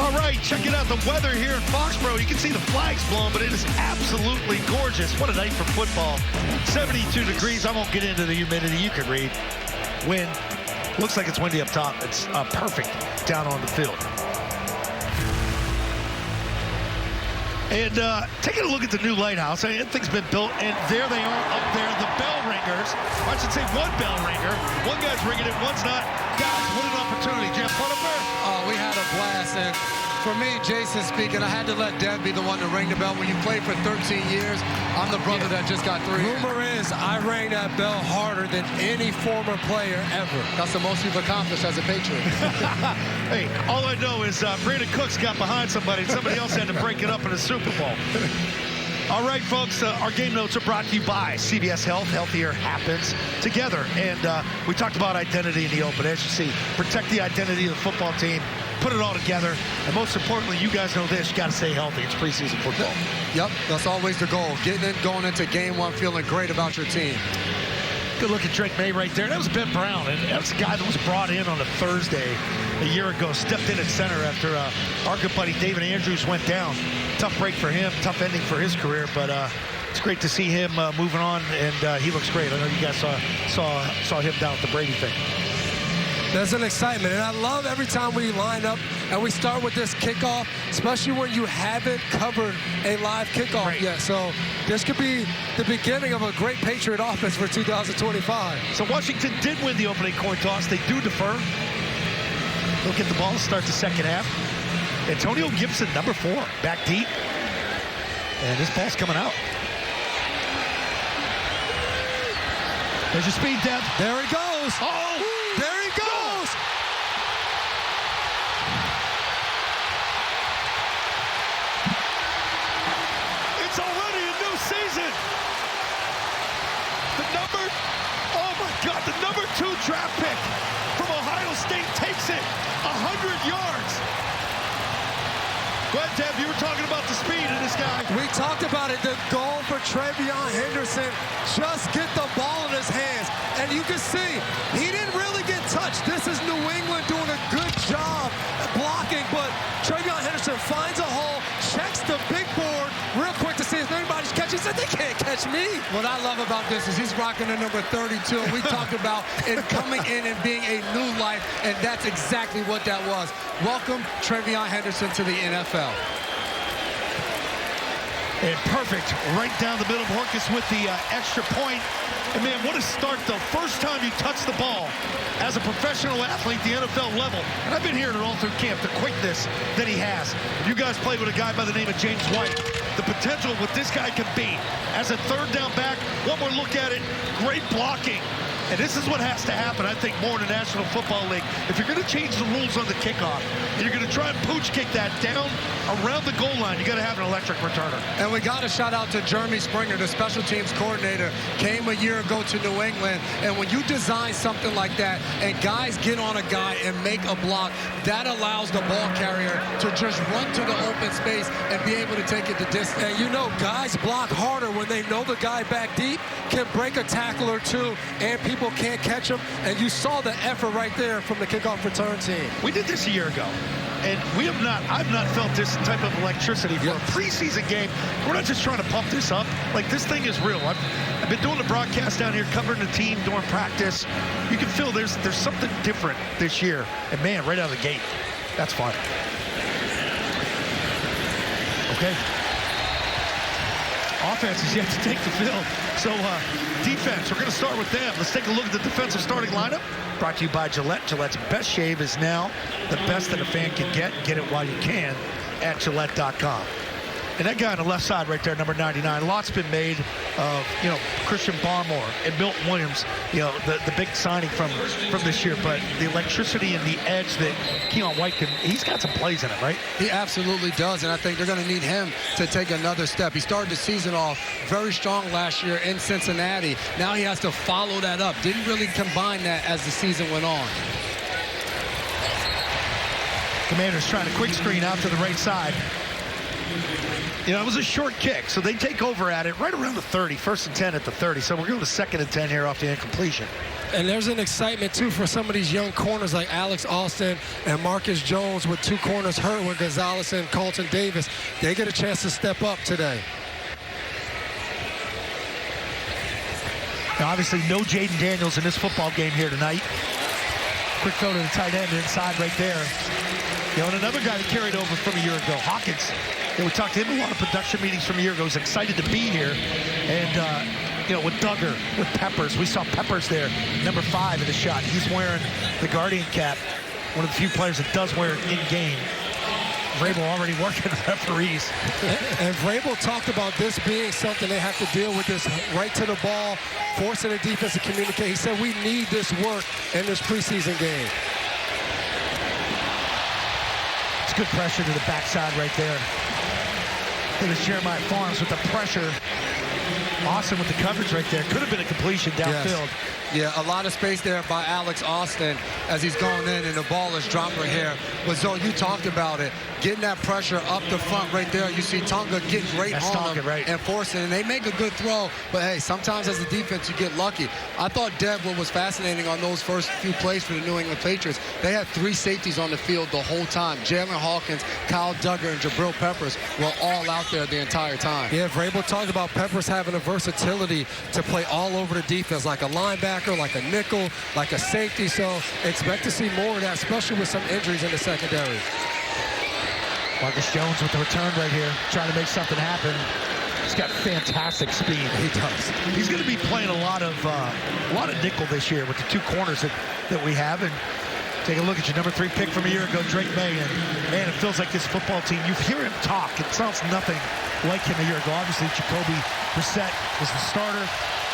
All right, check it out. The weather here in Foxborough. You can see the flags blowing, but it is absolutely gorgeous. What a night for football. 72 degrees. I won't get into the humidity. You can read. Wind. Looks like it's windy up top. It's perfect down on the field. And taking a look at the new lighthouse. I mean, that thing's been built, and there they are up there, the bell ringers. I should say one bell ringer. One guy's ringing it, one's not. Guys, what an opportunity. Jeff Puttifer. Oh, we had a blast, and for me, Jason speaking, I had to let Deb be the one to ring the bell. When you played for 13 years, I'm the brother that just got 3. Rumor is I rang that bell harder than any former player ever. That's the most you've accomplished as a Patriot. Hey, all I know is Brandon Cooks got behind somebody, and somebody else had to break it up in the Super Bowl. All right, folks, our game notes are brought to you by CVS Health. Healthier happens together. And we talked about identity in the open. As you see, protect the identity of the football team, put it all together. And most importantly, you guys know this, you got to stay healthy. It's preseason football. Yep, that's always the goal. Getting in, going into game one, feeling great about your team. Good look at Drake May right there. That was Ben Brown, and that was the guy that was brought in on a Thursday a year ago, stepped in at center after our good buddy David Andrews went down. Tough break for him, tough ending for his career, but it's great to see him moving on, and he looks great. I know you guys saw him down at the Brady thing. There's an excitement, and I love every time we line up and we start with this kickoff, especially when you haven't covered a live kickoff yet. So this could be the beginning of a great Patriot offense for 2025. So Washington did win the opening coin toss. They do defer. They'll get the ball to start the second half. Antonio Gibson, number 4, back deep. And this ball's coming out. There's your speed, Dev. There he goes. Oh! There he goes! It's already a new season. Oh my God, the number 2 draft pick from Ohio State takes it 100 yards. Go ahead, Dev, you were talking about the speed of this guy. We talked about it, the goal for Trevion Henderson, just get the ball in his hands. And you can see, he didn't really get touched. This is New England doing a good job blocking, but Trevion Henderson finds a hole, checks the big board real quick to see if anybody's catching. He said, they can't catch me. What I love about this is he's rocking the number 32. We talked about it coming in and being a new life, and that's exactly what that was. Welcome, Trevion Henderson, to the NFL. And perfect, right down the middle. Horkus with the extra point. And man, what a start, though. First time you touch the ball as a professional athlete, the NFL level. And I've been hearing it all through camp, the quickness that he has. You guys played with a guy by the name of James White. The potential what this guy can be. As a third down back, one more look at it, great blocking. And this is what has to happen, I think, more in the National Football League. If you're going to change the rules on the kickoff, and you're going to try and pooch kick that down around the goal line, you got to have an electric returner. And we got to shout out to Jeremy Springer, the special teams coordinator. Came a year ago to New England, and when you design something like that, and guys get on a guy and make a block, that allows the ball carrier to just run to the open space and be able to take it the distance. And you know, guys block harder when they know the guy back deep can break a tackle or two, and people can't catch him. And you saw the effort right there from the kickoff return team. We did this a year ago, and I've not felt this type of electricity for a preseason game. We're not just trying to pump this up. Like, this thing is real. I've been doing the broadcast down here, covering the team during practice. You can feel there's something different this year. And man, right out of the gate, that's fun. Okay. Offense is yet to take the field. So defense, we're going to start with them. Let's take a look at the defensive starting lineup. Brought to you by Gillette. Gillette's best shave is now the best that a fan can get. Get it while you can at Gillette.com. And that guy on the left side right there, number 99, lots been made of, Christian Barmore and Milton Williams, the big signing from this year. But the electricity and the edge that Keon White he's got some plays in it, right? He absolutely does, and I think they're going to need him to take another step. He started the season off very strong last year in Cincinnati. Now he has to follow that up. Didn't really combine that as the season went on. Commanders trying to quick screen out to the right side. It was a short kick, so they take over at it right around the 30, 1st and 10 at the 30. So we're going to 2nd and 10 here off the incompletion. And there's an excitement, too, for some of these young corners like Alex Austin and Marcus Jones with 2 corners hurt with Gonzalez and Carlton Davis. They get a chance to step up today. Now, obviously, no Jaden Daniels in this football game here tonight. Quick throw to the tight end inside right there. You know, and another guy that carried over from a year ago, Hawkins. You know, we talked to him a lot of production meetings from a year ago. He's excited to be here. And, you know, with Duggar, with Peppers. We saw Peppers there, number 5 in the shot. He's wearing the Guardian cap, one of the few players that does wear it in-game. Vrabel already working referees. And Vrabel talked about this being something they have to deal with, this right to the ball, forcing the defense to communicate. He said we need this work in this preseason game. It's good pressure to the backside right there. It is Jeremiah Farms with the pressure. Austin with the coverage right there. Could have been a completion downfield. Yes. Yeah, a lot of space there by Alex Austin as he's going in, and the ball is dropping here. But, Zoe, you talked about it. Getting that pressure up the front right there. You see Tonga getting right on him and forcing, and they make a good throw. But, hey, sometimes as a defense, you get lucky. I thought, Dev, what was fascinating on those first few plays for the New England Patriots, they had 3 safeties on the field the whole time. Jalen Hawkins, Kyle Duggar, and Jabril Peppers were all out there the entire time. Yeah, Vrabel talked about Peppers having a versatility to play all over the defense, like a linebacker, like a nickel, like a safety. So expect to see more of that, especially with some injuries in the secondary. Marcus Jones with the return right here, trying to make something happen. He's got fantastic speed. He does. He's going to be playing a lot of nickel this year with the 2 corners that we have. And take a look at your number 3 pick from a year ago, Drake May. And man, it feels like this football team, you hear him talk. It sounds nothing like him a year ago. Obviously, Jacoby Brissett was the starter.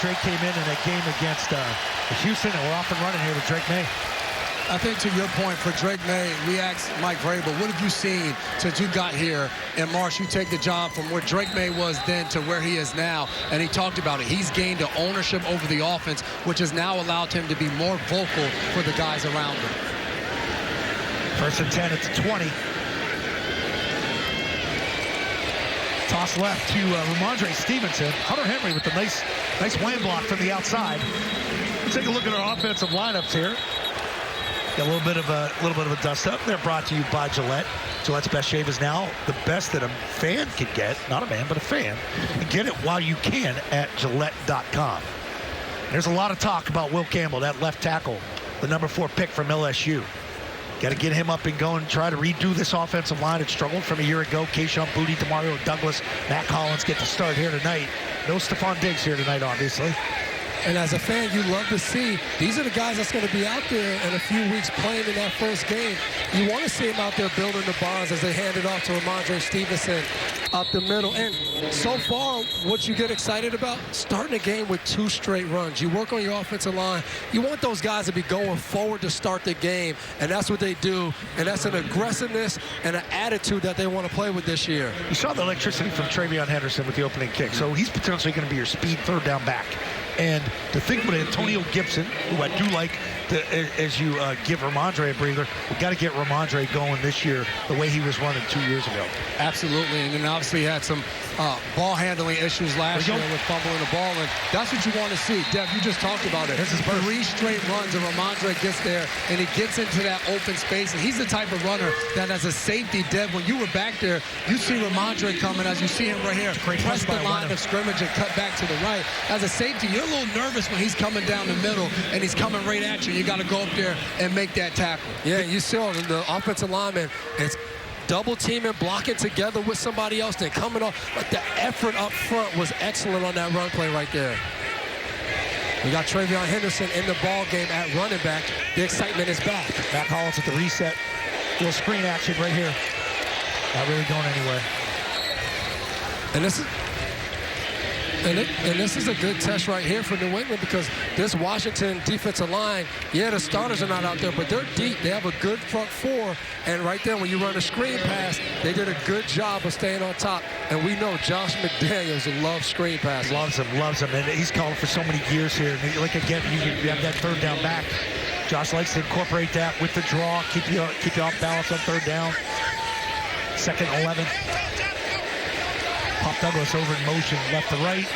Drake came in a game against Houston, and we're off and running here with Drake May. I think to your point, for Drake May, we asked Mike Vrabel, what have you seen since you got here in March? You take the job from where Drake May was then to where he is now, and he talked about it. He's gained an ownership over the offense, which has now allowed him to be more vocal for the guys around him. 1st and 10 at the 20. Toss left to Ramondre Stevenson. Hunter Henry with the nice wham block from the outside. Let's take a look at our offensive lineups here. Got a little bit of a dust up. They're brought to you by Gillette. Gillette's Best Shave is now the best that a fan can get, not a man, but a fan. And get it while you can at Gillette.com. There's a lot of talk about Will Campbell, that left tackle, the number 4 pick from LSU. Got to get him up and going, try to redo this offensive line. It struggled from a year ago. Keyshawn Boutte, Demario Douglas, Matt Collins get the start here tonight. No Stephon Diggs here tonight, obviously. And as a fan, you love to see these are the guys that's going to be out there in a few weeks playing in that first game. You want to see them out there building the bonds as they hand it off to Ramondre Stevenson up the middle. And so far, what you get excited about, starting a game with 2 straight runs. You work on your offensive line. You want those guys to be going forward to start the game, and that's what they do. And that's an aggressiveness and an attitude that they want to play with this year. You saw the electricity from Travion Henderson with the opening kick. So he's potentially going to be your speed 3rd down back. And to think about Antonio Gibson, who I do like, as you give Ramondre a breather, we got to get Ramondre going this year the way he was running 2 years ago. Absolutely, and then obviously he had some ball handling issues last year with fumbling the ball, and that's what you want to see. Dev, you just talked about it. This is 3 straight runs, and Ramondre gets there, and he gets into that open space, and he's the type of runner that as a safety, Dev, when you were back there, you see Ramondre coming, as you see him right here, press the line of scrimmage and cut back to the right. As a safety, you're a little nervous when he's coming down the middle, and he's coming right at you. You got to go up there and make that tackle. Yeah, you saw the offensive lineman, it's double teaming, blocking together with somebody else, then coming off. But the effort up front was excellent on that run play right there. We got Travion Henderson in the ball game at running back. The excitement is back. Matt Collins at the reset. Little screen action right here. Not really going anywhere. And this is a good test right here for New England, because this Washington defensive line, yeah, the starters are not out there, but they're deep. They have a good front 4. And right there, when you run a screen pass, they did a good job of staying on top. And we know Josh McDaniels loves screen passes. Loves him. And he's calling for so many years here. And like, again, you have that 3rd down back. Josh likes to incorporate that with the draw, keep you off balance on 3rd down. 2nd and 11. Pop Douglas over in motion, left to right.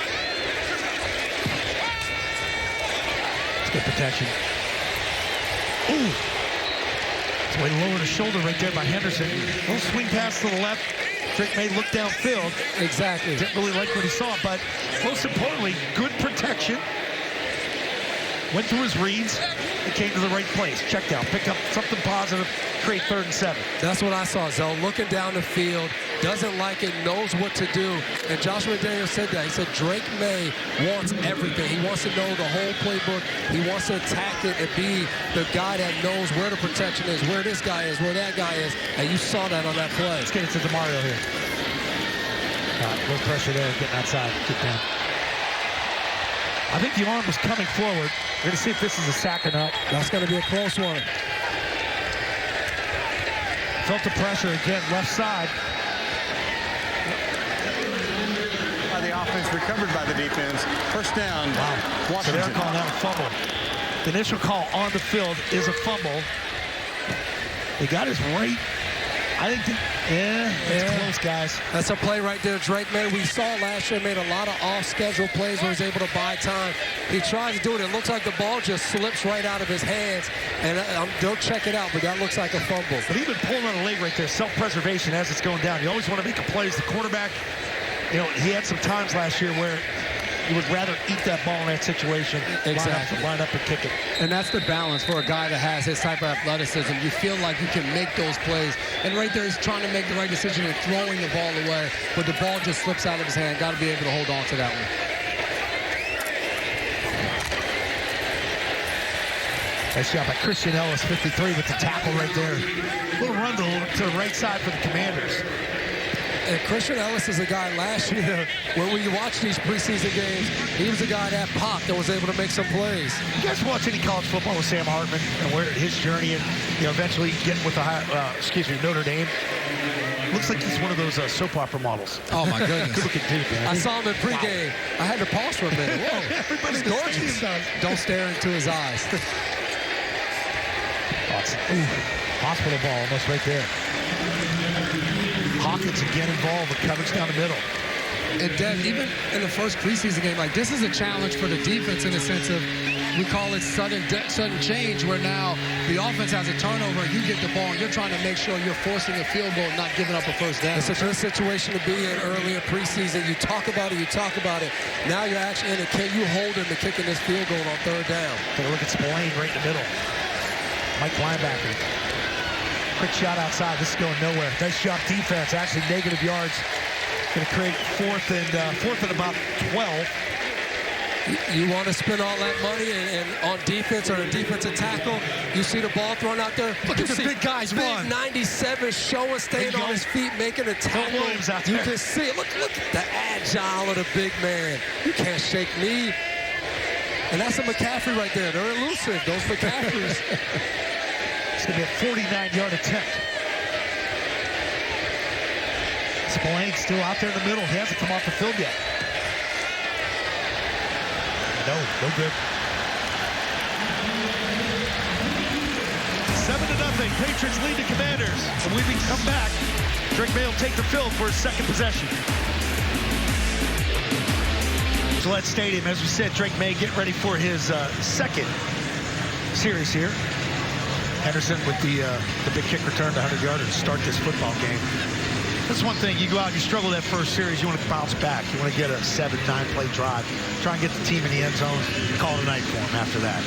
Good protection. Ooh. It's way to lower the shoulder right there by Henderson. Little swing pass to the left. Drake May looked downfield. Exactly. Didn't really like what he saw, but most importantly, good protection. Went through his reads. It came to the right place. Check down. Pick up something positive. Create 3rd and 7. That's what I saw, Zoe. Looking down the field, doesn't like it, knows what to do. And Joshua McDaniels said that. He said Drake May wants everything. He wants to know the whole playbook. He wants to attack it and be the guy that knows where the protection is, where this guy is, where that guy is. And you saw that on that play. Let's get it to DeMario here. No pressure there, getting outside. Get down. I think the arm was coming forward. We're going to see if this is a sack or not. That's going to be a close one. Felt the pressure again, left side. By the offense, recovered by the defense. First down. Wow. Washington. So they're calling that a fumble. The initial call on the field is a fumble. They got his right. I think, it's close, guys. That's a play right there, Drake May. We saw last year, made a lot of off-schedule plays where he's able to buy time. He tries to do it. It looks like the ball just slips right out of his hands. And don't check it out, but that looks like a fumble. But even pulling on a leg right there, self-preservation as it's going down. You always want to make a play as the quarterback. You know, he had some times last year where he would rather eat that ball in that situation. Exactly. Line up and kick it. And that's the balance for a guy that has his type of athleticism. You feel like you can make those plays. And right there, he's trying to make the right decision and throwing the ball away. But the ball just slips out of his hand. Got to be able to hold on to that one. Nice job by Christian Ellis, 53 with the tackle right there. Little run to the right side for the Commanders. And Christian Ellis is a guy last year, when we watched these preseason games, he was a guy that popped and was able to make some plays. You guys watch any college football with Sam Hartman and where his journey and eventually getting with the Notre Dame? Looks like he's one of those soap opera models. Oh my goodness! Good looking dude, man. I saw him in pregame. Wow. I had to pause for a minute. Whoa, everybody's gorgeous. Don't stare into his eyes. Hospital ball almost right there. Hawkins again involved with coverage down the middle. And Dev, even in the first preseason game, like this is a challenge for the defense in the sense of we call it sudden change, where now the offense has a turnover and you get the ball and you're trying to make sure you're forcing a field goal and not giving up a first down. It's a good situation to be in early in preseason. You talk about it, Now you're actually in it. Can you hold him to kicking this field goal on 3rd down? Take a look at Spillane right in the middle. Mike linebacker. Quick shot outside. This is going nowhere. Nice job defense. Actually negative yards. Going to create fourth and about 12. You want to spend all that money and on defense or a defensive tackle. You see the ball thrown out there. Look at the big guys run. 97 showing, staying on his feet, making a tackle. You can see it. Look at the agile of the big man. You can't shake me. And that's a McCaffrey right there. They're elusive, those McCaffreys. It's going to be a 49-yard attempt. Spillane still out there in the middle. He hasn't come off the field yet. No good. 7-0. Patriots lead the Commanders. And when we come back, Drake May will take the field for his second possession. Gillette Stadium, as we said, Drake May get ready for his second series here. Henderson with the big kick return to 100-yarder to start this football game. That's one thing. You go out, you struggle that first series, you want to bounce back. You want to get a 7-9 play drive. Try and get the team in the end zone. Call it a night for them after that.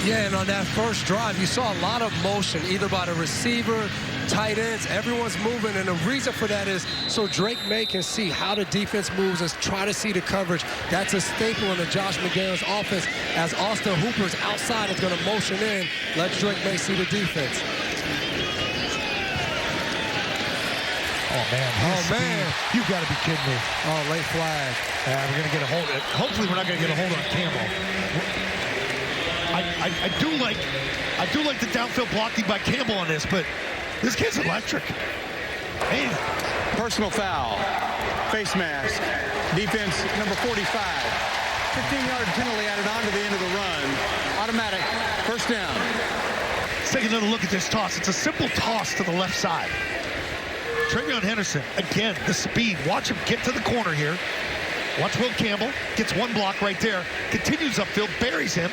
Yeah, and on that first drive, you saw a lot of motion, either by the receiver, tight ends. Everyone's moving, and the reason for that is so Drake May can see how the defense moves and try to see the coverage. That's a staple in the Josh McDaniels offense, as Austin Hooper's outside is going to motion in. Let Drake May see the defense. Oh, man. You've got to be kidding me. Oh, late flag. We're going to get a hold of it. Hopefully, we're not going to get a hold on Campbell. I do like the downfield blocking by Campbell on this, but this kid's electric. Man. Personal foul. Face mask. Defense number 45. 15-yard penalty added on to the end of the run. Automatic. First down. Let's take another look at this toss. It's a simple toss to the left side. TreVeyon Henderson, again, the speed. Watch him get to the corner here. Watch Will Campbell. Gets one block right there. Continues upfield, buries him.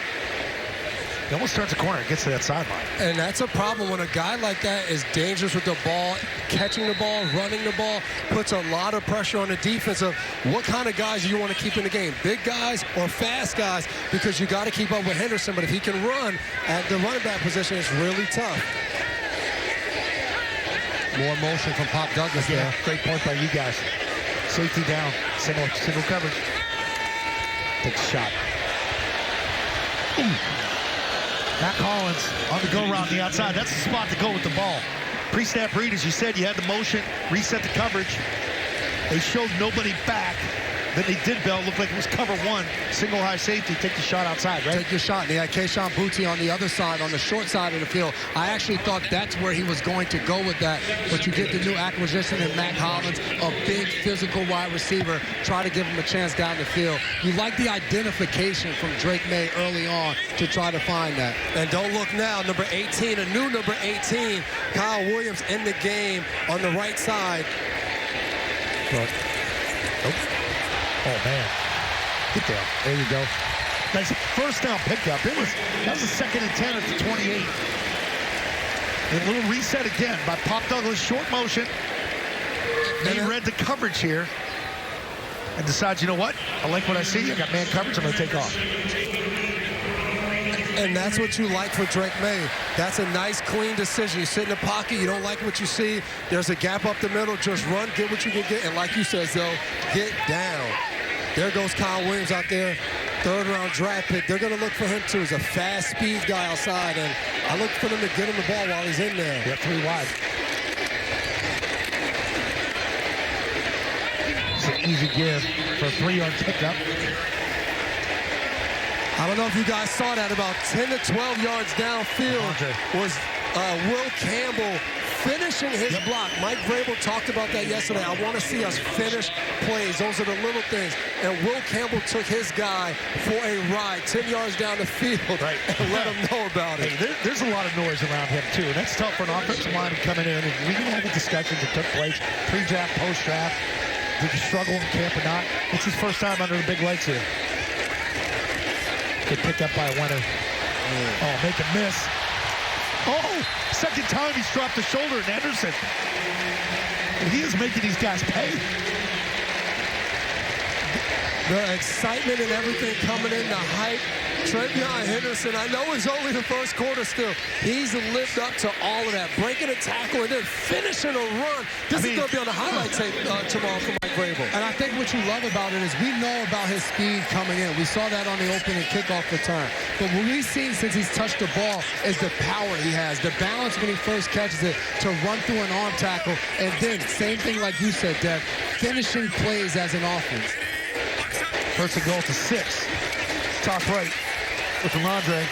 He almost turns the corner and gets to that sideline. And that's a problem when a guy like that is dangerous with the ball, catching the ball, running the ball, puts a lot of pressure on the defense of what kind of guys do you want to keep in the game, big guys or fast guys, because you got to keep up with Henderson. But if he can run at the running back position, it's really tough. More motion from Pop Douglas there. Great point by you guys. Safety down, single coverage. Takes a shot. Ooh. Matt Collins on the go route on the outside. That's the spot to go with the ball. Pre-snap read, as you said, you had the motion, reset the coverage. They showed nobody back. Then they did, Bell. Looked like it was cover one. Single high safety. Take the shot outside, right? Take your shot. And they had Keyshawn Booty on the other side, on the short side of the field. I actually thought that's where he was going to go with that. But you get the new acquisition in Matt Collins, a big physical wide receiver. Try to give him a chance down the field. You like the identification from Drake May early on to try to find that. And don't look now, number 18, a new number 18, Kyle Williams in the game on the right side. Nope. Oh, man. Get down. There you go. Nice first down pickup. That was a 2nd and 10 at the 28. And a little reset again by Pop Douglas. Short motion. They read the coverage here and decides, you know what? I like what I see. I got man coverage. I'm going to take off. And that's what you like for Drake May. That's a nice, clean decision. You sit in the pocket. You don't like what you see. There's a gap up the middle. Just run, get what you can get. And like you said, though, get down. There goes Kyle Williams out there, 3rd-round draft pick. They're going to look for him, too. He's a fast speed guy outside. And I look for them to get him the ball while he's in there. Yeah, 3 wide. It's an easy give for a 3-yard pickup. I don't know if you guys saw that. About 10 to 12 yards downfield was Will Campbell finishing his block. Mike Vrabel talked about that yesterday. I want to see us finish plays. Those are the little things. And Will Campbell took his guy for a ride 10 yards down the field and let him know about it. Hey, there's a lot of noise around him, too. And that's tough for an offensive lineman coming in. And we can have the discussions that took place pre-draft, post-draft. Did you struggle in camp or not? It's his first time under the big lights here. Good pick up by a winner. Oh, make a miss. Oh, second time he's dropped the shoulder in Anderson. And he is making these guys pay. The excitement and everything coming in, the hype. Trevion Henderson, I know it's only the first quarter still. He's lived up to all of that. Breaking a tackle and then finishing a run. This is going to be on the highlight tape tomorrow for Mike Vrabel. And I think what you love about it is we know about his speed coming in. We saw that on the opening kickoff return. But what we've seen since he's touched the ball is the power he has, the balance when he first catches it to run through an arm tackle. And then, same thing like you said, Dev, finishing plays as an offense. First and goal to 6. Top right with Ramondre.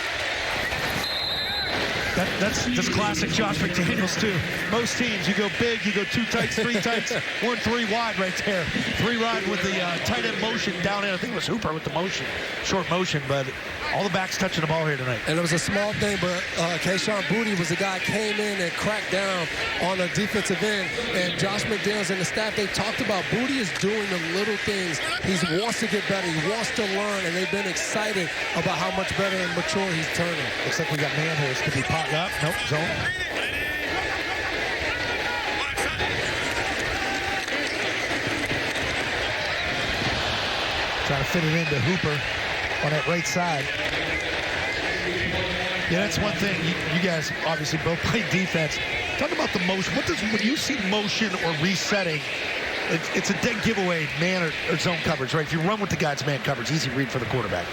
That's classic Josh McDaniels, too. Most teams, you go big, you go 2 tights, 3 tights, 1 3 wide right there. 3 wide with the tight end motion down in. I think it was Hooper with the motion, short motion, but all the backs touching the ball here tonight. And it was a small thing, but Keyshawn Booty was the guy came in and cracked down on the defensive end. And Josh McDaniels and the staff, they talked about Booty is doing the little things. He wants to get better. He wants to learn, and they've been excited about how much better and mature he's turning. Looks like we got man here. This could be popped up. Nope, zone. Trying to fit it into Hooper on that right side. Yeah, that's one thing. You guys obviously both play defense. Talk about the motion. When you see motion or resetting, it's a dead giveaway, man or zone coverage, right? If you run with the guy, it's man coverage. Easy read for the quarterback.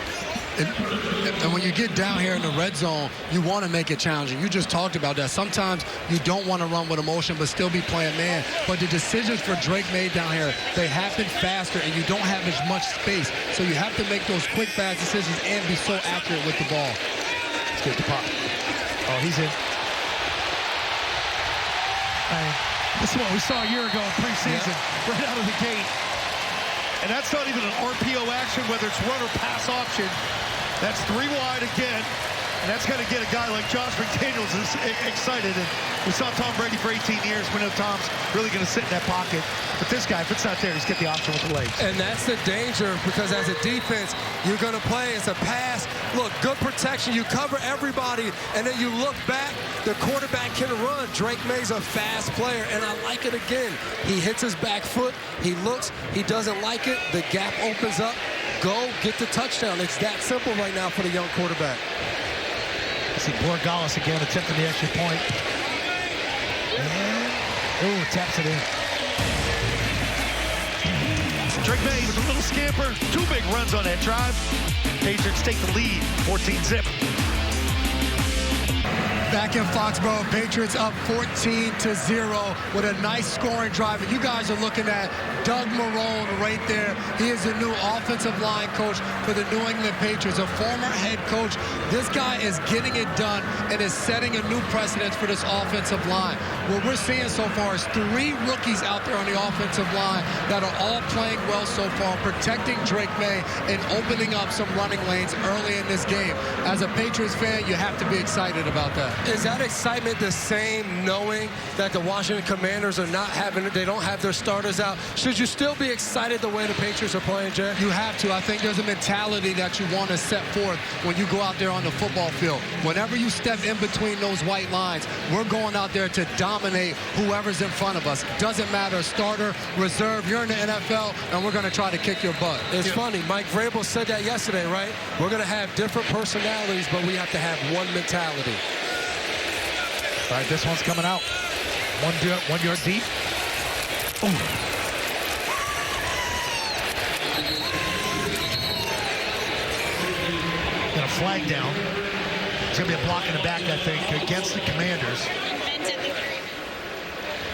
And when you get down here in the red zone, you want to make it challenging. You just talked about that. Sometimes you don't want to run with emotion but still be playing man. But the decisions for Drake May down here, they happen faster and you don't have as much space. So you have to make those quick, fast decisions and be so accurate with the ball. Let's get the pop. Oh, he's in. This is what we saw a year ago in preseason, right out of the gate. And that's not even an RPO action, whether it's run or pass option. That's 3 wide again. And that's going to get a guy like Josh McDaniels excited. And we saw Tom Brady for 18 years. We know Tom's really going to sit in that pocket. But this guy, if it's not there, he's got the option with the legs. And that's the danger, because as a defense, you're going to play as a pass. Look, good protection. You cover everybody, and then you look back. The quarterback can run. Drake May's a fast player, and I like it again. He hits his back foot. He looks. He doesn't like it. The gap opens up. Go get the touchdown. It's that simple right now for the young quarterback. See Borregales again attempting the extra point. Ooh, taps it in. Drake May with a little scamper. 2 big runs on that drive. Patriots take the lead, 14-zip. Back in Foxborough, Patriots up 14-0 with a nice scoring drive. And you guys are looking at Doug Marrone right there. He is the new offensive line coach for the New England Patriots, a former head coach. This guy is getting it done and is setting a new precedent for this offensive line. What we're seeing so far is 3 rookies out there on the offensive line that are all playing well so far, protecting Drake May and opening up some running lanes early in this game. As a Patriots fan, you have to be excited about that. Is that excitement the same knowing that the Washington Commanders are not having, they don't have their starters out? Should you still be excited the way the Patriots are playing, Jay? You have to. I think there's a mentality that you want to set forth when you go out there on the football field. Whenever you step in between those white lines, we're going out there to dominate whoever's in front of us. Doesn't matter, starter, reserve, you're in the NFL, and we're going to try to kick your butt. It's funny. Mike Vrabel said that yesterday, right? We're going to have different personalities, but we have to have one mentality. All right, this one's coming out. 1 yard deep. Ooh. Got a flag down. It's going to be a block in the back, I think, against the Commanders.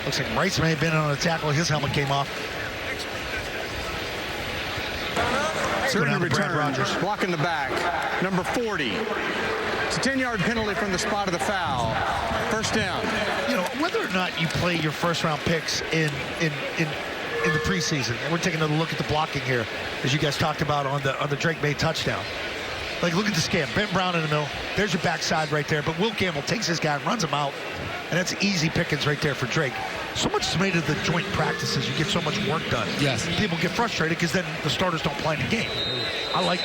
Looks like Rice may have been on a tackle. His helmet came off. Certain return, block in the back, number 40. It's a 10-yard penalty from the spot of the foul. First down. You know, whether or not you play your first-round picks in the preseason, and we're taking a look at the blocking here, as you guys talked about on the Drake May touchdown. Like, look at the scam. Ben Brown in the middle. There's your backside right there. But Will Campbell takes this guy and runs him out. And that's easy pickings right there for Drake. So much is made of the joint practices. You get so much work done. Yes. People get frustrated because then the starters don't play in the game. I like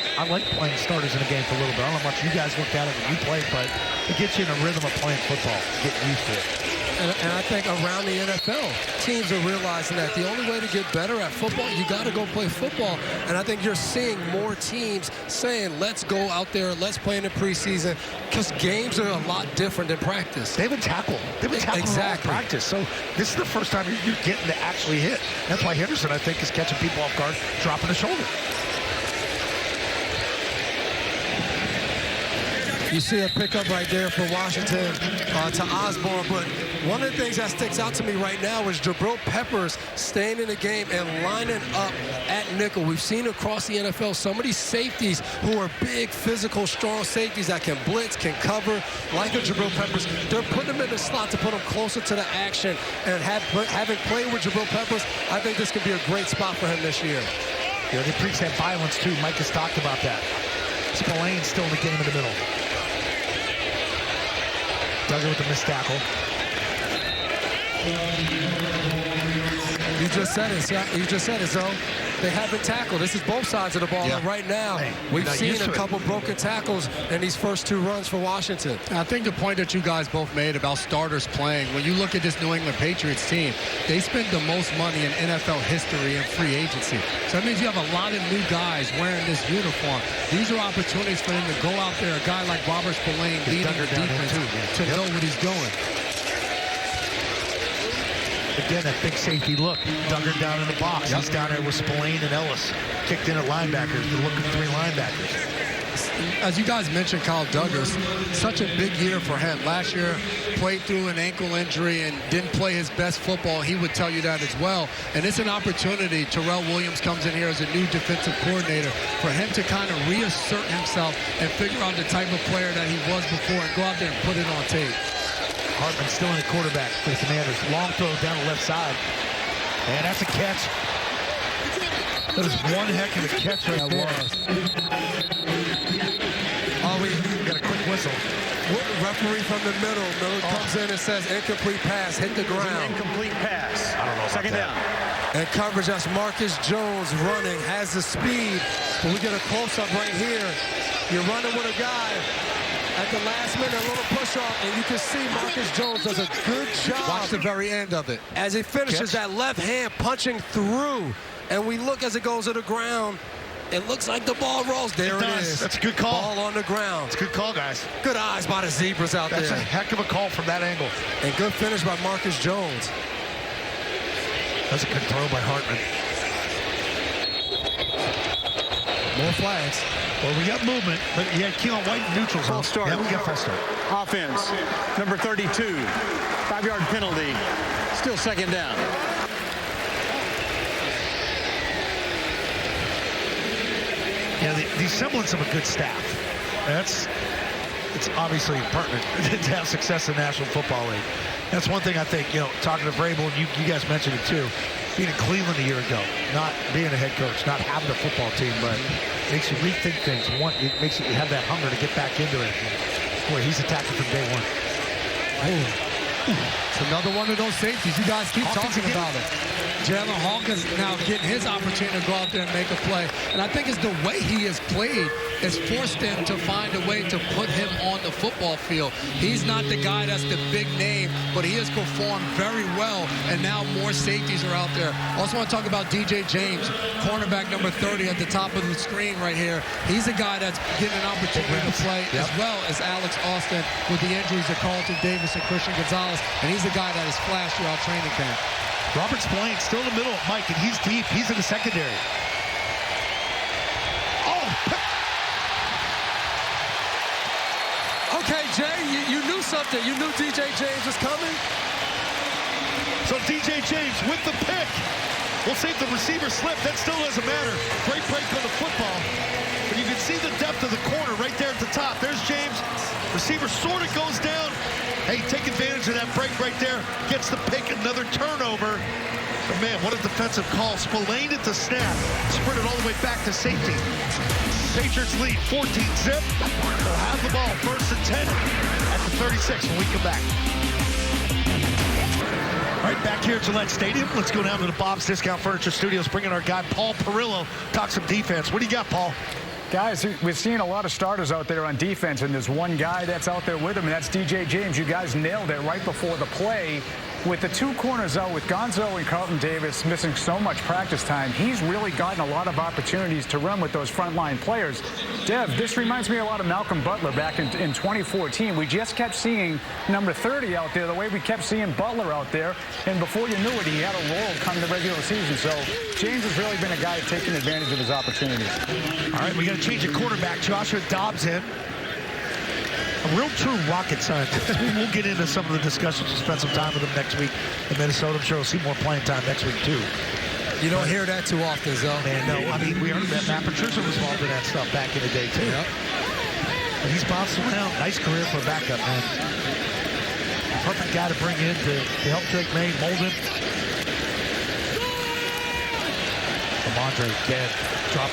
playing starters in a game for a little bit. I don't know how much you guys looked at it when you played, but it gets you in a rhythm of playing football, getting used to it. And I think around the NFL, teams are realizing that the only way to get better at football, you got to go play football. And I think you're seeing more teams saying, let's go out there, let's play in the preseason, because games are a lot different than practice. They've been tackled. They've been tackled Exactly. in practice. So this is the first time you're getting to actually hit. That's why Henderson, I think, is catching people off guard, dropping the shoulder. You see a pickup right there for Washington to Osborne, but one of the things that sticks out to me right now is Jabril Peppers staying in the game and lining up at nickel. We've seen across the NFL some of these safeties who are big, physical, strong safeties that can blitz, can cover, like a Jabril Peppers. They're putting him in the slot to put him closer to the action, and having played with Jabril Peppers, I think this could be a great spot for him this year. You know, they preach that violence, too. Mike has talked about that. Spillane still in the game in the middle. Duggar with the missed tackle. You just said it. You just said it, so they haven't tackled. This is both sides of the ball. Yeah. And right now, we've seen a couple broken tackles in these first 2 runs for Washington. I think the point that you guys both made about starters playing, when you look at this New England Patriots team, they spend the most money in NFL history in free agency. So that means you have a lot of new guys wearing this uniform. These are opportunities for them to go out there, a guy like Robert Spillane leading the defense to know what he's doing. Again, that big safety look. Duggar down in the box. He's down there with Spillane and Ellis. Kicked in at linebackers. They're looking at 3 linebackers. As you guys mentioned, Kyle Duggar, such a big year for him. Last year, played through an ankle injury and didn't play his best football. He would tell you that as well. And it's an opportunity. Terrell Williams comes in here as a new defensive coordinator for him to kind of reassert himself and figure out the type of player that he was before and go out there and put it on tape. Hartman still in the quarterback for the Commanders. Long throw down the left side. And that's a catch. That was one heck of a catch right there. Oh, we got a quick whistle. Referee from the middle. Miller comes in and says incomplete pass, hit the ground. Incomplete pass. I don't know about Second that. down. And coverage, that's Marcus Jones running, has the speed. But we get a close-up right here. You're running with a guy. At the last minute, a little push-off, and you can see Marcus Jones does a good job. Watch the very end of it. As he finishes that left hand punching through. And we look as it goes to the ground. It looks like the ball rolls. There it is. That's a good call. Ball on the ground. It's a good call, guys. Good eyes by the Zebras out That's there. a heck of a call from that angle. And good finish by Marcus Jones. That's a good throw by Hartman. More flags. Well, we got movement, but you had Keelan White in neutral zone. False start. Yeah, we got false start. Offense, number 32. 5-yard penalty. Still second down. Yeah, the semblance of a good staff. It's obviously pertinent to have success in the National Football League. That's one thing I think, talking to Vrabel, and you guys mentioned it too, being in Cleveland a year ago, not being a head coach, not having a football team, but it makes you rethink things. It makes you have that hunger to get back into it. Boy, he's attacking from day one. It's another one of those safeties. You guys keep Hawkins talking again. about it. Jalen Hawkins now getting his opportunity to go out there and make a play. And I think it's the way he has played has forced them to find a way to put him on the football field. He's not the guy that's the big name, but he has performed very well, and now more safeties are out there. Also want to talk about DJ James, cornerback number 30 at the top of the screen right here. He's a guy that's getting an opportunity to play, as well as Alex Austin with the injuries of Carlton Davis and Christian Gonzalez, and he's a guy that has flashed throughout training camp. Robert Spillane still in the middle of Mike, and he's deep. He's in the secondary. Oh! Okay, Jay, you knew something. You knew DJ James was coming. So DJ James with the pick. We'll see if the receiver slipped. That still doesn't matter. Great break on the football. But you can see the depth of the corner right there at the top. There's James. Receiver sort of goes down. Hey, take advantage of that break right there. Gets the pick, another turnover. But man, what a defensive call. Spillane at the snap. Sprinted all the way back to safety. Patriots lead 14-zip. They'll have the ball first and 10 at the 36 when we come back. All right, back here at Gillette Stadium. Let's go down to the Bob's Discount Furniture Studios. Bring in our guy, Paul Perillo. Talk some defense. What do you got, Paul? Guys, we've seen a lot of starters out there on defense, and there's one guy that's out there with him, and that's DJ James. You guys nailed it right before the play. With the two corners out, with Gonzo and Carlton Davis missing so much practice time, he's really gotten a lot of opportunities to run with those frontline players. Dev, this reminds me a lot of Malcolm Butler back in 2014. We just kept seeing number 30 out there the way we kept seeing Butler out there, and before you knew it, he had a role come the regular season. So James has really been a guy taking advantage of his opportunities. All right, we got to change the quarterback. Joshua Dobbs in. A real true rocket scientist. We'll get into some of the discussions. We'll spend some time with him next week in Minnesota. I'm sure we'll see more playing time next week, too. You don't hear that too often, Zoe. Man, no. I mean, we heard that Matt Patricia was involved in that stuff back in the day, too. Yep. But he's bounced around. Nice career for a backup, man. Perfect guy to bring in to help Drake May, mold him. Ramondre again. Drop.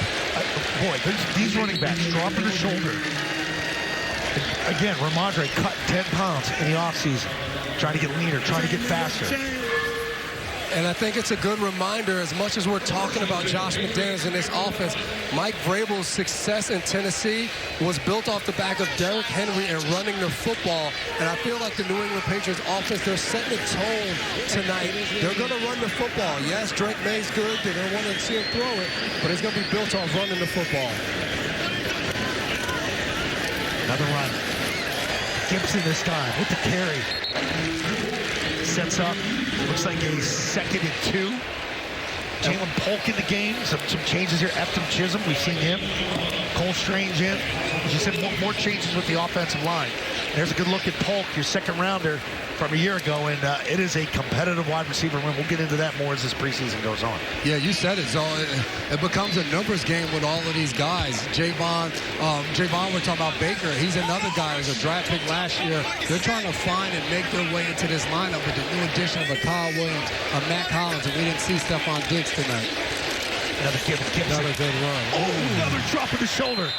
Boy, these running backs dropping the shoulder. Again, Ramondre cut 10 pounds in the offseason, trying to get leaner, trying to get faster. And I think it's a good reminder, as much as we're talking about Josh McDaniels in this offense, Mike Vrabel's success in Tennessee was built off the back of Derrick Henry and running the football. And I feel like the New England Patriots offense, they're setting the tone tonight. They're going to run the football. Yes, Drake May's good. They're going to want to see him throw it, but it's going to be built off running the football. Another run. Gibson this time with the carry. Sets up. Looks like a 2nd and 2. Jalen Polk in the game. Some changes here. Efton Chisholm, we've seen him. Cole Strange in. As you said, more changes with the offensive line. There's a good look at Polk, your second rounder from a year ago, and it is a competitive wide receiver win. We'll get into that more as this preseason goes on. Yeah, you said it, Zoe. It becomes a numbers game with all of these guys. Javon, we're talking about Baker. He's another guy who was a draft pick last year. They're trying to find and make their way into this lineup with the new addition of a Kyle Williams, a Matt Collins, and we didn't see Stephon Diggs tonight. Another Gibson. Another good run. Oh, another drop of the shoulder.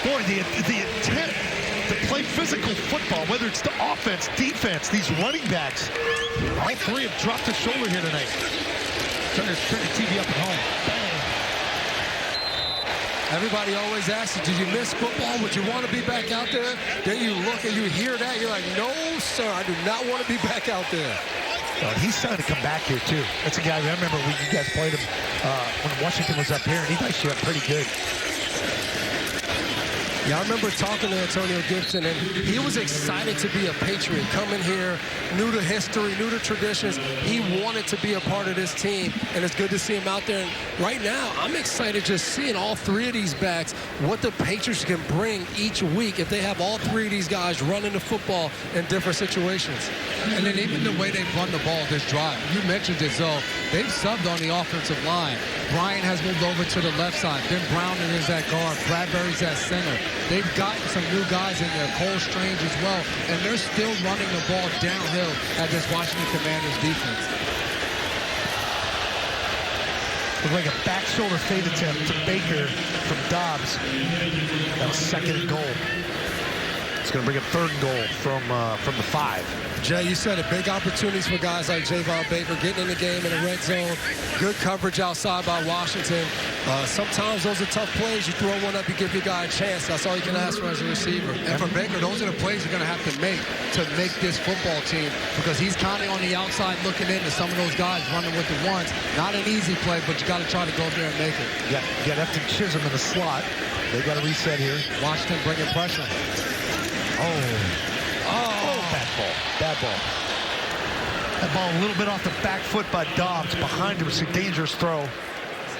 boy, the intent to play physical football, whether it's the offense, defense, these running backs, all three have dropped the shoulder here tonight. Turn your TV up at home. Bang. Everybody always asks you, did you miss football? Would you want to be back out there? Then you look and you hear that, you're like, no, sir, I do not want to be back out there. He's trying to come back here, too. That's a guy, I remember when you guys played him when Washington was up here, and he actually got pretty good. Yeah, I remember talking to Antonio Gibson, and he was excited to be a Patriot, coming here, new to history, new to traditions. He wanted to be a part of this team, and it's good to see him out there. And right now, I'm excited just seeing all three of these backs, what the Patriots can bring each week if they have all three of these guys running the football in different situations. And then even the way they run the ball this drive. You mentioned it, Zoe. They've subbed on the offensive line. Bryant has moved over to the left side. Ben Brown is at guard. Bradbury's at center. They've gotten some new guys in there, Cole Strange as well, and they're still running the ball downhill at this Washington Commanders defense. Looked like a back shoulder fade attempt to Baker from Dobbs. That was second and goal. It's going to bring a third and goal from the 5. Jay, you said it, big opportunities for guys like Javon Baker getting in the game in the red zone. Good coverage outside by Washington. Sometimes those are tough plays. You throw one up, you give your guy a chance. That's all you can ask for as a receiver. And for Baker, those are the plays you're going to have to make this football team, because he's counting on the outside looking into some of those guys running with the ones. Not an easy play, but you got to try to go there and make it. You got Efton Chisholm in the slot. They got to reset here. Washington bringing pressure. Bad ball. That ball a little bit off the back foot by Dobbs. Behind him, it's a dangerous throw.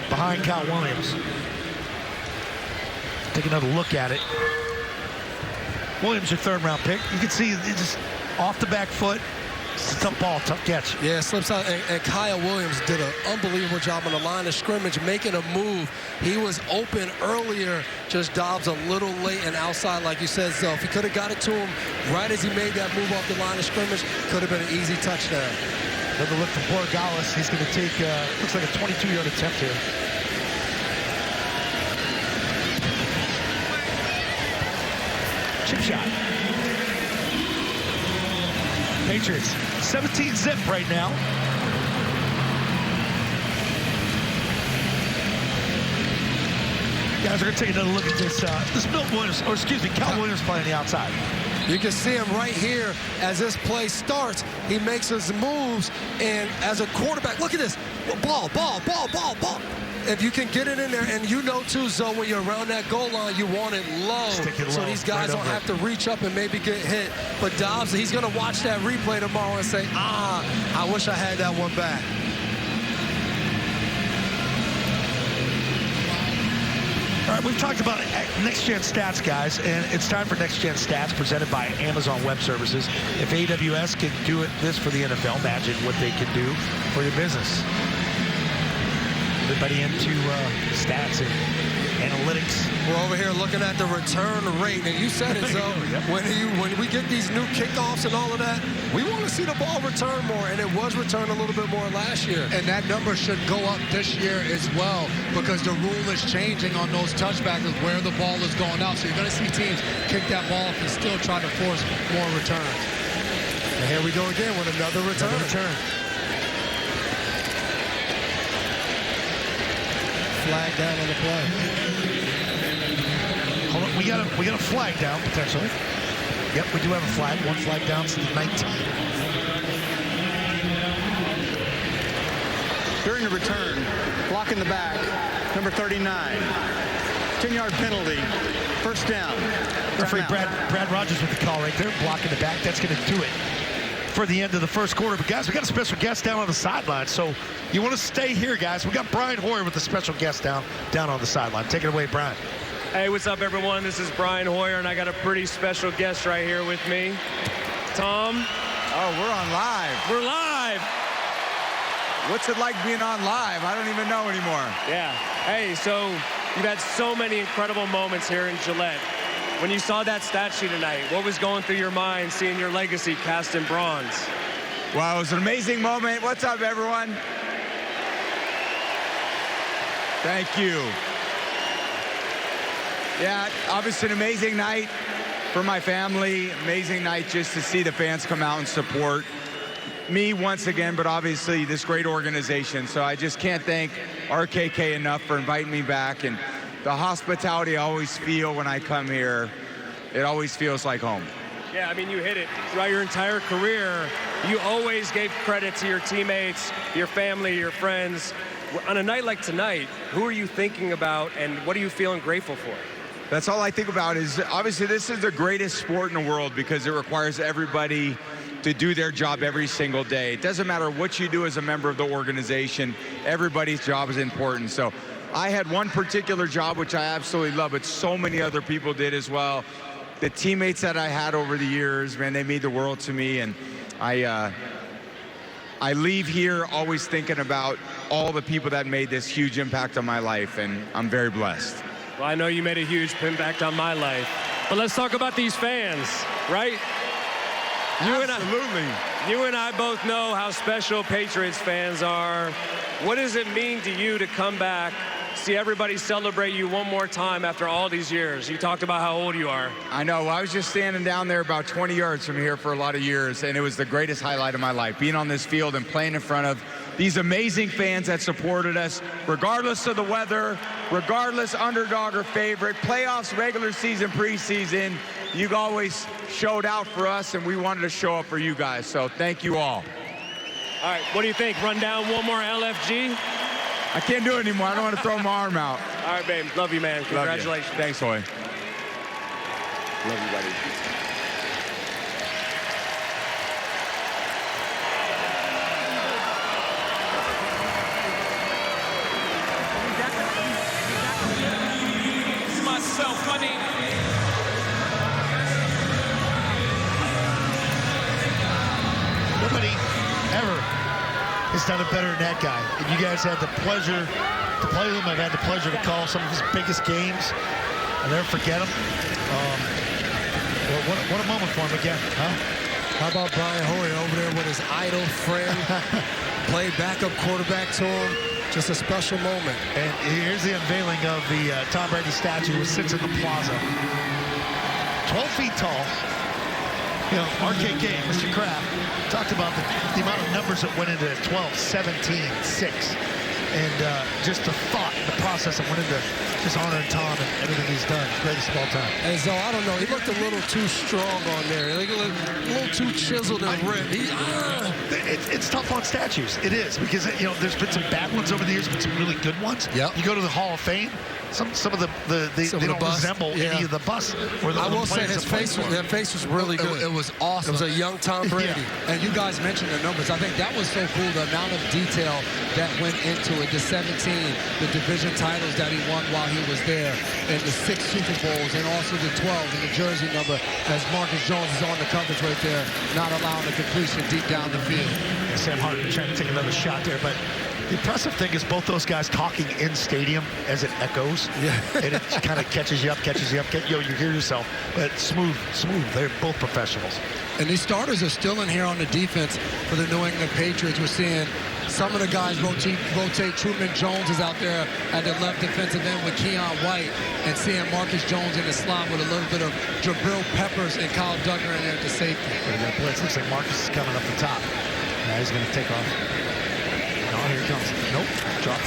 Behind Cal Williams. Take another look at it. Williams, your third-round pick. You can see it's just off the back foot. It's a tough ball, tough catch. Yeah, slips out. And Kyle Williams did an unbelievable job on the line of scrimmage, making a move. He was open earlier, just Dobbs a little late and outside, like you said. So if he could have got it to him right as he made that move off the line of scrimmage, could have been an easy touchdown. Another look from Borregales. He's going to take, looks like a 22-yard attempt here. Chip shot. Patriots, 17-zip right now. Guys, we're going to take another look at this. This Milt Williams, or excuse me, Cal Williams playing the outside. You can see him right here as this play starts. He makes his moves, and as a quarterback, look at this. Ball. If you can get it in there, and you know too, Zoe, when you're around that goal line, you want it low. So these guys don't have to reach up and maybe get hit. But Dobbs, he's going to watch that replay tomorrow and say, I wish I had that one back. All right, we've talked about Next Gen Stats, guys, and it's time for Next Gen Stats presented by Amazon Web Services. If AWS can do this for the NFL, imagine what they can do for your business. Everybody into stats and analytics. We're over here looking at the return rate, and you said it, Zoe. When we get these new kickoffs and all of that, we want to see the ball return more, and it was returned a little bit more last year. And that number should go up this year as well, because the rule is changing on those touchbacks of where the ball is going out. So you're going to see teams kick that ball and still try to force more returns. And here we go again with another return. Flag down on the play. Hold on, we got a flag down potentially. Yep, we do have a flag. One flag down to the 19. During the return, block in the back, number 39. 10-yard penalty, first down. Referee Brad Rogers with the call right there, blocking the back. That's going to do it for the end of the first quarter. But guys, we got a special guest down on the sideline, so you want to stay here, guys. We got Brian Hoyer with the special guest down on the sideline. Take it away, Brian. Hey, what's up, everyone? This is Brian Hoyer, and I got a pretty special guest right here with me. Tom. Oh, we're on live. We're live. What's it like being on live? I don't even know anymore. Yeah. Hey, so you've had so many incredible moments here in Gillette. When you saw that stat sheet tonight, what was going through your mind seeing your legacy cast in bronze? Wow, it was an amazing moment. What's up, everyone? Thank you. Yeah, obviously an amazing night for my family. Amazing night just to see the fans come out and support me once again, but obviously this great organization. So I just can't thank RKK enough for inviting me back. And the hospitality I always feel when I come here, it always feels like home. Yeah, I mean, you hit it. Throughout your entire career, you always gave credit to your teammates, your family, your friends. On a night like tonight, who are you thinking about and what are you feeling grateful for? That's all I think about is, obviously, this is the greatest sport in the world because it requires everybody to do their job every single day. It doesn't matter what you do as a member of the organization. Everybody's job is important. So I had one particular job, which I absolutely love, but so many other people did as well. The teammates that I had over the years, man, they mean the world to me. And I leave here always thinking about all the people that made this huge impact on my life, and I'm very blessed. Well, I know you made a huge impact on my life. But let's talk about these fans, right? Absolutely. You and I both know how special Patriots fans are. What does it mean to you to come back, see everybody celebrate you one more time after all these years? You talked about how old you are. I know. Well, I was just standing down there about 20 yards from here for a lot of years, and it was the greatest highlight of my life, being on this field and playing in front of these amazing fans that supported us, regardless of the weather, regardless underdog or favorite, playoffs, regular season, preseason. You always showed out for us, and we wanted to show up for you guys. So thank you all. All right, what do you think? Run down one more LFG? I can't do it anymore. I don't want to throw my arm out. All right, babe. Love you, man. Congratulations. Love you. Thanks, Hoy. Love you, buddy. Myself, my name. Nobody ever has done it better than that guy. And you guys had the pleasure to play with him. I've had the pleasure to call some of his biggest games. I'll never forget him. Well, what a moment for him again, huh? How about Brian Hoyer over there with his idol friend, played backup quarterback to him? Just a special moment. And here's the unveiling of the Tom Brady statue, which sits in the plaza. 12 feet tall. You know, RKK, Mr. Kraft, talked about the amount of numbers that went into 12, 17, 6. And just the thought, the process that went into just honoring Tom and everything he's done. Greatest of all time. And so, I don't know, he looked a little too strong on there. Like a little too chiseled and ripped. It's tough on statues. It is, because, you know, there's been some bad ones over the years, but some really good ones. Yep. You go to the Hall of Fame, some of they don't resemble any of the busts. I will say his face was really good. It was awesome. It was a young Tom Brady. Yeah. And you guys mentioned the numbers. I think that was so cool, the amount of detail that went into it. The 17, the division titles that he won while he was there, and the 6 Super Bowls, and also the 12 and the jersey number, as Marcus Jones is on the coverage right there, not allowing the completion deep down the field. And Sam Hartman trying to take another shot there, but the impressive thing is both those guys talking in stadium as it echoes. Yeah. And it kind of catches you up. You hear yourself. But smooth. They're both professionals. And these starters are still in here on the defense for the New England Patriots. We're seeing some of the guys rotate. Truman Jones is out there at the left defensive end with Keon White, and seeing Marcus Jones in the slot with a little bit of Jabril Peppers and Kyle Duggar in there at the safety. It looks like Marcus is coming up the top. Now he's going to take off. No, here he comes. Nope. Drop.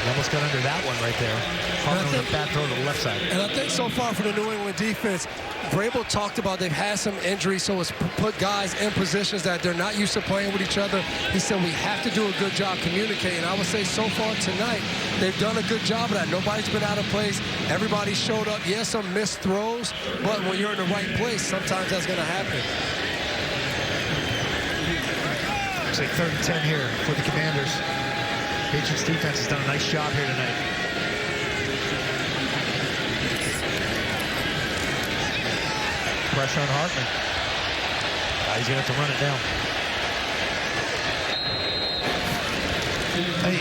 He almost got under that one right there. Hartman with a bad throw to the left side. And I think so far for the New England defense, Vrabel talked about they've had some injuries, so it's put guys in positions that they're not used to playing with each other. He said we have to do a good job communicating. I would say so far tonight, they've done a good job of that. Nobody's been out of place. Everybody showed up. Yes, some missed throws, but when you're in the right place, sometimes that's going to happen. Looks like 3rd and 10 here for the Commanders. Patriots defense has done a nice job here tonight. Pressure on Hartman. He's going to have to run it down. Hey,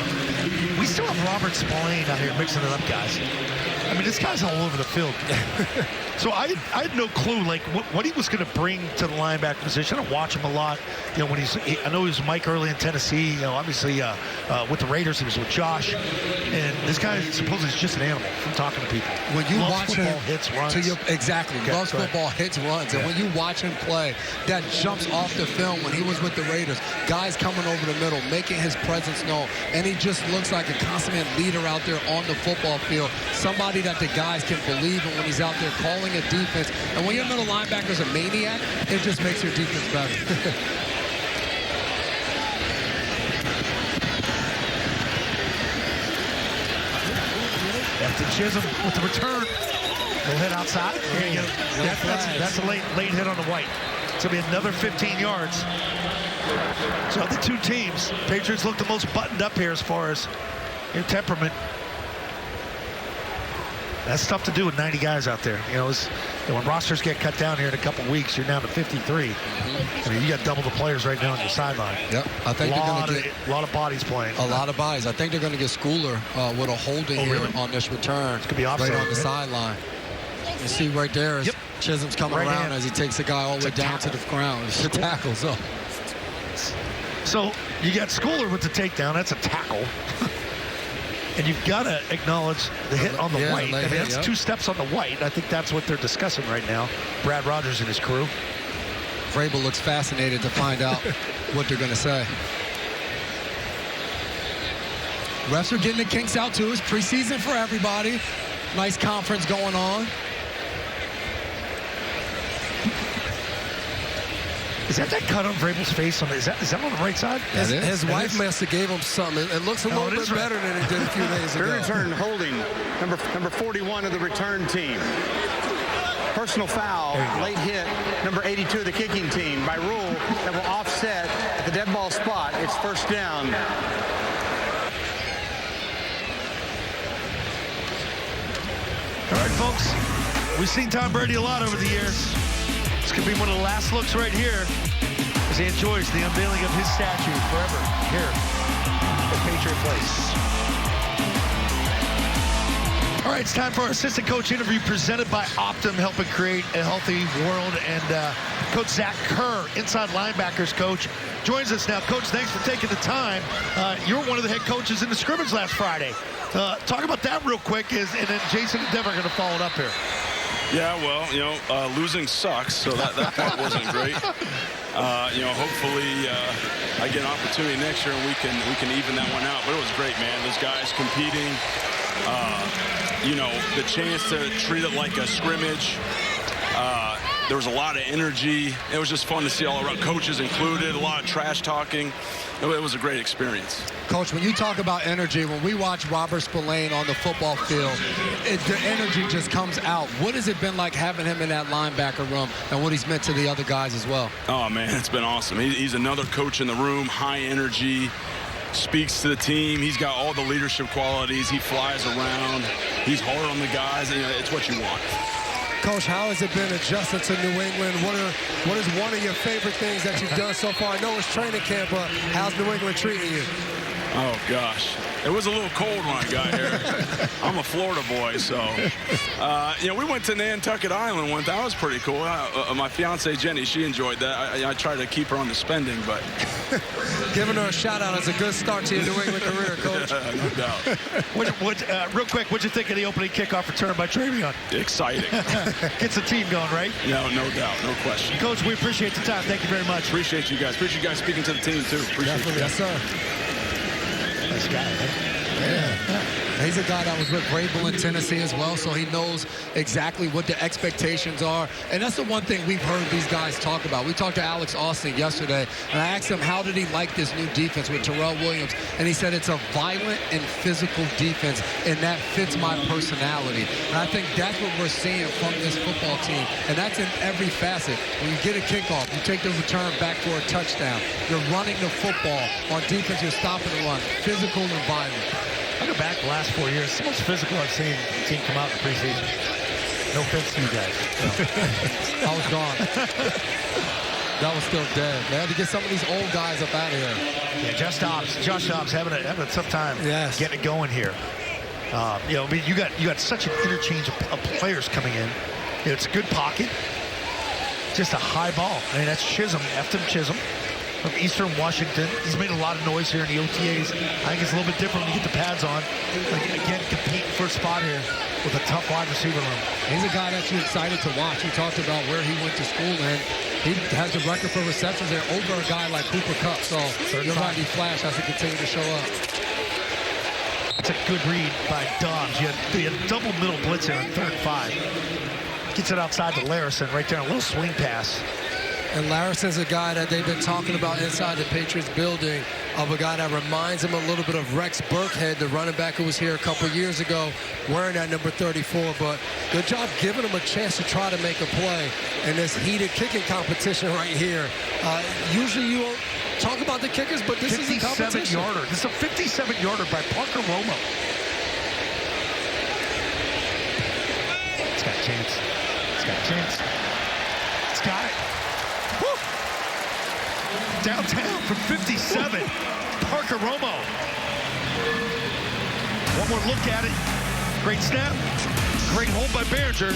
we still have Robert Spillane out here mixing it up, guys. I mean, this guy's all over the field. So I had no clue, like, what he was going to bring to the linebacker position. I don't watch him a lot. You know, when I know he was Mike early in Tennessee. You know, obviously with the Raiders, he was with Josh. And this guy supposedly is just an animal from talking to people. When you loves watch football, him, hits, runs. Exactly. Okay, loves football, hits, runs. And when you watch him play, that jumps off the film when he was with the Raiders. Guys coming over the middle, making his presence known. And he just looks like a consummate leader out there on the football field. Somebody that the guys can believe in when he's out there calling a defense. And when your middle linebacker's a maniac, it just makes your defense better. After Chisholm with the return, he'll hit outside. That's a late hit on the white. It's going to be another 15 yards. So of the two teams, Patriots look the most buttoned up here as far as your temperament. That's tough to do with 90 guys out there. You know, when rosters get cut down here in a couple weeks, you're down to 53. I mean, you got double the players right now on your sideline. Yep. I think they're going to get a lot of bodies playing. A lot of bodies. I think they're going to get Schooler with a holding here on this return. It could be offside, right on the sideline. You see right there is Chisholm's coming around as he takes the guy all the way down to the ground. It's a tackle. So you got Schooler with the takedown. That's a tackle. And you've got to acknowledge the hit on the white. I mean, that's 2 steps on the white. I think that's what they're discussing right now. Brad Rogers and his crew. Vrabel looks fascinated to find out what they're going to say. Refs are getting the kinks out, too. It's preseason for everybody. Nice conference going on. Is that cut on Vrabel's face? Is that on the right side? His wife must have gave him something. It looks a little bit better than it did a few days ago. Return holding, number 41 of the return team. Personal foul, late hit, number 82 of the kicking team. By rule, that will offset at the dead ball spot. It's first down. All right, folks. We've seen Tom Brady a lot over the years. This could be one of the last looks right here as he enjoys the unveiling of his statue forever here at Patriot Place. All right, it's time for our assistant coach interview presented by Optum, helping create a healthy world. And Coach Zach Kerr, inside linebackers coach, joins us now. Coach, thanks for taking the time. You're one of the head coaches in the scrimmage last Friday. Talk about that real quick, and then Jason and Dev are going to follow it up here. Yeah, well, losing sucks, so that part wasn't great. Hopefully I get an opportunity next year and we can even that one out. But it was great, man. Those guys competing, the chance to treat it like a scrimmage. There was a lot of energy. It was just fun to see all around, coaches included, a lot of trash talking. It was a great experience. Coach, when you talk about energy, when we watch Robert Spillane on the football field, the energy just comes out. What has it been like having him in that linebacker room and what he's meant to the other guys as well? Oh, man, it's been awesome. He's another coach in the room, high energy, speaks to the team. He's got all the leadership qualities. He flies around. He's hard on the guys. It's what you want. Coach, how has it been adjusting to New England? What is one of your favorite things that you've done so far? I know it's training camp, but how's New England treating you? Oh, gosh. It was a little cold when I got here. I'm a Florida boy, so. We went to Nantucket Island once. That was pretty cool. My fiance Jenny, she enjoyed that. I tried to keep her on the spending, but. Giving her a shout-out is a good start to your New England career, Coach. No doubt. Real quick, what'd you think of the opening kickoff return by Travion? Exciting. Gets the team going, right? No doubt. No question. Coach, we appreciate the time. Thank you very much. Appreciate you guys. Appreciate you guys speaking to the team, too. Appreciate you guys. Yes, sir. Nice guy, Yeah. He's a guy that was with Vrabel in Tennessee as well, so he knows exactly what the expectations are. And that's the one thing we've heard these guys talk about. We talked to Alex Austin yesterday, and I asked him how did he like this new defense with Terrell Williams, and he said it's a violent and physical defense, and that fits my personality. And I think that's what we're seeing from this football team, and that's in every facet. When you get a kickoff, you take the return back for a touchdown. You're running the football. On defense, you're stopping the run. Physical and violent. I go back the last 4 years. It's the most physical I've seen the team come out in the preseason. No offense to you guys. I was gone. That was still dead. They had to get some of these old guys up out of here. Yeah, Josh Dobbs having a tough time getting it going here. You know, I mean, you got such an interchange of players coming in. It's a good pocket. Just a high ball. I mean, that's Chisholm, Efton Chisholm from Eastern Washington. He's made a lot of noise here in the OTAs. I think it's a little bit different when you get the pads on. Like, again, competing for a spot here with a tough wide receiver room. He's a guy that you're excited to watch. You talked about where he went to school, and he has the record for receptions there over a guy like Cooper Kupp. So you're right, he flash has to continue to show up. It's a good read by Dobbs. You had double middle blitz here on 3rd and 5. Gets it outside to Larison right there. A little swing pass. And Larison's a guy that they've been talking about inside the Patriots building, of a guy that reminds him a little bit of Rex Burkhead, the running back who was here a couple years ago wearing that number 34. But good job giving him a chance to try to make a play in this heated kicking competition right here. Usually you won't talk about the kickers, but this is a competition. 57-yarder. This is a 57-yarder by Parker Romo. It's got a chance. It's got a chance. It's got it. Woo! Downtown from 57. Parker Romo. One more look at it. Great snap. Great hold by Behringer.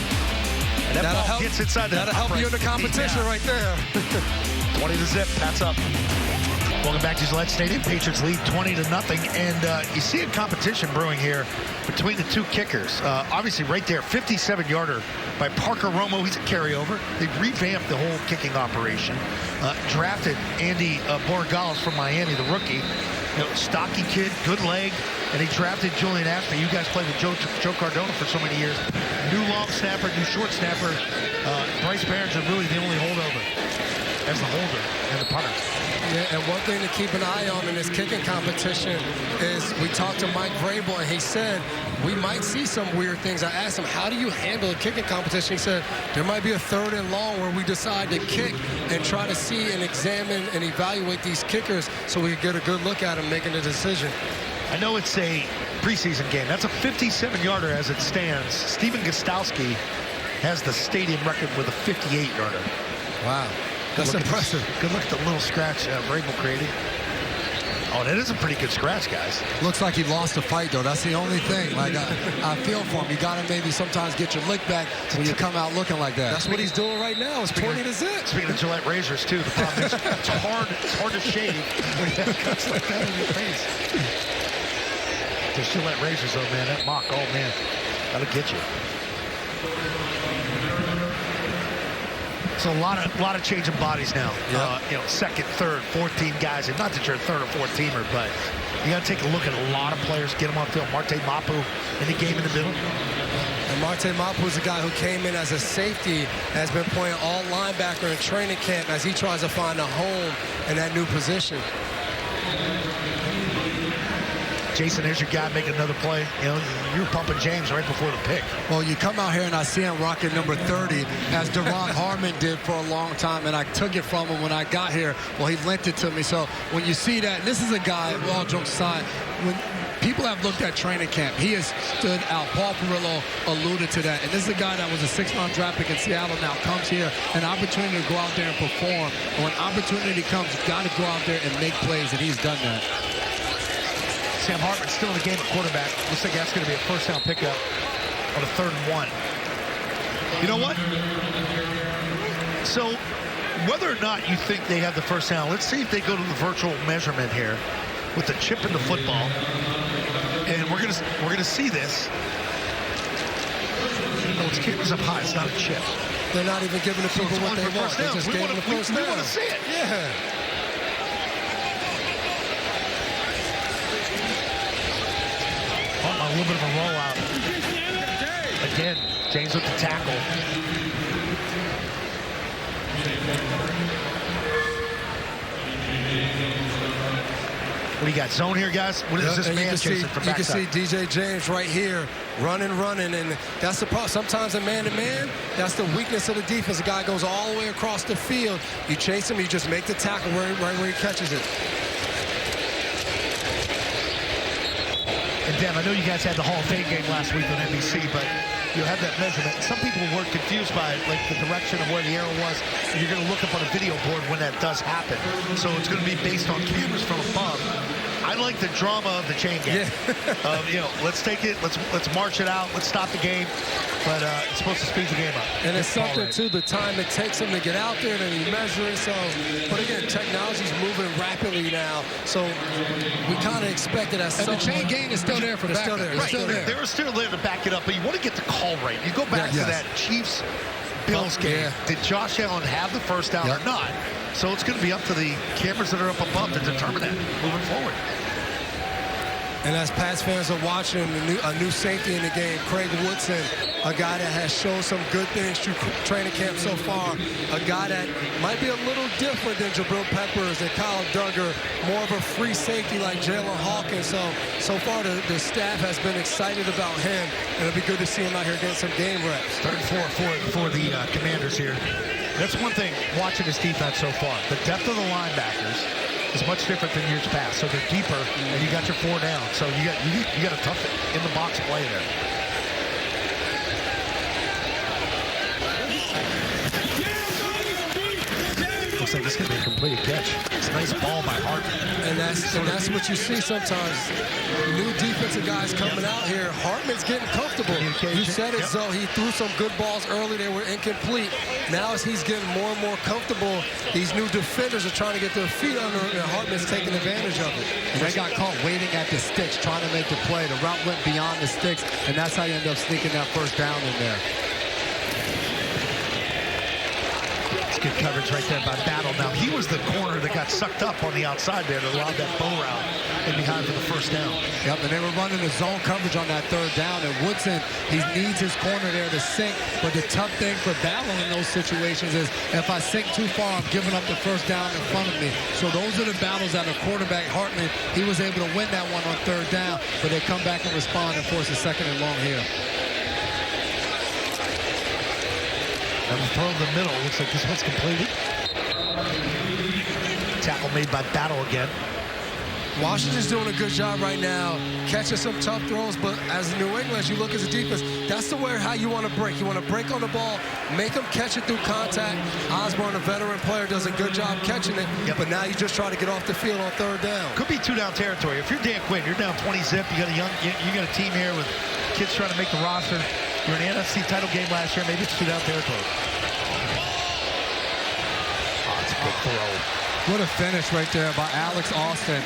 And that ball gets inside the That'll help you in the competition right there. 20 to zip. That's up. Welcome back to Gillette Stadium. Patriots lead 20-0, and you see a competition brewing here between the two kickers. Obviously, right there, 57-yarder by Parker Romo. He's a carryover. They revamped the whole kicking operation. Drafted Andy Borregales from Miami, the rookie. You know, stocky kid, good leg, and he drafted Julian Ashby. You guys played with Joe Cardona for so many years. New long snapper, new short snapper. Bryce Behringer really the only holdover as the holder and the punter. Yeah, and one thing to keep an eye on in this kicking competition is we talked to Mike Vrabel, and he said we might see some weird things. I asked him, how do you handle a kicking competition? He said there might be a 3rd and long where we decide to kick and try to see and examine and evaluate these kickers so we can get a good look at them making a decision. I know it's a preseason game. That's a 57-yarder as it stands. Steven Gostowski has the stadium record with a 58-yarder. Wow. That's impressive. Good look at the little scratch Vrabel created. Oh, that is a pretty good scratch, guys. Looks like he lost the fight, though. That's the only thing. Like, I feel for him. You got to maybe sometimes get your lick back when you come out looking like that. That's what he's doing right now. It's 20 to zip. Speaking of Gillette razors, too, the problem is it's hard to shave when you have cuts like that on your face. The Gillette razors, though, man, that mock, oh, man, that'll get you. So a lot of changing bodies now. Yep. You know, 2nd, 3rd, 4th team guys. And not that you're a 3rd or 4th teamer, but you got to take a look at a lot of players, get them on field. Marte Mapu in the game in the middle. And Marte Mapu is a guy who came in as a safety, has been playing all linebacker in training camp as he tries to find a home in that new position. Jason, there's your guy making another play. You know, you were pumping James right before the pick. Well, you come out here and I see him rocking number 30, as Deron Harmon did for a long time, and I took it from him when I got here. Well, he lent it to me. So when you see that, and this is a guy, all jokes aside, when people have looked at training camp, he has stood out. Paul Perillo alluded to that. And this is a guy that was a 6th-round draft pick in Seattle, now comes here, an opportunity to go out there and perform. And when opportunity comes, you've got to go out there and make plays, and he's done that. Sam Hartman still in the game at quarterback. Looks like that's going to be a 1st down pickup on a 3rd and 1. You know what? So whether or not you think they have the 1st down, let's see if they go to the virtual measurement here with the chip in the football. And we're gonna see this. No, it's cameras up high. It's not a chip. They're not even giving the people what they want. They just gave them the 1st down. We want to see it. Yeah. A little bit of a rollout. Again, James with the tackle. What do you got? Zone here, guys? What is this man chasing from backside? You can see DJ James right here running, and that's the problem. Sometimes a man-to-man, that's the weakness of the defense. The guy goes all the way across the field. You chase him, you just make the tackle right where he catches it. And Dan, I know you guys had the Hall of Fame game last week on NBC, but you have that measurement. Some people were confused by like the direction of where the arrow was. And you're going to look up on a video board when that does happen. So it's going to be based on cameras from above. I like the drama of the chain game. Yeah. Let's take it, let's march it out, let's stop the game, but it's supposed to speed the game up. And it's something, too, the time it takes him to get out there, and he measures. So, but again, technology's moving rapidly now, so we kind of expect it as and the chain gain is still there for backup. Right, they're still there to back it up, but you want to get the call right. You go back to that Chiefs-Bills game. Did Josh Allen have the first down or not? So it's going to be up to the cameras that are up above to determine that moving forward. And as Pats fans are watching a new safety in the game, Craig Woodson, a guy that has shown some good things through training camp so far, a guy that might be a little different than Jabril Peppers and Kyle Duggar, more of a free safety like Jalen Hawkins. So far the staff has been excited about him, and it'll be good to see him out here getting some game reps. Third and for the Commanders here. That's one thing watching this defense so far. The depth of the linebackers is much different than years past. So they're deeper, and you got your 4 down. So you got a tough in the box play there. Looks like this could be a completed catch. It's a nice ball by Hartman. And that's what you see sometimes. New defensive guys coming out here. Hartman's getting comfortable. You said it, Zoe. He threw some good balls early. They were incomplete. Now as he's getting more and more comfortable, these new defenders are trying to get their feet under it, and Hartman's taking advantage of it. And they got caught waiting at the sticks, trying to make the play. The route went beyond the sticks, and that's how you end up sneaking that first down in there. Good coverage right there by Battle. Now, he was the corner that got sucked up on the outside there that allowed that bow route in behind for the first down. Yep, and they were running the zone coverage on that third down, and Woodson, he needs his corner there to sink, but the tough thing for Battle in those situations is if I sink too far, I'm giving up the first down in front of me. So those are the battles that a quarterback, Hartman, he was able to win that one on third down, but they come back and respond and force a second and long here. And the throw in the middle. Looks like this one's completed. Tackle made by Battle again. Washington's doing a good job right now, catching some tough throws, but as New England, as you look as a defense, that's the way how you want to break. You want to break on the ball, make them catch it through contact. Osborne, a veteran player, does a good job catching it, but now you just try to get off the field on third down. Could be 2-down territory. If you're Dan Quinn, you're down 20 zip. You got a team here with kids trying to make the roster. You're in the NFC title game last year. Maybe it's 2-down territory. Oh, it's a good throw. What a finish right there by Alex Austin.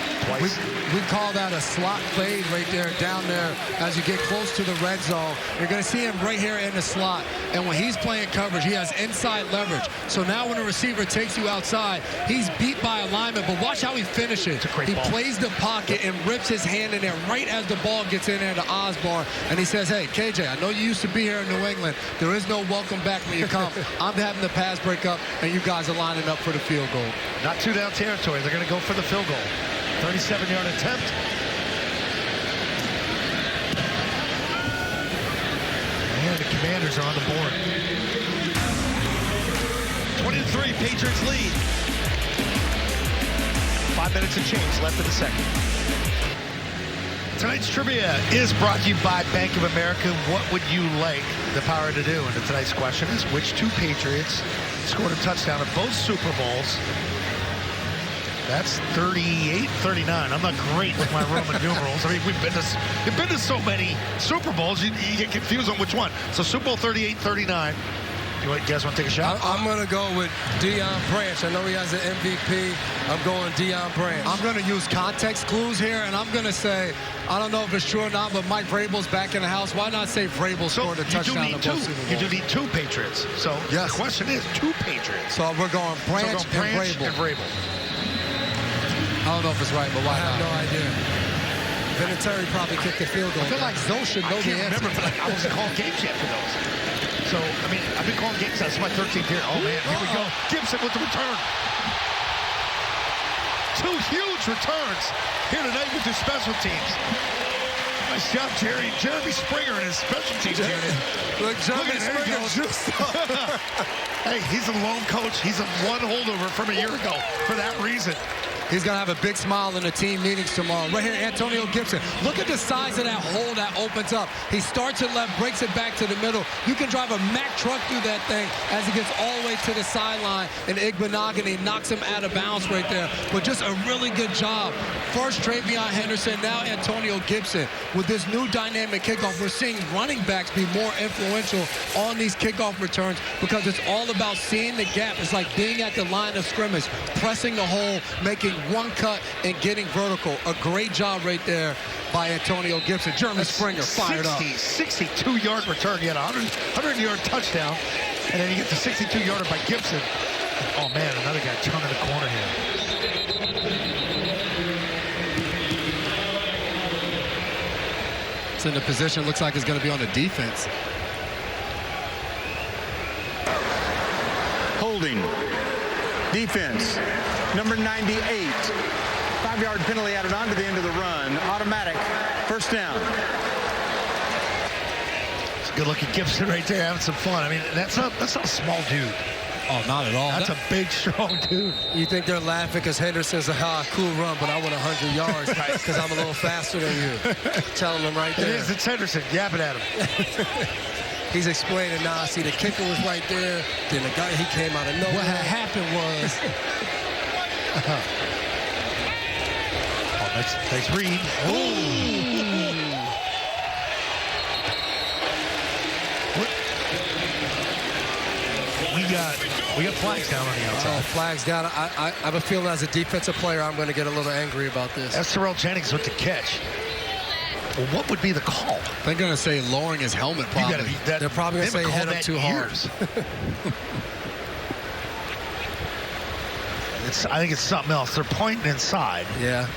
We call that a slot fade right there, down there as you get close to the red zone. You're going to see him right here in the slot. And when he's playing coverage, he has inside leverage. So now when a receiver takes you outside, he's beat by a lineman, but watch how he finishes. He plays the pocket and rips his hand in there right as the ball gets in there to Osborne. And he says, hey, KJ, I know you used to be here in New England. There is no welcome back when you come. I'm having the pass break up, and you guys are lining up for the field goal. Not 2-down territory. They're going to go for the field goal. 37-yard attempt. And the Commanders are on the board. 20-3, Patriots lead. 5 minutes and change left in the second. Tonight's trivia is brought to you by Bank of America. What would you like the power to do? And tonight's question is, which 2 Patriots scored a touchdown at both Super Bowls? That's 38-39. I'm not great with my Roman numerals. I mean, we've been to so many Super Bowls, you get confused on which one. So Super Bowl 38-39. You guys want to take a shot? I'm going to go with Deion Branch. I know he has an MVP. I'm going Deion Branch. I'm going to use context clues here, and I'm going to say, I don't know if it's true or not, but Mike Vrabel's back in the house. Why not say Vrabel scored a touchdown? You do need 2 Patriots. So the question is 2 Patriots. So we're going Branch, and Vrabel. I don't know if it's right, but why not? I have no idea. Vinatieri probably kicked the field goal. I feel like Zoe should know the answer. Remember, I wasn't calling games yet for those. So, I mean, I've been calling games. That's my 13th year. Oh, man, here we go. Gibson with the return. 2 huge returns here tonight with the special teams. Nice job, Jerry. Jeremy Springer and his special teams unit. Look, Jeremy Springer just Hey, he's a lone coach. He's a one holdover from a year ago for that reason. He's going to have a big smile in the team meetings tomorrow. Right here, Antonio Gibson. Look at the size of that hole that opens up. He starts it left, breaks it back to the middle. You can drive a Mack truck through that thing as he gets all the way to the sideline, and Igbenogany knocks him out of bounds right there. But just a really good job. First Travion Henderson, now Antonio Gibson. With this new dynamic kickoff, we're seeing running backs be more influential on these kickoff returns because it's all about seeing the gap. It's like being at the line of scrimmage, pressing the hole, making one cut, and getting vertical. A great job right there by Antonio Gibson. Jeremy Springer fired up. 62-yard return. He had a 100-yard touchdown, and then you get the 62-yarder by Gibson. Oh, man, another guy turning the corner here. It's in the position. Looks like it's going to be on the defense. Holding. Defense. Number 98. 5-yard penalty added on to the end of the run. Automatic. First down. It's a good-looking Gibson right there, having some fun. I mean, that's not a small dude. Oh, not at all. That's a big, strong dude. You think they're laughing because Henderson's a cool run, but I want 100 yards because I'm a little faster than you. Telling them right there. It is. It's Henderson yapping at him. He's explaining now. See, the kicker was right there. Then the guy, he came out of nowhere. What had happened was... Oh, nice read. We got flags down on the outside. Oh, flags down. I have a feeling as a defensive player, I'm going to get a little angry about this. That's Terrell Jennings with the catch. Well, what would be the call? They're going to say lowering his helmet, probably. They're probably going to say hit him too hard. I think it's something else. They're pointing inside. Yeah.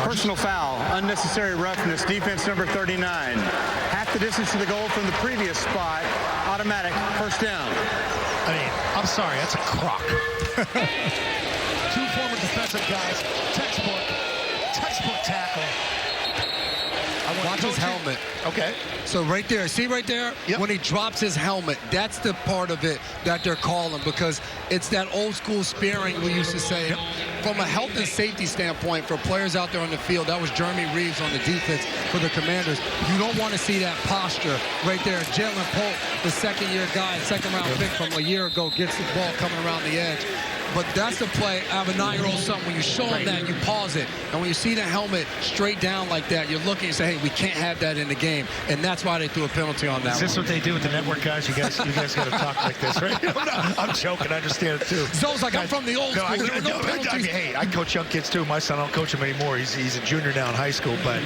Personal foul. Unnecessary roughness. Defense number 39. Half the distance to the goal from the previous spot. Automatic. First down. I mean, I'm sorry. That's a crock. Two former defensive guys. Textbook tackle. Watch his helmet. Okay. So right there, see right there? Yep. When he drops his helmet, that's the part of it that they're calling because it's that old school sparing we used to say. Yep. From a health and safety standpoint, for players out there on the field, that was Jeremy Reeves on the defense for the Commanders. You don't want to see that posture right there. Jalen Polk, the second-year guy, second-round pick from a year ago, gets the ball coming around the edge. But that's the play. I have a 9-year-old son. When you show him that, you pause it. And when you see the helmet straight down like that, you're looking and say, hey, we can't have that in the game. And that's why they threw a penalty on that one. Is this what they do with the network guys? You guys got to talk like this, right? I'm joking. I understand it, too. Zoe's like, I'm from the old school. Hey, I coach young kids, too. My son, I don't coach him anymore. He's a junior now in high school. But,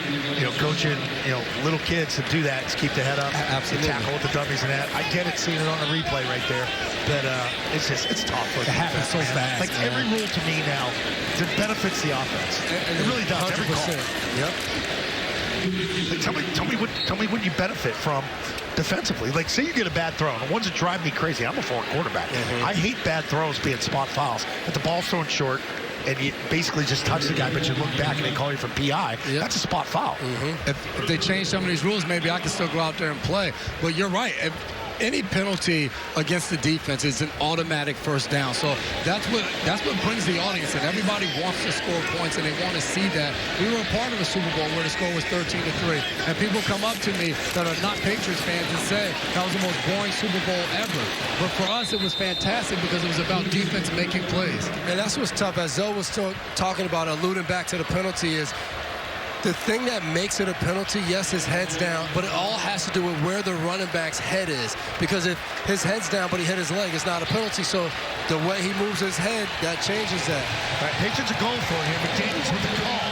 coaching, little kids to do that, to keep the head up. Absolutely. Tackle with the dummies and that. I get it, seeing it on the replay right there. But it's tough. It happens so fast. Like every rule to me now, it benefits the offense. It really does. 100%. Every call. Yep. Like, tell me what you benefit from defensively. Like, say you get a bad throw. And the ones that drive me crazy, I'm a former quarterback. I hate bad throws being spot fouls. If the ball's thrown short and you basically just touch the guy, but you look back and they call you for PI, that's a spot foul. If they change some of these rules, maybe I can still go out there and play. But you're right. Any penalty against the defense is an automatic first down. So that's what brings the audience in. Everybody wants to score points, and they want to see that. We were a part of a Super Bowl where the score was 13-3, and people come up to me that are not Patriots fans and say that was the most boring Super Bowl ever. But for us, it was fantastic because it was about defense making plays. And that's what's tough. As Zoe was talking about, alluding back to the penalty, is the thing that makes it a penalty, yes, his head's down, but it all has to do with where the running back's head is. Because if his head's down but he hit his leg, it's not a penalty. So the way he moves his head, that changes that. All right, Patriots are going for it here. McDaniels with the call.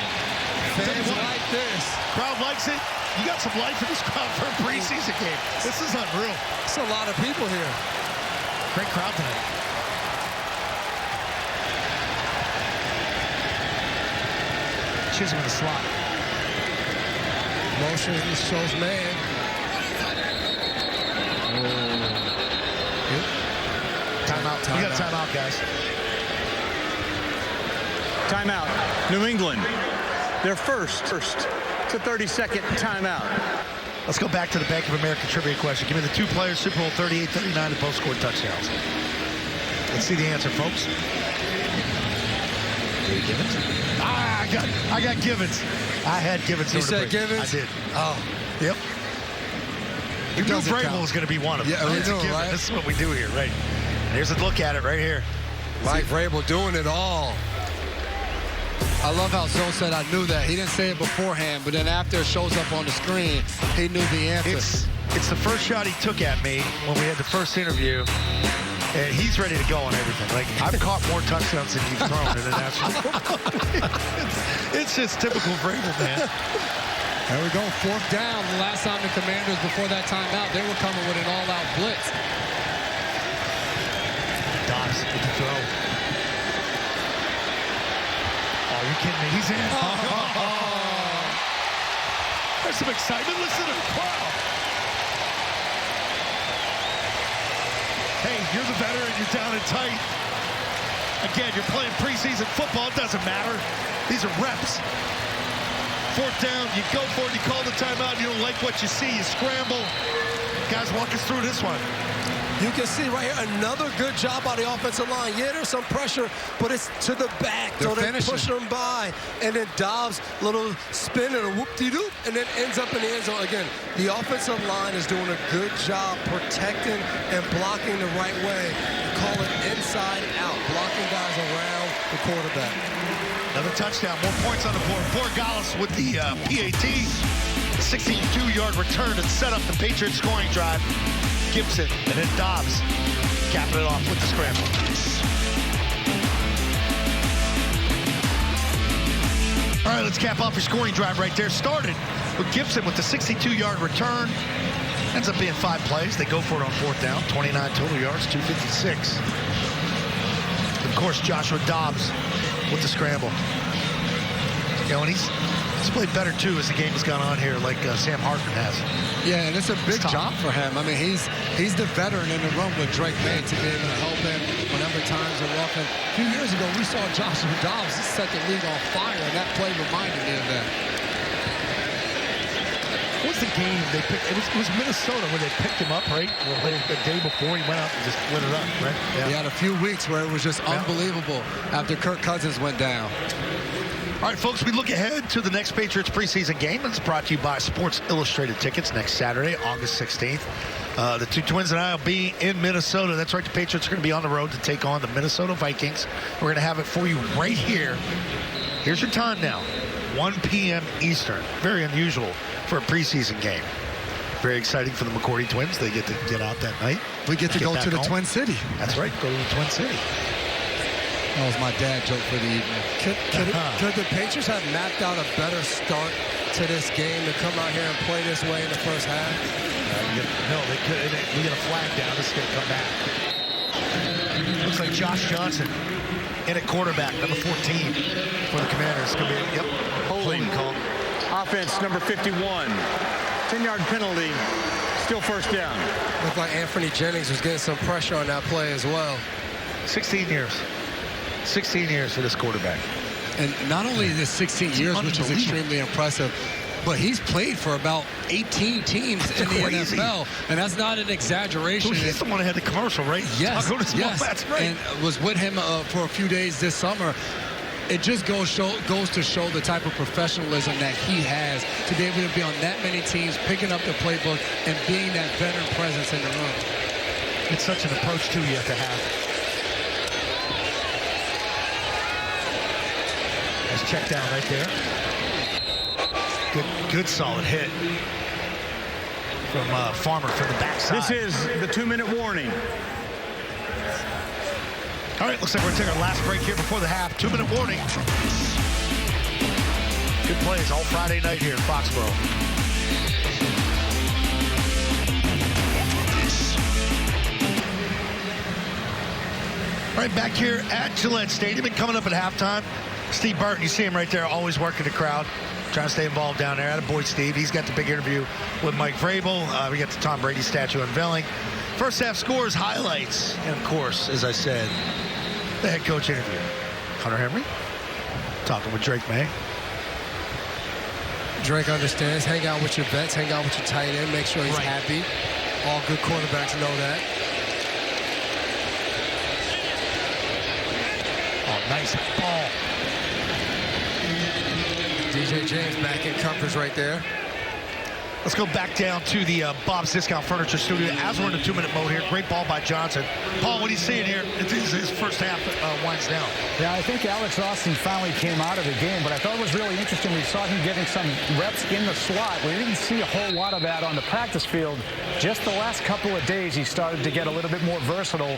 Fans like this. Crowd likes it. You got some life in this crowd for a preseason game. This is unreal. It's a lot of people here. Great crowd tonight. Chisholm in the slot. Motion shows man. Timeout. We got a timeout, guys. Timeout. New England. Their first. It's a 30-second timeout. Let's go back to the Bank of America trivia question. Give me the two players, Super Bowl 38, 39, that both scored touchdowns. Let's see the answer, folks. Givens? I got Givens. I had Givens. You said Givens? I did. Oh. Yep. You knew Vrabel was going to be one of them. Yeah, we knew, right? This is what we do here, right? Here's a look at it right here. Mike Vrabel doing it all. I love how Zoe said I knew that. He didn't say it beforehand, but then after it shows up on the screen, he knew the answer. It's the first shot he took at me when we had the first interview, and he's ready to go on everything. Like, I've caught more touchdowns than you've thrown in the National Football League. It's just typical Vrabel, man. There we go, 4th down. The last time the Commanders, before that timeout, they were coming with an all-out blitz. Dobbs with the throw. Oh, you kidding me? He's in. There's some excitement. Listen to the crowd. Hey, you're the veteran. You're down and tight. Again, you're playing preseason football. It doesn't matter. These are reps. 4th down, you go for it, you call the timeout, you don't like what you see, you scramble. Guys, walk us through this one. You can see right here another good job by the offensive line. Yeah, there's some pressure, but it's to the back. So they push them by. And then Dobbs, little spin and a whoop-de-doop, and then ends up in the end zone. Again, the offensive line is doing a good job protecting and blocking the right way. We call it inside out, blocking guys around the quarterback. Another touchdown, more points on the board. Borregales with the PAT. 62-yard return to set up the Patriots scoring drive. Gibson and then Dobbs capping it off with the scramble. All right, let's cap off your scoring drive right there. Started with Gibson with the 62-yard return. Ends up being 5 plays. They go for it on 4th down. 29 total yards, 256. Of course, Joshua Dobbs with the scramble. You know, and he's played better, too, as the game has gone on here, like Sam Hartman has. Yeah, and it's a big job for him. I mean, he's the veteran in the room with Drake May to be able to help him whenever times are rough. And a few years ago, we saw Joshua Dobbs set the league on fire, and that play reminded me of that. What's the game they picked? It was Minnesota where they picked him up, right? The day before he went out and just lit it up, right? Yeah. He had a few weeks where it was just unbelievable after Kirk Cousins went down. All right, folks, we look ahead to the next Patriots preseason game. It's brought to you by Sports Illustrated Tickets next Saturday, August 16th. The two Twins and I will be in Minnesota. That's right, the Patriots are going to be on the road to take on the Minnesota Vikings. We're going to have it for you right here. Here's your time now, 1 p.m. Eastern. Very unusual for a preseason game. Very exciting for the McCourty Twins. They get to get out that night. We get to go to the home. Twin City. That's right, go to the Twin City. That was my dad joke for the evening. Could the Patriots have mapped out a better start to this game to come out here and play this way in the first half? No, they could. We get a flag down. This is going to come back. Looks like Josh Johnson in at quarterback, number 14 for the Commanders. Could be, yep, holding call. Offense, number 51. 10-yard penalty, still 1st down. Looked like Anthony Jennings was getting some pressure on that play as well. 16 years. 16 years for this quarterback. And not only is this 16 years, which is extremely impressive, but he's played for about 18 teams in the NFL, and that's not an exaggeration. He's the one that had the commercial, right? Yes, yes. That's right. And was with him for a few days this summer. It just goes to show the type of professionalism that he has to be able to be on that many teams, picking up the playbook, and being that veteran presence in the room. It's such an approach, too, you have to have. Nice check down right there. Good solid hit from Farmer from the backside. This is the 2-minute warning. All right, looks like we're going to take our last break here before the half. 2-minute warning. Good plays all Friday night here in Foxborough. All right, back here at Gillette Stadium and coming up at halftime. Steve Burton, you see him right there, always working the crowd, trying to stay involved down there. Attaboy Steve. He's got the big interview with Mike Vrabel. We got the Tom Brady statue unveiling. First half scores, highlights, and of course, as I said, the head coach interview. Hunter Henry talking with Drake May. Drake understands. Hang out with your vets. Hang out with your tight end. Make sure he's happy. All good quarterbacks know that. Oh, nice ball. DJ James back in coverage right there. Let's go back down to the Bob's Discount Furniture Studio as we're in a 2-minute mode here. Great ball by Johnson. Paul, what are you seeing here? His first half winds down. Yeah, I think Alex Austin finally came out of the game, but I thought it was really interesting. We saw him getting some reps in the slot. We didn't see a whole lot of that on the practice field. Just the last couple of days, he started to get a little bit more versatile.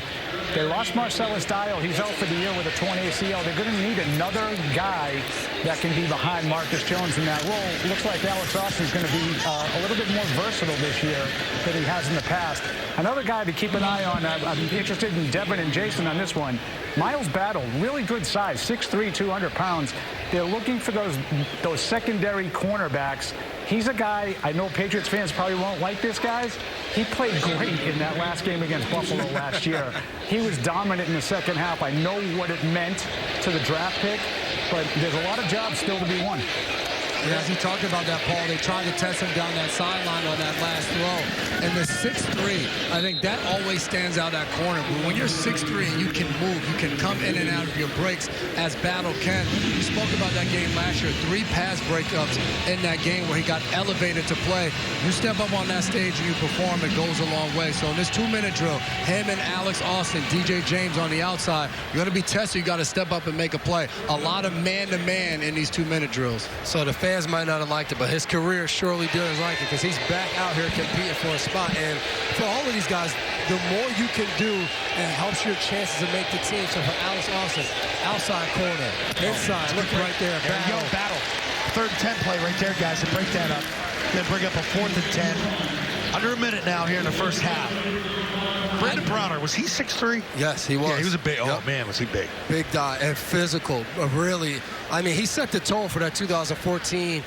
They lost Marcellus Dial. He's out for the year with a torn ACL. They're going to need another guy that can be behind Marcus Jones in that role. It looks like Alex Austin is going to be a little bit more versatile this year than he has in the past. Another guy to keep an eye on, I'm interested in Devin and Jason on this one. Miles Battle, really good size, 6'3", 200 pounds. They're looking for those secondary cornerbacks. He's a guy, I know Patriots fans probably won't like this, guys. He played great in that last game against Buffalo last year. He was dominant in the second half. I know what it meant to the draft pick, but there's a lot of jobs still to be won. Yeah, as you talked about that, Paul, they tried to test him down that sideline on that last throw. And the 6'3", I think that always stands out at corner. But when you're 6'3" and you can move, you can come in and out of your breaks as Battle can. You spoke about that game last year, 3 pass breakups in that game where he got elevated to play. You step up on that stage and you perform, it goes a long way. So in this 2-minute drill, him and Alex Austin, DJ James on the outside, you're going to be tested. You got to step up and make a play. A lot of man-to-man in these 2-minute drills. So the fans might not have liked it, but his career surely does like it because he's back out here competing for a spot. And for all of these guys, the more you can do, it helps your chances to make the team. So for Alex Austin, outside corner, inside, look right there. There you go, Battle. 3rd and 10 play right there, guys, to break that up. Then bring up a 4th and 10. Under a minute now here in the first half. Brandon Browner, was he 6'3"? Yes, he was. Yeah, he was a big, yep. Oh, man, was he big. Big guy and physical, really. I mean, he set the tone for that 2014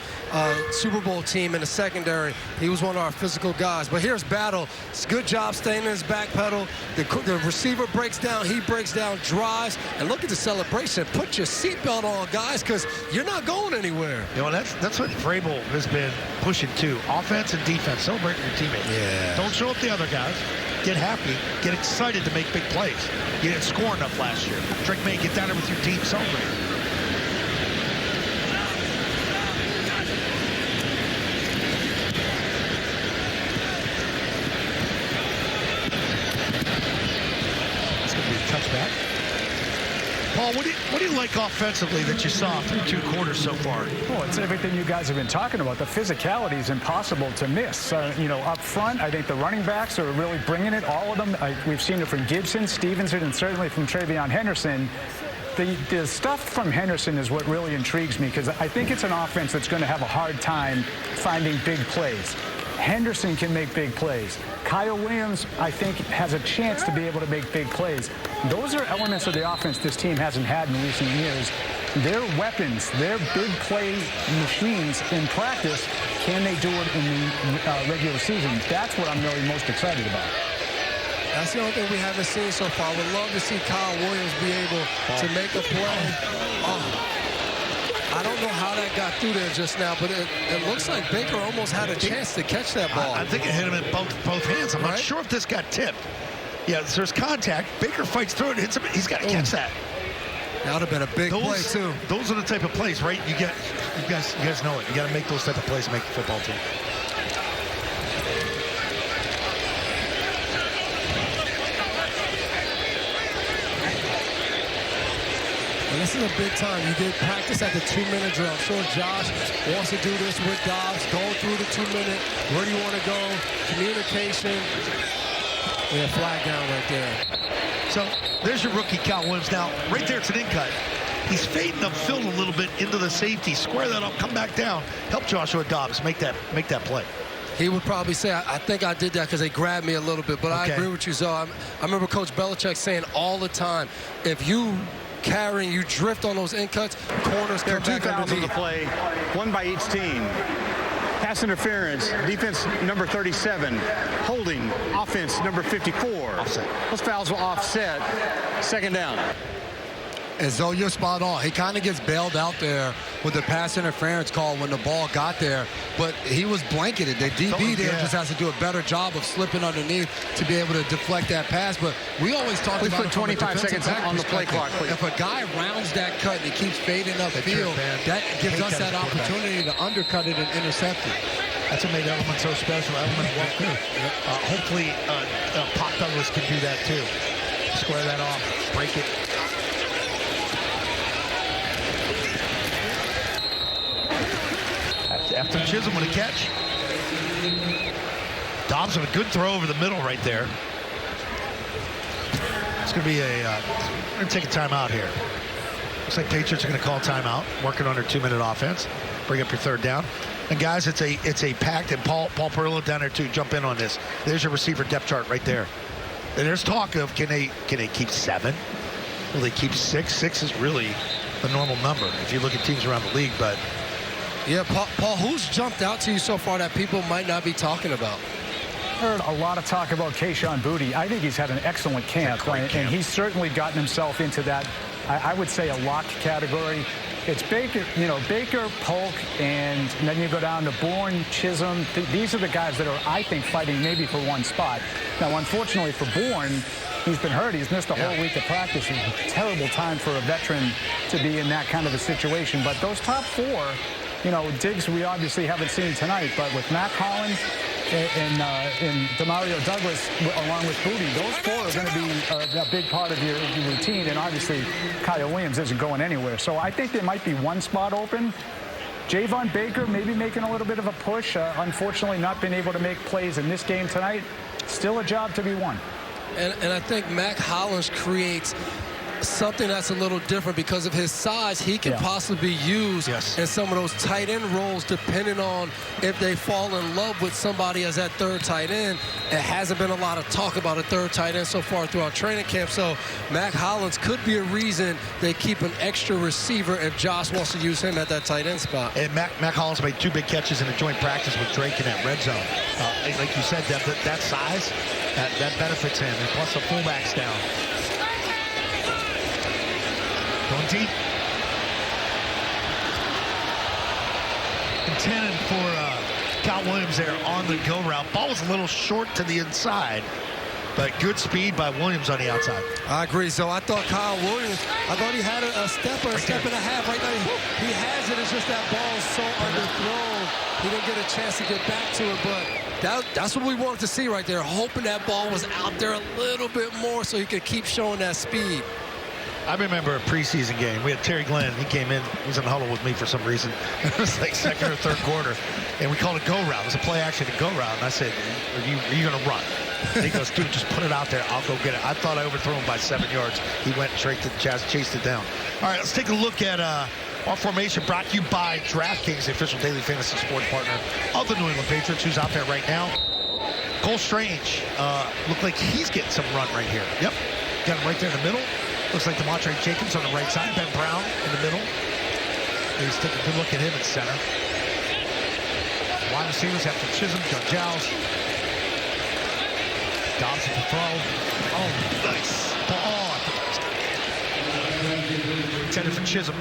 Super Bowl team in the secondary. He was one of our physical guys. But here's Battle. It's a good job staying in his back pedal. The receiver breaks down. He breaks down, drives. And look at the celebration. Put your seatbelt on, guys, because you're not going anywhere. You know, that's what Vrabel has been pushing, too. Offense and defense. Celebrating your teammates. Yeah. Don't show up the other guys. Get happy. Get excited to make big plays. You didn't score enough last year. Drake May, get down there with your team. Celebrate. Touchback. Paul, what do you like offensively that you saw through 2 quarters so far? Well, it's everything you guys have been talking about. The physicality is impossible to miss. You know, up front, I think the running backs are really bringing it, all of them. We've seen it from Gibson, Stevenson, and certainly from Travion Henderson. The stuff from Henderson is what really intrigues me because I think it's an offense that's going to have a hard time finding big plays. Henderson can make big plays. Kyle Williams, I think, has a chance to be able to make big plays. Those are elements of the offense this team hasn't had in recent years. They're weapons. They're big play machines in practice. Can they do it in the regular season? That's what I'm really most excited about. That's the only thing we haven't seen so far. We'd love to see Kyle Williams be able to make a play. I don't know how that got through there just now, but it looks like Baker almost had a chance to catch that ball. I think it hit him in both hands. I'm not sure if this got tipped. Yeah, there's contact. Baker fights through it, hits him. He's got to catch that. That would have been a big play, too. Those are the type of plays, right? You guys know it. You got to make those type of plays to make the football team. And this is a big time. You did practice at the 2-minute drill. I'm sure Josh wants to do this with Dobbs, going through the 2-minute. Where do you want to go? Communication. We have flag down right there. So there's your rookie, Kyle Williams. Now, right there, it's an in-cut. He's fading upfield a little bit into the safety. Square that up, come back down. Help Joshua Dobbs make that play. He would probably say, I think I did that because they grabbed me a little bit. But okay. I agree with you, Zoe. I remember Coach Belichick saying all the time, if you carrying, you drift on those in-cuts, corners come back underneath. The play, one by each team. Pass interference, defense number 37. Holding, offense number 54. Offset. Those fouls will offset. 2nd down. And Zoe, you're spot on. He kind of gets bailed out there with the pass interference call when the ball got there, but he was blanketed. The DB there just has to do a better job of slipping underneath to be able to deflect that pass. But we always talk about put 25 seconds on the play clock, please. If a guy rounds that cut and he keeps fading upfield, that gives us that opportunity to undercut it and intercept it. That's what made Edelman so special. Edelman walked through. Hopefully, Pop Douglas can do that too. Square that off, break it. After Chisholm with a catch. Dobbs with a good throw over the middle right there. It's going to be we're going to take a timeout here. Looks like Patriots are going to call timeout, working on their 2-minute offense. Bring up your third down. And guys, it's a packed, and Paul Perillo down there too. Jump in on this. There's your receiver depth chart right there. And there's talk of can they keep 7? Will they keep 6? 6 is really the normal number if you look at teams around the league, but yeah, Paul, who's jumped out to you so far that people might not be talking about? Heard a lot of talk about Kayshon Boutte. I think he's had an excellent camp, and he's certainly gotten himself into that, I would say, a lock category. It's Baker, Baker, Polk, and then you go down to Bourne, Chisholm. These are the guys that are, I think, fighting maybe for one spot. Now, unfortunately for Bourne, he's been hurt. He's missed a whole week of practice. It's a terrible time for a veteran to be in that kind of a situation. But those top 4, Diggs we obviously haven't seen tonight, but with Matt Collins and Demario Douglas along with Boutte, those 4 are going to be a big part of your routine, and obviously Kyle Williams isn't going anywhere. So I think there might be one spot open. Javon Baker maybe making a little bit of a push. Unfortunately not been able to make plays in this game tonight. Still a job to be won. And I think Mac Hollins creates something that's a little different because of his size. He can possibly be used in some of those tight end roles depending on if they fall in love with somebody as that third tight end. It hasn't been a lot of talk about a third tight end so far throughout training camp, so Mac Hollins could be a reason they keep an extra receiver if Josh wants to use him at that tight end spot. And Mac Hollins made 2 big catches in a joint practice with Drake in that red zone. Like you said, that size, that benefits him, and plus the fullback's down. Going deep. Intended for Kyle Williams there on the go route. Ball was a little short to the inside, but good speed by Williams on the outside. I agree. So I thought Kyle Williams, I thought he had a step or a step and a half right now. He has it. It's just that ball's so underthrown. He didn't get a chance to get back to it, but that's what we wanted to see right there. Hoping that ball was out there a little bit more so he could keep showing that speed. I remember a preseason game. We had Terry Glenn. He came in. He was in the huddle with me for some reason. It was like second or third quarter. And we called it go route. It was a play action to go route. And I said, are you going to run? And he goes, dude, just put it out there. I'll go get it. I thought I overthrew him by 7 yards. He went straight to the chest, chased it down. All right, let's take a look at our formation brought to you by DraftKings, the official daily fantasy sports partner of the New England Patriots, who's out there right now. Cole Strange looked like he's getting some run right here. Yep, got him right there in the middle. Looks like DeMontre Jacobs on the right side. Ben Brown in the middle. He's taking a good look at him at center. Wide receivers after Chisholm, John Giles. Dobbs at the throw. Oh, nice. Ball. Intended for Chisholm.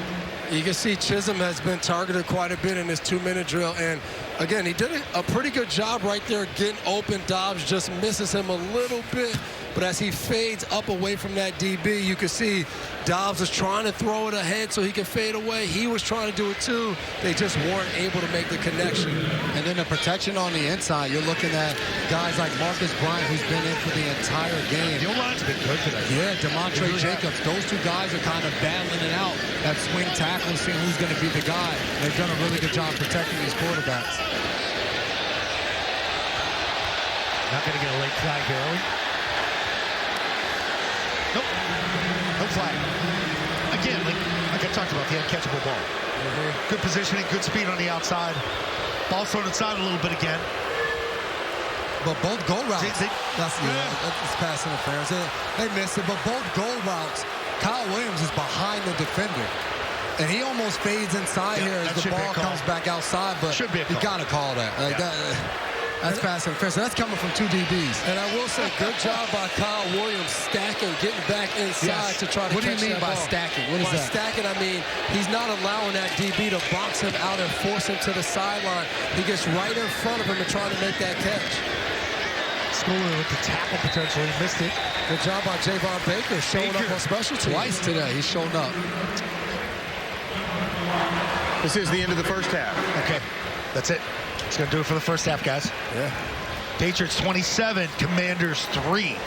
You can see Chisholm has been targeted quite a bit in this 2-minute drill. And, again, he did a pretty good job right there getting open. Dobbs just misses him a little bit. But as he fades up away from that DB, you can see Dobbs is trying to throw it ahead so he can fade away. He was trying to do it too. They just weren't able to make the connection. And then the protection on the inside, you're looking at guys like Marcus Bryant, who's been in for the entire game. The O-line's been good today. Yeah, DeMontre Jacobs. Those 2 guys are kind of battling it out. That swing tackle, seeing who's going to be the guy. They've done a really good job protecting these quarterbacks. Not going to get a late flag here, are we? Nope. No flag. Again, like I talked about, he had a catchable ball. Good positioning, good speed on the outside. Ball thrown inside a little bit again. But both goal routes, that's pass interference. They missed it, but both goal routes, Kyle Williams is behind the defender. And he almost fades inside here as the ball comes back outside, but you got to call that. That's pass interference. That's coming from 2 DBs. And I will say, good job by Kyle Williams stacking, getting back inside to try to What do catch you mean that by ball. stacking? What is By that? stacking, I mean, he's not allowing that DB to box him out and force him to the sideline. He gets right in front of him and trying to make that catch. Schooler with the tackle potentially, missed it. Good job by Javon Baker showing up on special teams. Twice today, he's shown up. This is the end of the first half. Okay, that's it. It's going to do it for the first half, guys. Yeah. Patriots 27, Commanders 3.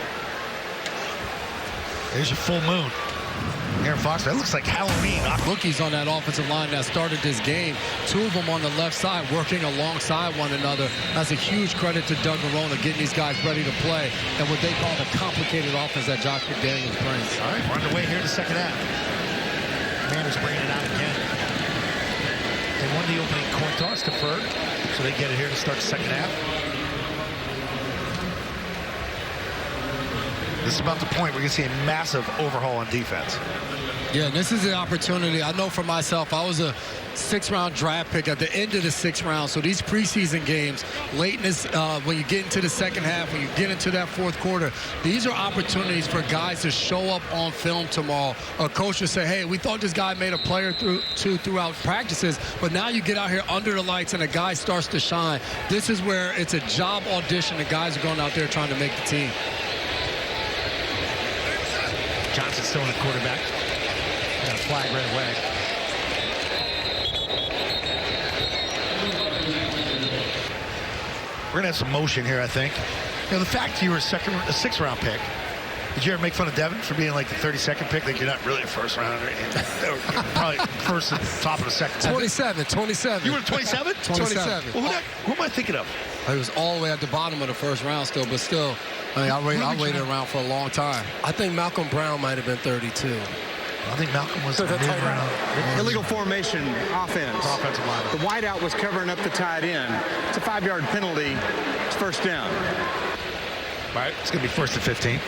There's your full moon. Aaron Fox, that looks like Halloween. Rookies on that offensive line that started this game. 2 of them on the left side working alongside one another. That's a huge credit to Doug Marrone getting these guys ready to play and what they call the complicated offense that Josh McDaniels brings. All right, we're underway here in the second half. Commanders bringing it out again. They won the opening coin toss, deferred, so they get it here to start the second half. This is about the point where you're going to see a massive overhaul on defense. Yeah, this is the opportunity. I know for myself, I was a 6th-round draft pick at the end of the 6th round. So these preseason games, late in this, when you get into the second half, when you get into that fourth quarter, these are opportunities for guys to show up on film tomorrow. A coach will say, hey, we thought this guy made a player throughout practices, but now you get out here under the lights and a guy starts to shine. This is where it's a job audition. The guys are going out there trying to make the team. Johnson still in the quarterback. Got a flag right away. We're going to have some motion here, I think. You know, the fact you were a 6th-round pick, did you ever make fun of Devin for being like the 32nd pick? Like you're not really a first rounder. Probably first and top of the second. 27. You were 27? 27. Well, who am I thinking of? He was all the way at the bottom of the first round still, but still, I mean, I waited around for a long time. I think Malcolm Brown might have been 32. I think Malcolm was mid-round. Illegal formation offense. Offensive line. The wideout was covering up the tight end. It's a 5-yard penalty. It's first down. All right, it's going to be 1st and 15.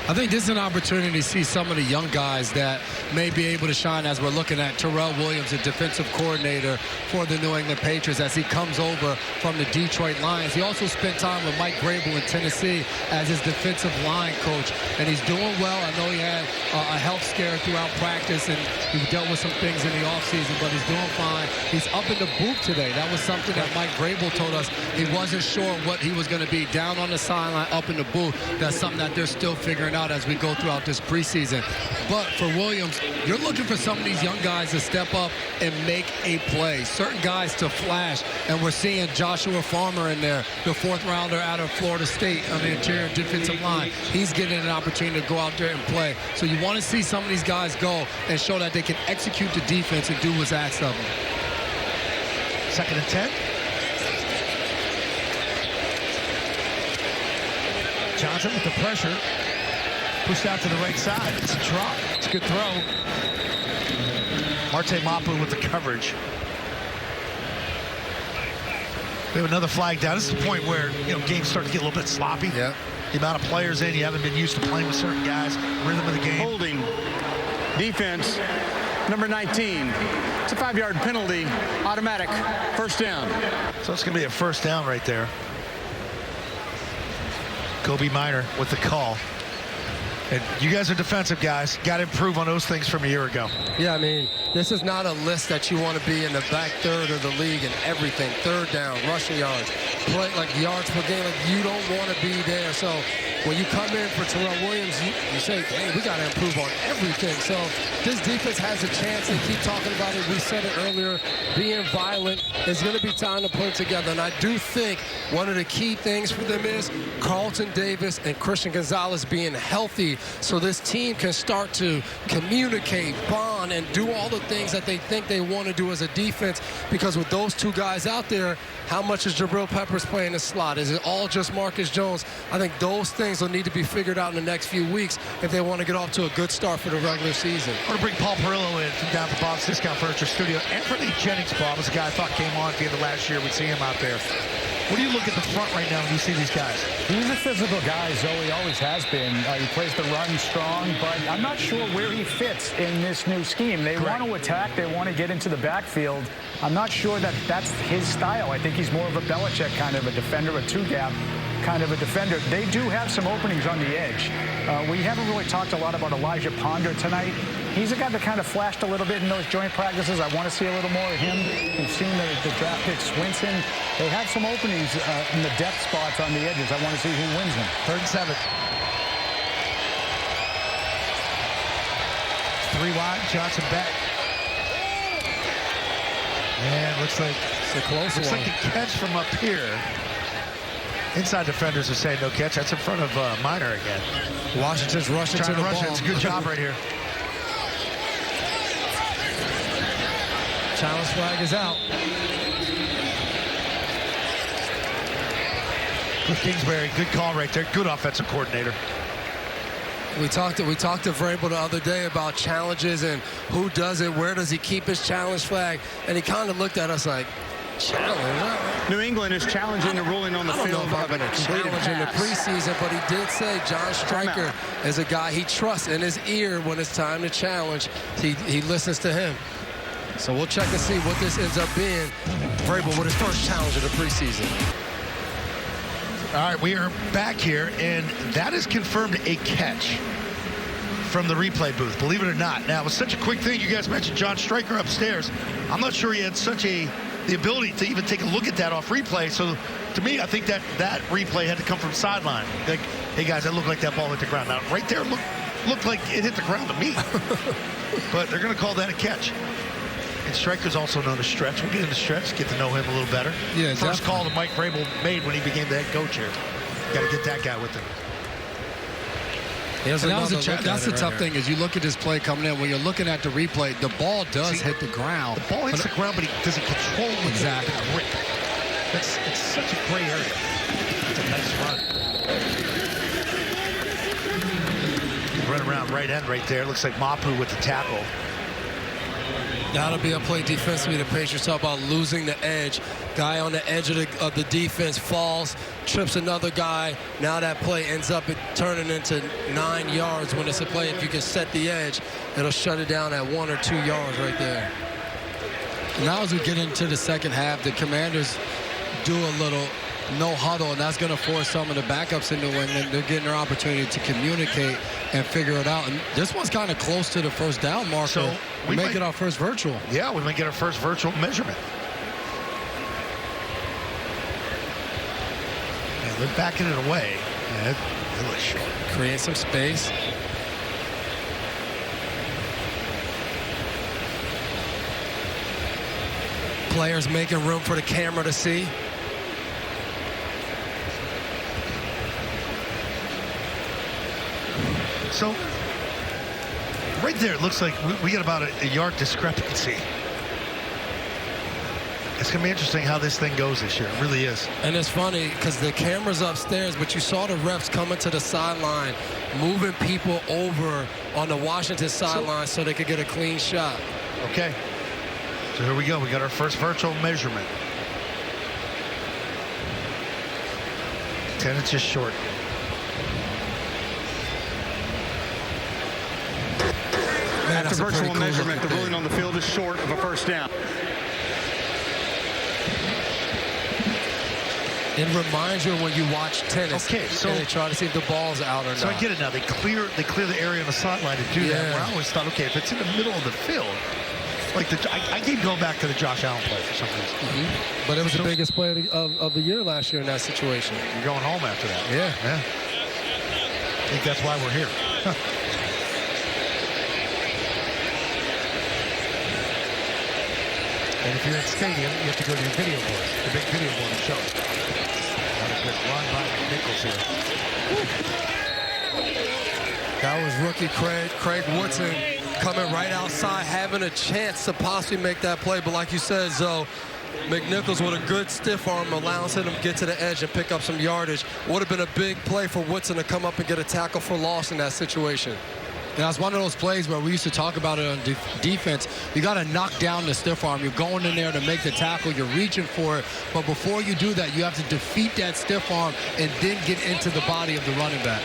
I think this is an opportunity to see some of the young guys that may be able to shine as we're looking at Terrell Williams, the defensive coordinator for the New England Patriots, as he comes over from the Detroit Lions. He also spent time with Mike Grable in Tennessee as his defensive line coach, and he's doing well. I know he had a health scare throughout practice, and he dealt with some things in the offseason, but he's doing fine. He's up in the booth today. That was something that Mike Grable told us. He wasn't sure what he was going to be down on the sideline, up in the booth. That's something that they're still figuring out as we go throughout this preseason. But for Williams, you're looking for some of these young guys to step up and make a play. Certain guys to flash, and we're seeing Joshua Farmer in there, the 4th rounder out of Florida State on the interior defensive line. He's getting an opportunity to go out there and play. So you want to see some of these guys go and show that they can execute the defense and do what's asked of them. 2nd and 10. Johnson with the pressure. Pushed out to the right side. It's a drop. It's a good throw. Marte Mapu with the coverage. We have another flag down. This is the point where, you know, games start to get a little bit sloppy. Yeah. The amount of players in, you haven't been used to playing with certain guys. Rhythm of the game. Holding. Defense. Number 19. It's a 5-yard penalty. Automatic. First down. So it's going to be a first down right there. Kobe Minor with the call. And you guys are defensive guys. Got to improve on those things from a year ago. Yeah, I mean, this is not a list that you want to be in the back third of the league and everything. 3rd down, rushing yards, play like yards per game. Like, you don't want to be there. So when you come in for Terrell Williams, you say, hey, we got to improve on everything. So this defense has a chance. They keep talking about it. We said it earlier, being violent. It's going to be time to put it together. And I do think one of the key things for them is Carlton Davis and Christian Gonzalez being healthy, so this team can start to communicate, bond, and do all the things that they think they want to do as a defense. Because with those 2 guys out there, how much is Jabril Peppers playing the slot? Is it all just Marcus Jones? I think those things will need to be figured out in the next few weeks if they want to get off to a good start for the regular season. I want to bring Paul Perillo in from down at the Bob's Discount Furniture Studio. Anthony Jennings, Bob, is a guy I thought came on at the end of last year. We'd see him out there. What do you look at the front right now when you see these guys? He's a physical guy, Zoe. He always has been. He plays the run strong, but I'm not sure where he fits in this new scheme. They want to attack. They want to get into the backfield. I'm not sure that that's his style. I think he's more of a Belichick kind of a defender, a two-gap kind of a defender. They do have some openings on the edge. We haven't really talked a lot about Elijah Ponder tonight. He's a guy that kind of flashed a little bit in those joint practices. I want to see a little more of him. We've seen the draft pick Swinson. They have some openings in the depth spots on the edges. I want to see who wins them. 3rd and 7. 3 wide, Johnson back. And looks like It's a close one. looks like a catch from up here. Inside defenders are saying no catch. That's in front of Minor again. Washington's rushing to Trying the to rush ball. it. It's a good job right here. Challenge flag is out. Cliff Kingsbury, good call right there. Good offensive coordinator. We talked to Vrabel the other day about challenges and who does it, where does he keep his challenge flag, and he kind of looked at us like, challenge? New England is challenging the ruling on the I don't know field if I'm of a going to completed challenge in the pass. preseason, but he did say John Stryker is a guy he trusts in his ear when it's time to challenge. He listens to him. So we'll check and see what this ends up being. Vrabel with his first challenge of the preseason. All right, we are back here, and that is confirmed a catch from the replay booth, believe it or not. Now, it was such a quick thing. You guys mentioned John Stryker upstairs. I'm not sure he had the ability to even take a look at that off replay. So, to me, I think that replay had to come from sideline. Like, hey, guys, that looked like that ball hit the ground. Now, right there looked like it hit the ground to me. But they're going to call that a catch. And Stryker's also known as Stretch. We'll get into Stretch, get to know him a little better. Yeah, First call that Mike Vrabel made when he became the head coach here. Got to get that guy with him. That's the tough thing is you look at this play coming in. When you're looking at the replay, the ball does hit the ground. The ball hits the ground, but he doesn't control it. Exactly. The grip. It's such a gray area. It's a nice run. Run around right end right there. Looks like Mapu with the tackle. That'll be a play defensively. The Patriots talk about losing the edge. Guy on the edge of the defense falls, trips another guy. Now that play ends up turning into 9 yards when it's a play. If you can set the edge, it'll shut it down at 1 or 2 yards right there. Now as we get into the second half, the Commanders do a little no huddle, and that's going to force some of the backups in New England. They're getting their opportunity to communicate and figure it out. And this one's kind of close to the first down marker. So we might get our first virtual. Yeah, we might get our first virtual measurement. Yeah, they're backing it away. Yeah, it looks short. Create some space. Players making room for the camera to see. So, right there, it looks like we get about a yard discrepancy. It's going to be interesting how this thing goes this year. It really is. And it's funny because the camera's upstairs, but you saw the refs coming to the sideline, moving people over on the Washington sideline so they could get a clean shot. Okay. So here we go. We got our first virtual measurement. 10 inches short. Man, after virtual measurement, the ruling on the field is short of a first down. It reminds you when you watch tennis. Okay, so and they try to see if the ball's out or not. So I get it now. They clear the area on the sideline to do that. Where I always thought, okay, if it's in the middle of the field, like I keep going back to the Josh Allen play for some reason. But it was the biggest play of the year last year in that situation. You're going home after that. Yeah. I think that's why we're here. And if you're at stadium, you have to go to your video board, the big video board and show it. Not a good run by Nichols here. That was rookie Craig Woodson coming right outside, having a chance to possibly make that play. But like you said, Zoe, McNichols with a good stiff arm allows him to get to the edge and pick up some yardage. Would have been a big play for Woodson to come up and get a tackle for loss in that situation. That's one of those plays where we used to talk about it on defense. You got to knock down the stiff arm. You're going in there to make the tackle. You're reaching for it. But before you do that, you have to defeat that stiff arm and then get into the body of the running back.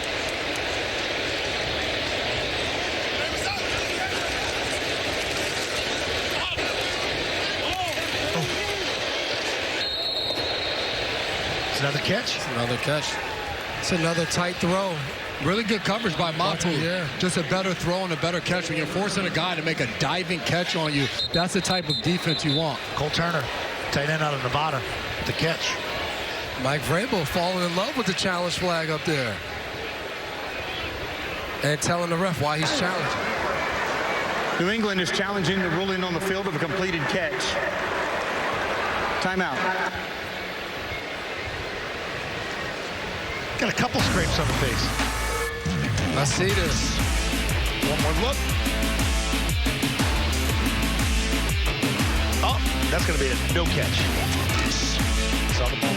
It's another catch. It's another catch. It's another tight throw. Really good coverage by Monty. Yeah. Just a better throw and a better catch. When you're forcing a guy to make a diving catch on you, that's the type of defense you want. Cole Turner, tight end out of Nevada, the catch. Mike Vrabel falling in love with the challenge flag up there. And telling the ref why he's challenging. New England is challenging the ruling on the field of a completed catch. Timeout. Got a couple scrapes on the face. I see this. One more look. Oh, that's going to be a no catch. Saw the ball.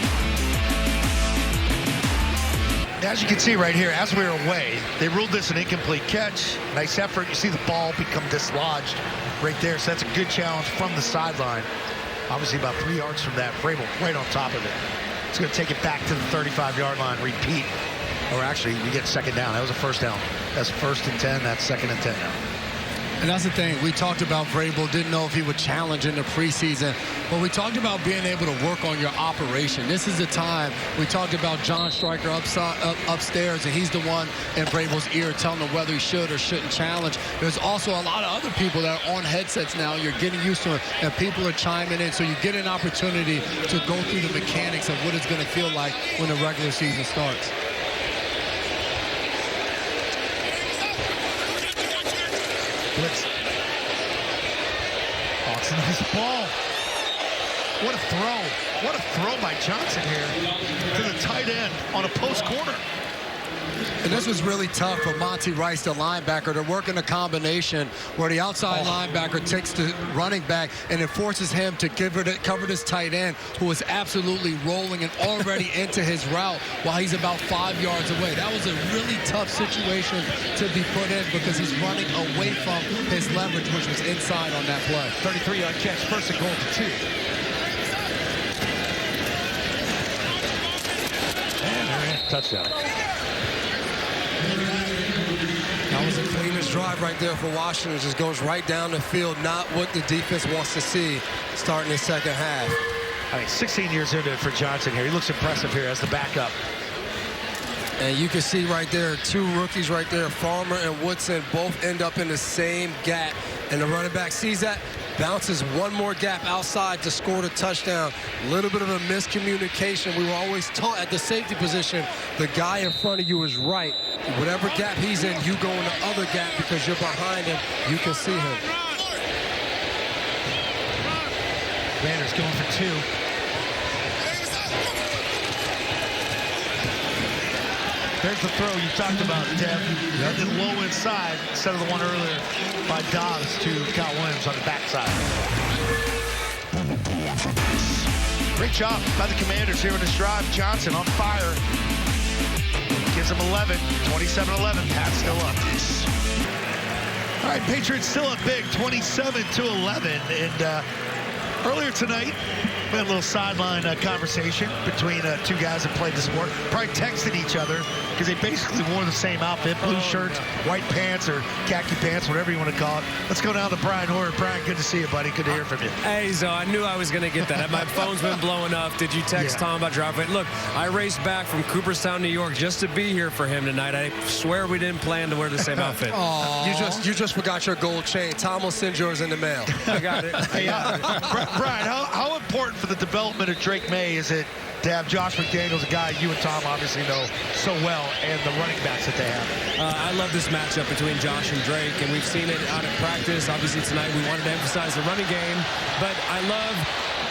As you can see right here, as we were away, they ruled this an incomplete catch. Nice effort. You see the ball become dislodged right there. So that's a good challenge from the sideline. Obviously about 3 yards from that. Vrabel right on top of it. It's going to take it back to the 35-yard line, repeat. Or actually, we get second down. That was a first down. That's 1st and 10. That's 2nd and 10 now. And that's the thing. We talked about Vrabel, didn't know if he would challenge in the preseason. But we talked about being able to work on your operation. This is the time. We talked about John Stryker upstairs, and he's the one in Vrabel's ear telling him whether he should or shouldn't challenge. There's also a lot of other people that are on headsets now. You're getting used to it, and people are chiming in. So you get an opportunity to go through the mechanics of what it's going to feel like when the regular season starts. Blitz. Oh, it's a nice ball. What a throw. What a throw by Johnson here to the tight end on a post corner. And this was really tough for Monty Rice, the linebacker, to work in a combination where the outside linebacker takes the running back and it forces him to cover this tight end who is absolutely rolling and already into his route while he's about 5 yards away. That was a really tough situation to be put in because he's running away from his leverage, which was inside on that play. 33-yard catch, 1st and goal to 2. And they're in. Touchdown. That was the cleanest drive right there for Washington. Just goes right down the field, not what the defense wants to see starting the second half. I mean, 16 years into it for Johnson here. He looks impressive here as the backup. And you can see right there, 2 rookies right there, Farmer and Woodson, both end up in the same gap. And the running back sees that, bounces one more gap outside to score the touchdown. A little bit of a miscommunication. We were always taught at the safety position, the guy in front of you is right. Whatever gap he's in, you go in the other gap because you're behind him. You can see him. Vander's going for 2. There's the throw you talked about, Dev. Yep. Low inside instead of the one earlier by Dobbs to Kyle Williams on the backside. Great job by the Commanders here in this drive. Johnson on fire. Gives them 11, 27-11. Pat's still up. All right, Patriots still up big, 27-11. And earlier tonight, we had a little sideline conversation between 2 guys that played the sport. Probably texted each other because they basically wore the same outfit, blue shirts, white pants, or khaki pants, whatever you want to call it. Let's go down to Brian Hoyer. Brian, good to see you, buddy. Good to hear from you. Hey, so I knew I was going to get that. My phone's been blowing up. Did you text Tom about your outfit? Look, I raced back from Cooperstown, New York, just to be here for him tonight. I swear we didn't plan to wear the same outfit. You just forgot your gold chain. Tom will send yours in the mail. I got it. Hey, Brian, how important for the development of Drake May is it to have Josh McDaniels, a guy you and Tom obviously know so well, and the running backs that they have? I love this matchup between Josh and Drake, and we've seen it out at practice. Obviously tonight we wanted to emphasize the running game, but I love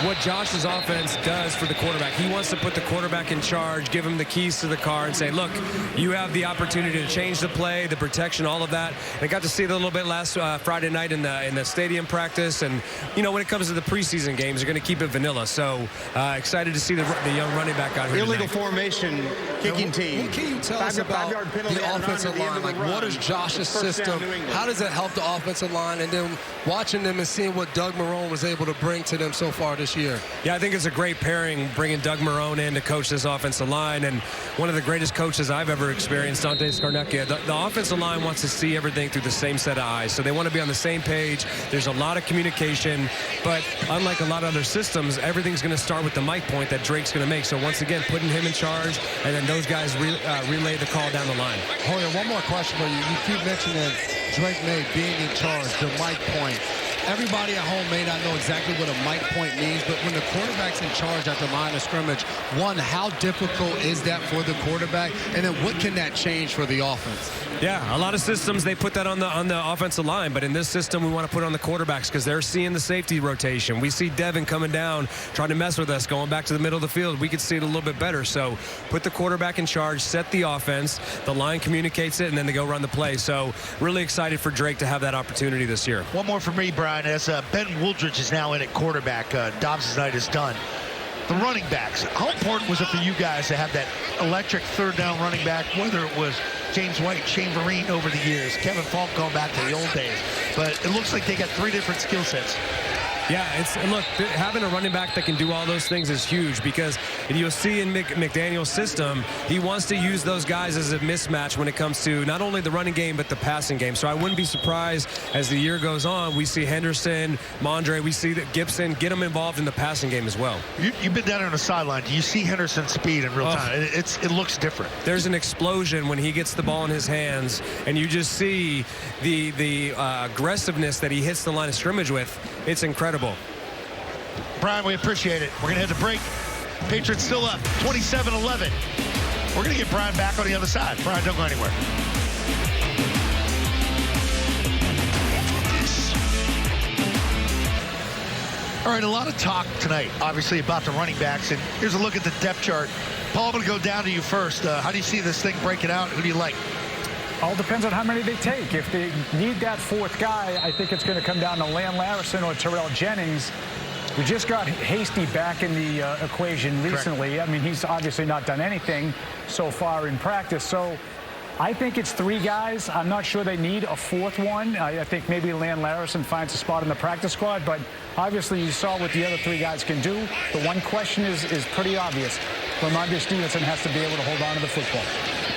what Josh's offense does for the quarterback. He wants to put the quarterback in charge, give him the keys to the car, and say, look, you have the opportunity to change the play, the protection, all of that. And I got to see it a little bit last Friday night in the stadium practice. And, you know, when it comes to the preseason games, they're going to keep it vanilla. So excited to see the young running back out here Illegal tonight. formation, kicking team. What can you tell us about the offensive line? Like, what is Josh's system? How does it help the offensive line? And then watching them and seeing what Doug Marrone was able to bring to them so far this year. Yeah, I think it's a great pairing, bringing Doug Marrone in to coach this offensive line. And one of the greatest coaches I've ever experienced, Dante Scarnecchia. The offensive line wants to see everything through the same set of eyes. So they want to be on the same page. There's a lot of communication. But unlike a lot of other systems, everything's going to start with the mic point that Drake's going to make. So once again, putting him in charge, and then those guys relay the call down the line. Hoyer, one more question for you. You keep mentioning Drake May being in charge, the mic point. Everybody at home may not know exactly what a mic point means, but when the quarterback's in charge at the line of scrimmage, one, how difficult is that for the quarterback? And then what can that change for the offense? Yeah, a lot of systems, they put that on the offensive line, but in this system, we want to put it on the quarterbacks because they're seeing the safety rotation. We see Devin coming down, trying to mess with us, going back to the middle of the field. We could see it a little bit better. So put the quarterback in charge, set the offense, the line communicates it, and then they go run the play. So really excited for Drake to have that opportunity this year. One more for me, Brian, as Ben Wooldridge is now in at quarterback. Dobbs' night is done. The running backs, how important was it for you guys to have that electric third down running back, whether it was James White, Shane Vereen over the years, Kevin Falk going back to the old days? But it looks like they got three different skill sets. Yeah, look, having a running back that can do all those things is huge because you'll see in McDaniel's system, he wants to use those guys as a mismatch when it comes to not only the running game, but the passing game. So I wouldn't be surprised as the year goes on, we see Henderson, Mondre, we see that Gibson, get them involved in the passing game as well. You've been down there on the sideline. Do you see Henderson's speed in real time? It looks different. There's an explosion when he gets the ball in his hands, and you just see the aggressiveness that he hits the line of scrimmage with. It's incredible. Brian, we appreciate it. We're going to head to break. Patriots still up, 27-11. We're going to get Brian back on the other side. Brian, don't go anywhere. All right, a lot of talk tonight, obviously, about the running backs. And here's a look at the depth chart. Paul, I'm going to go down to you first. How do you see this thing breaking out? Who do you like? All depends on how many they take. If they need that fourth guy, I think it's going to come down to Lan Larison or Terrell Jennings. We just got Hasty back in the equation recently. Correct. I mean, he's obviously not done anything so far in practice. So I think it's three guys. I'm not sure they need a fourth one. I think maybe Lan Larison finds a spot in the practice squad. But obviously, you saw what the other three guys can do. The one question is pretty obvious. Ramondre Stevenson has to be able to hold on to the football.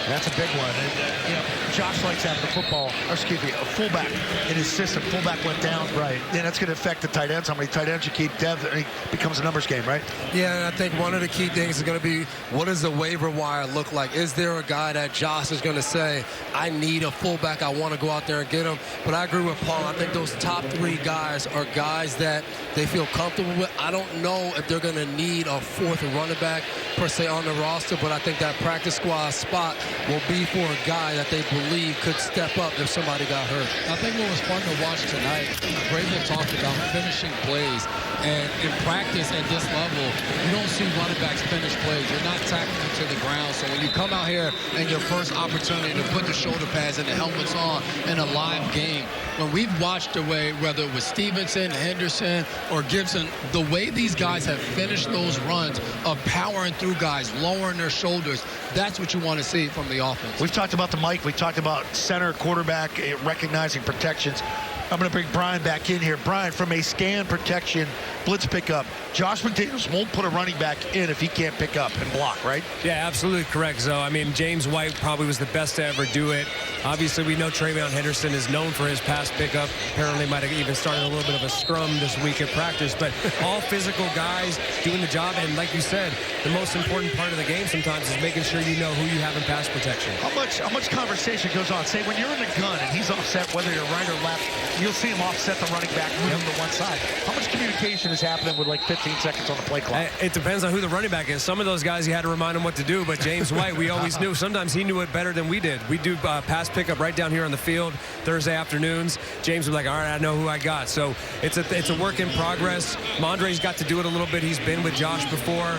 That's a big one. And, Josh likes having the football, or excuse me, a fullback in his system. Fullback went down. Right. Then that's going to affect the tight ends. How many tight ends you keep? Dev, it becomes a numbers game, right? Yeah, and I think one of the key things is going to be, what does the waiver wire look like? Is there a guy that Josh is going to say, I need a fullback, I want to go out there and get him? But I agree with Paul. I think those top three guys are guys that they feel comfortable with. I don't know if they're going to need a fourth running back per se on the roster, but I think that practice squad spot will be for a guy that they believe could step up if somebody got hurt. I think what was fun to watch tonight, Vrabel talked about finishing plays. And in practice at this level, you don't see running backs finish plays. You're not tackling them to the ground. So when you come out here and your first opportunity to put the shoulder pads and the helmets on in a live game, when we've watched the way, whether it was Stevenson, Henderson, or Gibson, the way these guys have finished those runs of powering through guys, lowering their shoulders, that's what you want to see from the offense. We've talked about the mic. We talked about center, quarterback, recognizing protections. I'm going to bring Brian back in here. Brian, from a scan protection blitz pickup, Josh McDaniels won't put a running back in if he can't pick up and block, right? Yeah, absolutely correct. So, I mean, James White probably was the best to ever do it. Obviously, we know Travion Henderson is known for his pass pickup. Apparently might have even started a little bit of a scrum this week at practice. But all physical guys doing the job. And like you said, the most important part of the game sometimes is making sure you know who you have in pass protection. How much conversation goes on? Say, when you're in the gun and he's offset, whether you're right or left, you'll see him offset the running back, move him to one side. How much communication is happening with like 15 seconds on the play clock? It depends on who the running back is. Some of those guys, you had to remind them what to do, but James White, we always knew. Sometimes he knew it better than we did. We do pass pickup right down here on the field Thursday afternoons. James was like, all right, I know who I got. So it's a work in progress. Mondre's got to do it a little bit. He's been with Josh before.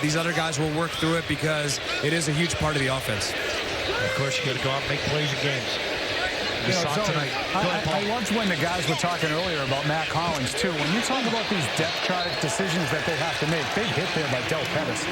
These other guys will work through it because it is a huge part of the offense. And of course, you got to go out and make plays in games. You saw it tonight. I loved when the guys were talking earlier about Matt Collins, too. When you talk about these depth chart decisions that they have to make, big hit there by Del Pettis.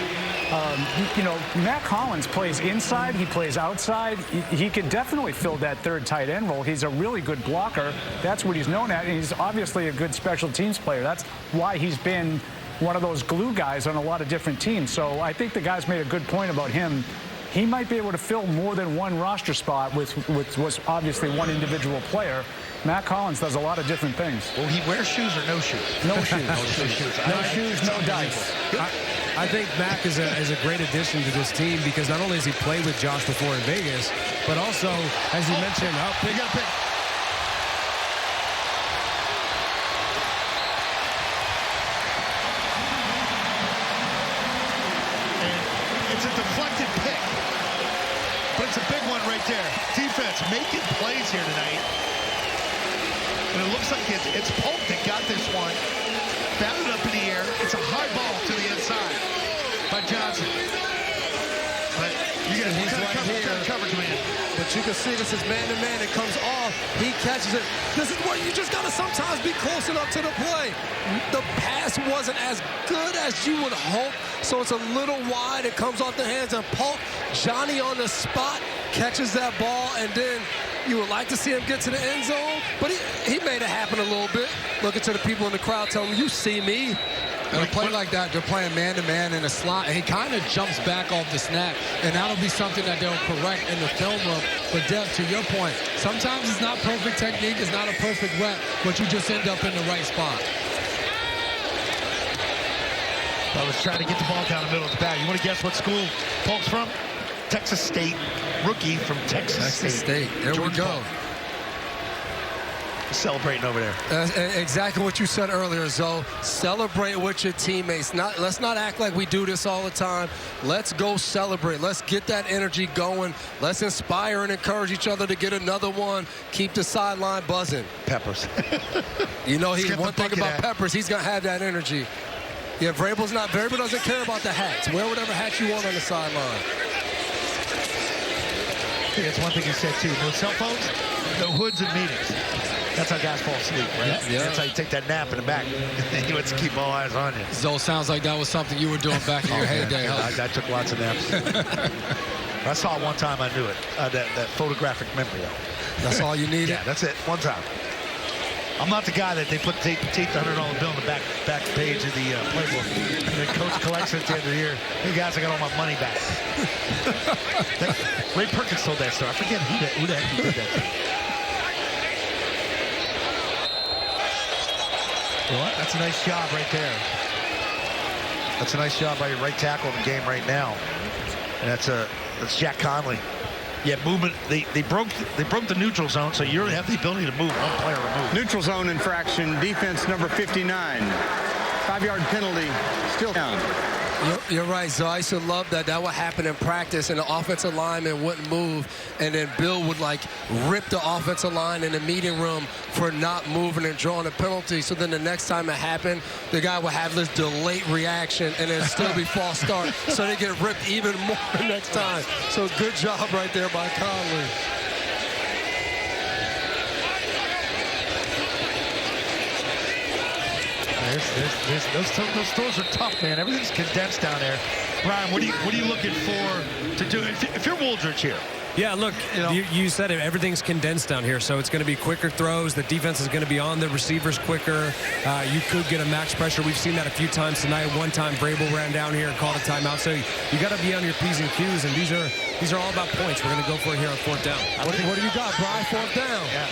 Matt Collins plays inside. He plays outside. He can definitely fill that third tight end role. He's a really good blocker. That's what he's known at. And he's obviously a good special teams player. That's why he's been one of those glue guys on a lot of different teams. So I think the guys made a good point about him. He might be able to fill more than one roster spot with what's obviously one individual player. Matt Collins does a lot of different things. Will he wear shoes or no shoes? No shoes. No shoes. No shoes, no dice. I think Mac is a great addition to this team because not only has he played with Josh before in Vegas, but also, as you mentioned, You got to pick. It's a deflected pick, but it's a big one right there. Defense making plays here tonight. And it looks like it's Polk that got this one. Batted up in the air. It's a high ball to the inside by Johnson. But you got coverage, man. But you can see this is man-to-man. It comes off. He catches it. This is where you just got to sometimes be close enough to the play. The pass wasn't as good as you would hope, so it's a little wide. It comes off the hands of Polk. Johnny on the spot catches that ball, and then you would like to see him get to the end zone, but he made it happen a little bit. Looking to the people in the crowd, telling them, you see me. And a play like that, they're playing man-to-man in a slot, and he kind of jumps back off the snap, and that'll be something that they'll correct in the film room. But, Dev, to your point, sometimes it's not perfect technique, it's not a perfect rep, but you just end up in the right spot. I was trying to get the ball down the middle of the bag. You want to guess what school Polk's from? Texas State. Rookie from Texas State. There we go. Polk. Celebrating over there. Exactly what you said earlier, Zoe. Celebrate with your teammates. Let's not act like we do this all the time. Let's go celebrate. Let's get that energy going. Let's inspire and encourage each other to get another one. Keep the sideline buzzing. Peppers. One thing about Peppers, he's going to have that energy. Yeah, Vrabel doesn't care about the hats. Wear whatever hat you want on the sideline. That's one thing he said, too. No cell phones, no hoods and meetings. That's how guys fall asleep, right? Yeah. That's how you take that nap in the back. He wants to keep all eyes on you. Zoe, sounds like that was something you were doing back in your heyday, huh? I took lots of naps. I saw it one time, I knew it. That photographic memory. That's all you needed? Yeah, that's it. One time. I'm not the guy that they taped the $100 bill in the back page of the playbook. And the coach collects it at the end of the year. Hey, guys, I got all my money back. Ray Perkins told that story. I forget who the heck did that. Well, that's a nice job right there. That's a nice job by your right tackle in the game right now. And that's Jack Conley. Yeah, movement. They broke the neutral zone, so you have the ability to move one player removed. Neutral zone infraction, defense number 59. 5-yard penalty, still down. You're right, Zoe. I used to love that. That would happen in practice, and the offensive lineman wouldn't move, and then Bill would, rip the offensive line in the meeting room for not moving and drawing a penalty. So then the next time it happened, the guy would have this delayed reaction and then still be false start. So they get ripped even more next time. So good job right there by Conley. Those stores are tough, man. Everything's condensed down there. Brian, what are you looking for to do if you're Wooldridge here? Yeah, look, you said it. Everything's condensed down here, so it's going to be quicker throws. The defense is going to be on the receivers quicker. You could get a max pressure. We've seen that a few times tonight. One time, Vrabel ran down here and called a timeout. So you got to be on your P's and Q's, and these are all about points. We're going to go for it here on fourth down. What do you got, Brian? Fourth down. Yeah.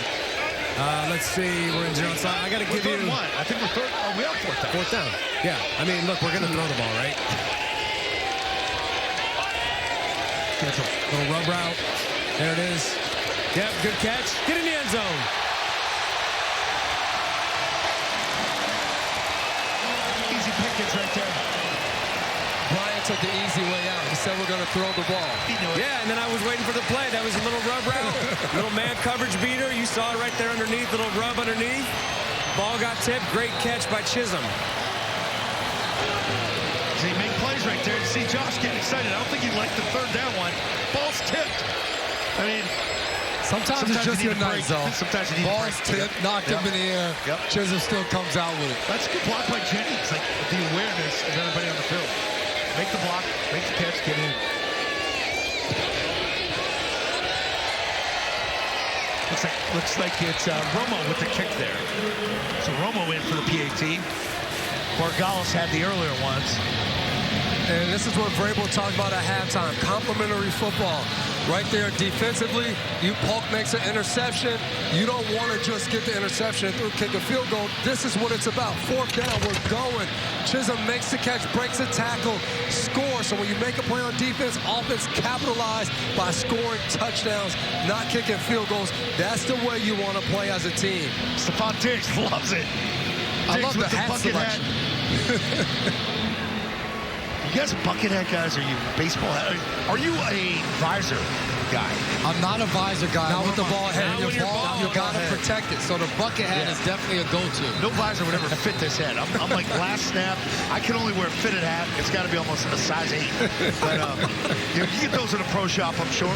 Let's see. We're in zero side. I got to give you one. I think we're third. Oh, we are fourth down. Fourth down. Yeah. I mean, look, we're going to throw the ball, right? Little rub route. There it is. Yep, good catch. Get in the end zone. took the easy way out. He said we're going to throw the ball. Yeah, and then I was waiting for the play. That was a little rub route, little man coverage beater. You saw it right there underneath, little rub underneath. Ball got tipped. Great catch by Chisholm. See, make plays right there. You see Josh getting excited. I don't think he liked the third down one. Ball's tipped. I mean, sometimes it's just your night, though. Sometimes you need ball's tipped, knocked him in the air. Chisholm still comes out with it. That's a good block by Jennings. Like the awareness of everybody on the field. Make the block, make the catch, get in. Looks like it's Romo with the kick there. So Romo in for the PAT. Borgalis had the earlier ones. And this is what Vrabel talked about at halftime. Complementary football. Right there defensively, Polk makes an interception. You don't want to just get the interception and kick a field goal. This is what it's about. Fourth down, we're going. Chisholm makes the catch, breaks a tackle, scores. So when you make a play on defense, offense capitalize by scoring touchdowns, not kicking field goals. That's the way you want to play as a team. Stephon Diggs loves it. I love the hat selection. You guys bucket hat guys? Are you baseball hat? Are you a visor guy? I'm not a visor guy. Not with the ball head. You got to protect it. So the bucket hat is definitely a go-to. No visor would ever fit this head. I'm like last snap. I can only wear a fitted hat. It's got to be almost a size 8. But you get those in a pro shop, I'm sure.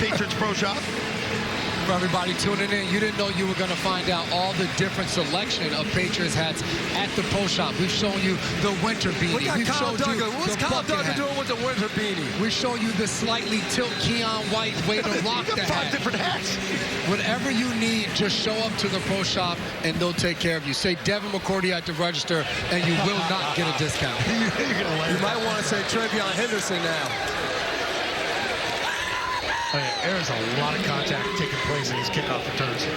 Patriots pro shop. For everybody tuning in, you didn't know you were going to find out all the different selection of Patriots hats at the pro shop. We've shown you the winter beanie. We've showed you what's Kyle Duggan doing with the winter beanie? We show you the slightly tilt Keon White way to rock the hat. 5 different hats. Whatever you need, just show up to the pro shop and they'll take care of you. Say Devin McCourty at the register and you will not get a discount. You might want to say Trevion Henderson now. Oh, yeah, there's a lot of contact taking place in these kickoff returns.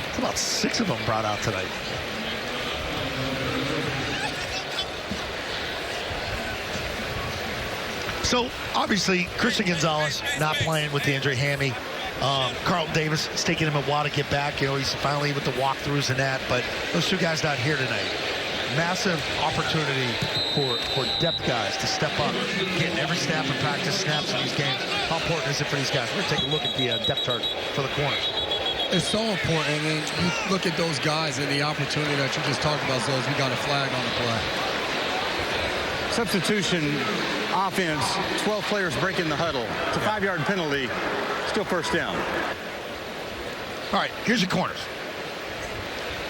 It's about 6 of them brought out tonight. So, obviously, Christian Gonzalez not playing with the injury hammy. Carlton Davis, it's taking him a while to get back. You know, he's finally with the walkthroughs and that, but those 2 guys not here tonight. Massive opportunity for depth guys to step up, getting every snap and practice snaps in these games. How important is it for these guys? We're going to take a look at the depth chart for the corners. It's so important. And you look at those guys and the opportunity that you just talked about, Zoes. We got a flag on the play. Substitution offense, 12 players breaking the huddle. It's a 5-yard penalty, still first down. All right, here's your corners.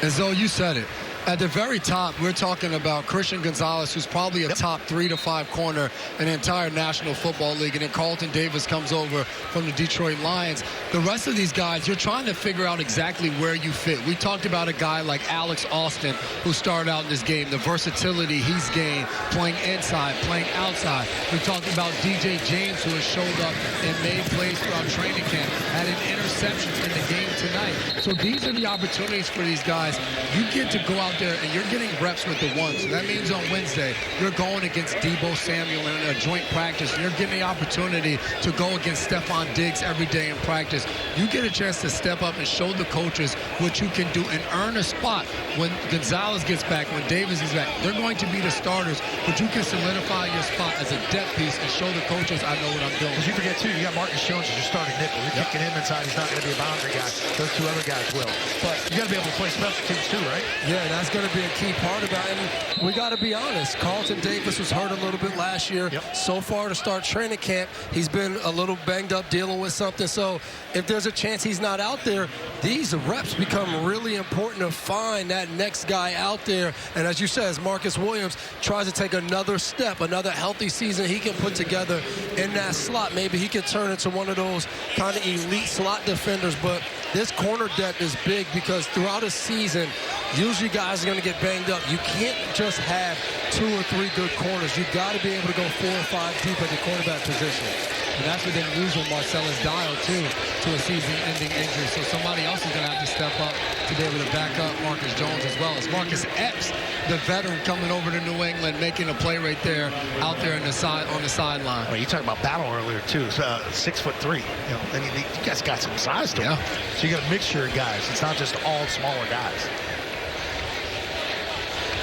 And Zoe, you said it. At the very top, we're talking about Christian Gonzalez, who's probably a top 3 to 5 corner in the entire National Football League. And then Carlton Davis comes over from the Detroit Lions. The rest of these guys, you're trying to figure out exactly where you fit. We talked about a guy like Alex Austin, who started out in this game, the versatility he's gained, playing inside, playing outside. We talked about DJ James, who has showed up and made plays throughout training camp, had an interception in the game tonight. So these are the opportunities for these guys. You get to go out there and you're getting reps with the ones. So that means on Wednesday, you're going against Deebo Samuel in a joint practice. And you're getting the opportunity to go against Stephon Diggs every day in practice. You get a chance to step up and show the coaches what you can do and earn a spot when Gonzalez gets back, when Davis is back. They're going to be the starters, but you can solidify your spot as a depth piece and show the coaches, I know what I'm doing. Because you forget, too, you got Marcus Jones as your starting nickel. You're kicking him inside. He's not going to be a boundary guy. Those 2 other guys will. But you got to be able to play special teams, too, right? Yeah, that's going to be a key part about it. And we got to be honest. Carlton Davis was hurt a little bit last year. So far to start training camp, he's been a little banged up dealing with something. So if there's a chance he's not out there, these reps become really important to find that next guy out there. And as you said, as Marcus Williams tries to take another step, another healthy season he can put together in that slot, maybe he can turn into one of those kind of elite slot defenders. But this corner depth is big because throughout a season, usually guys are going to get banged up. You can't just have 2 or 3 good corners. You've got to be able to go 4 or 5 deep at the cornerback position. And that's what they lose with Marcellus Dial, too, to a season-ending injury. So somebody else is going to have to step up to be able to back up Marcus Jones as well. As Marcus Epps, the veteran coming over to New England, making a play right there, out there on the sideline. Well, you talked about battle earlier, too. 6'3". You know, I mean, you guys got some size to them. So you got a mixture of guys. It's not just all smaller guys.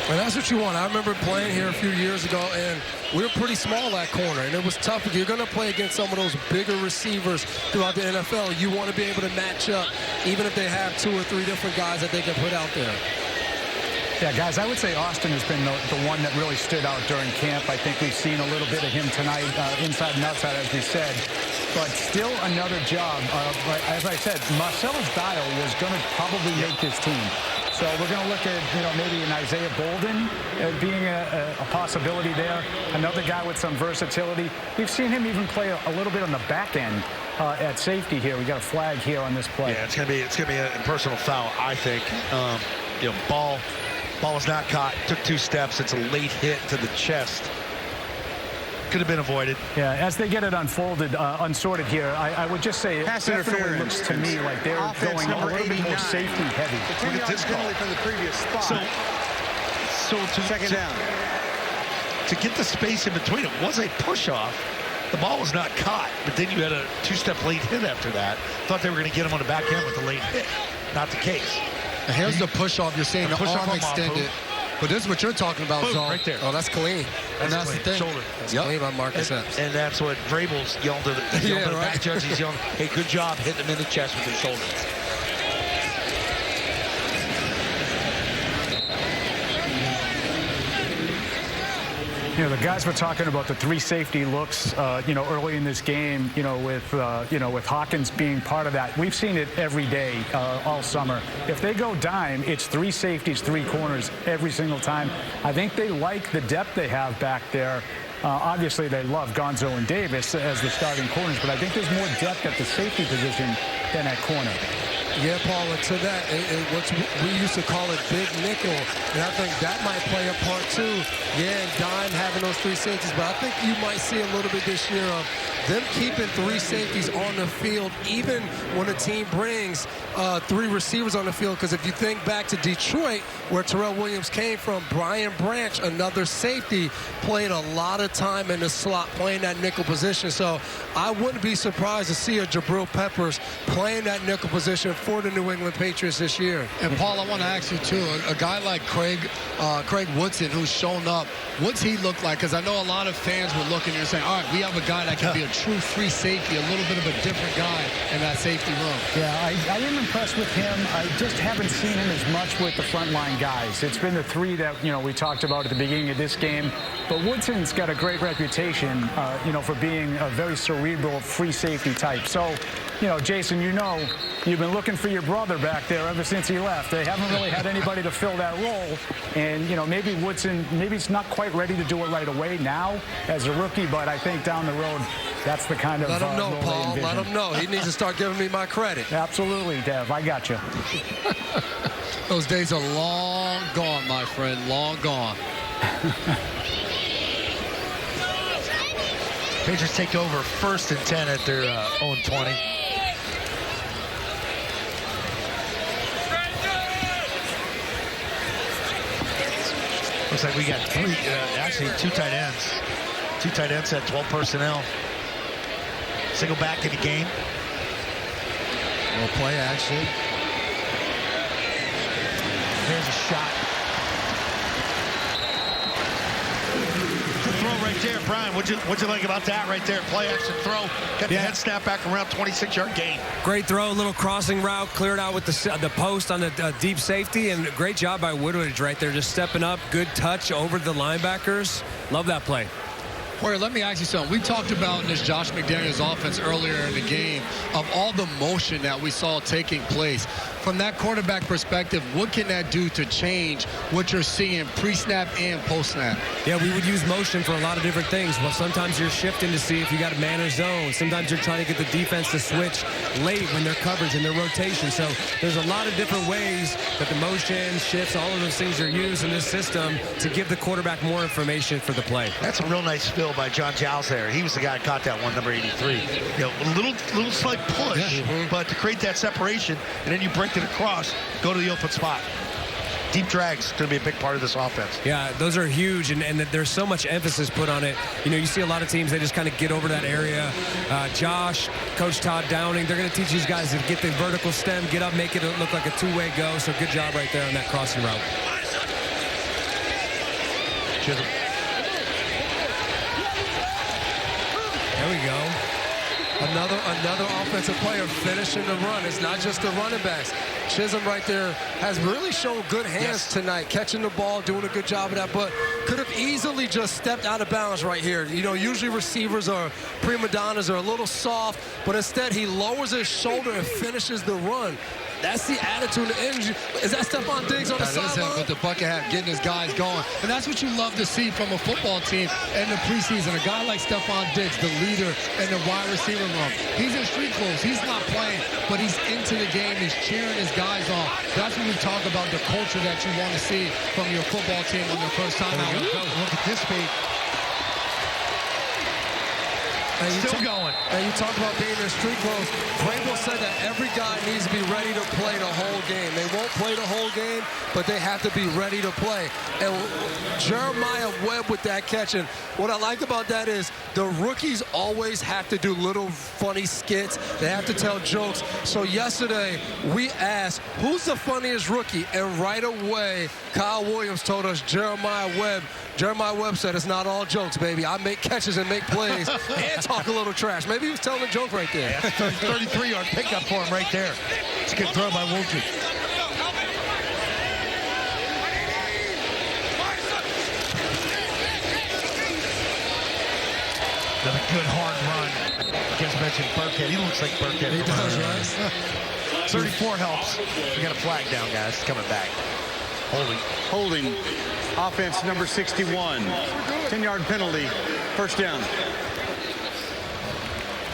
And that's what you want. I remember playing here a few years ago, and we were pretty small at corner, and it was tough. If you're going to play against some of those bigger receivers throughout the NFL, you want to be able to match up, even if they have 2 or 3 different guys that they can put out there. Yeah, guys, I would say Austin has been the one that really stood out during camp. I think we've seen a little bit of him tonight, inside and outside, as we said. But still another job. As I said, Marcellus Dial was going to probably make this team. So we're going to look at, maybe an Isaiah Bolden being a possibility there. Another guy with some versatility. We've seen him even play a little bit on the back end at safety here. We got a flag here on this play. Yeah, it's going to be a personal foul, I think. Ball was not caught. Took 2 steps. It's a late hit to the chest. Could have been avoided. Yeah, as they get it unfolded, unsorted here, I would just say it definitely looks to me like they're going a little bit more safety heavy. Look at this penalty from the previous spot. So second down. To get the space in between, it was a push-off. The ball was not caught, but then you had a 2-step late hit after that. Thought they were going to get him on the back end with the late hit. Not the case. And here's the push-off. You're seeing the arm extended. But this is what you're talking about, Boom, Zone. right there. Oh, that's clean. That's the thing. Shoulder. That's clean by Marcus Epps. And that's what Vrabel's yelled to the back judge. He's yelling, hey, good job hitting him in the chest with his shoulder. The guys were talking about the 3 safety looks, early in this game, with Hawkins being part of that. We've seen it every day all summer. If they go dime, it's 3 safeties, 3 corners every single time. I think they like the depth they have back there. Obviously, they love Gonzo and Davis as the starting corners, but I think there's more depth at the safety position than at corner. Yeah, Paula, to that, we used to call it big nickel, and I think that might play a part too. Yeah, and Dime having those 3 safeties, but I think you might see a little bit this year of them keeping 3 safeties on the field, even when a team brings 3 receivers on the field, because if you think back to Detroit, where Terrell Williams came from, Brian Branch, another safety, played a lot of time in the slot, playing that nickel position. So I wouldn't be surprised to see a Jabril Peppers playing that nickel position for the New England Patriots this year. And Paul, I want to ask you too, a guy like Craig Woodson, who's shown up, what's he look like? Because I know a lot of fans were looking and saying, all right, we have a guy that can be a true free safety, a little bit of a different guy in that safety room. Yeah, I am impressed with him. I just haven't seen him as much with the frontline guys. It's been the 3 that, we talked about at the beginning of this game. But Woodson's got a great reputation, for being a very cerebral free safety type. So, Jason, you've been looking for your brother back there ever since he left. They haven't really had anybody to fill that role. And, maybe Woodson, maybe he's not quite ready to do it right away now as a rookie, but I think down the road, that's the kind of Let him know, Paul. Let him know. He needs to start giving me my credit. Absolutely, Dev. I got you. Those days are long gone, my friend. Long gone. Patriots take over 1st and 10 at their own 20. Looks like we got 2 tight ends. 2 tight ends at 12 personnel. Single back in the game. Well, play action. There's a shot. Good throw right there, Brian. What'd you like about that right there? Play action throw. Got the head snap back around 26-yard gain. Great throw, little crossing route, cleared out with the post on the deep safety, and great job by Woodridge right there, just stepping up. Good touch over the linebackers. Love that play. Warrior, let me ask you something. We talked about in this Josh McDaniels offense earlier in the game of all the motion that we saw taking place. From that quarterback perspective, what can that do to change what you're seeing pre-snap and post-snap? Yeah, we would use motion for a lot of different things. Well, sometimes you're shifting to see if you got a man or zone. Sometimes you're trying to get the defense to switch late when they're coverage and their rotation. So there's a lot of different ways that the motion, shifts, all of those things are used in this system to give the quarterback more information for the play. That's a real nice fill by John Giles there. He was the guy who caught that one, number 83. A little slight push, but to create that separation, and then you break it across, go to the open spot. Deep drag's going to be a big part of this offense. Yeah, those are huge, and there's so much emphasis put on it. You see a lot of teams, they just kind of get over that area. Josh, Coach Todd Downing, they're going to teach these guys to get the vertical stem, get up, make it look like a two-way go. So good job right there on that crossing route. Chisholm. There we go. Another offensive player finishing the run. It's not just the running backs. Chisholm right there has really shown good hands tonight, catching the ball, doing a good job of that, but could have easily just stepped out of bounds right here. You know, usually receivers are prima donnas, are a little soft, but instead he lowers his shoulder and finishes the run. That's the attitude and energy. Is that Stephon Diggs on the sideline? With the bucket hat, getting his guys going. And that's what you love to see from a football team in the preseason. A guy like Stephon Diggs, the leader in the wide receiver room. He's in street clothes. He's not playing, but he's into the game. He's cheering his guys on. That's when we talk about the culture that you want to see from your football team on their first time out. Look at this speed. Still going. And you talk about being in street clothes. Vrabel said that every guy needs to be ready to play the whole game. They won't play the whole game, but they have to be ready to play. And Jeremiah Webb with that catch. And what I like about that is the rookies always have to do little funny skits. They have to tell jokes. So yesterday, we asked, who's the funniest rookie? And right away, Kyle Williams told us Jeremiah Webb. Jeremiah Webb said, it's not all jokes, baby. I make catches and make plays and talk a little trash. Maybe he was telling a joke right there. Yeah, that's a 33-yard pickup for him right there. It's a good throw by Wilkie. Another good hard run. Just mentioned Burkhead. He looks like Burkhead. He does, right? 34 helps. We got a flag down, guys. It's coming back. Holding. Offense number 61. 10-yard penalty. First down.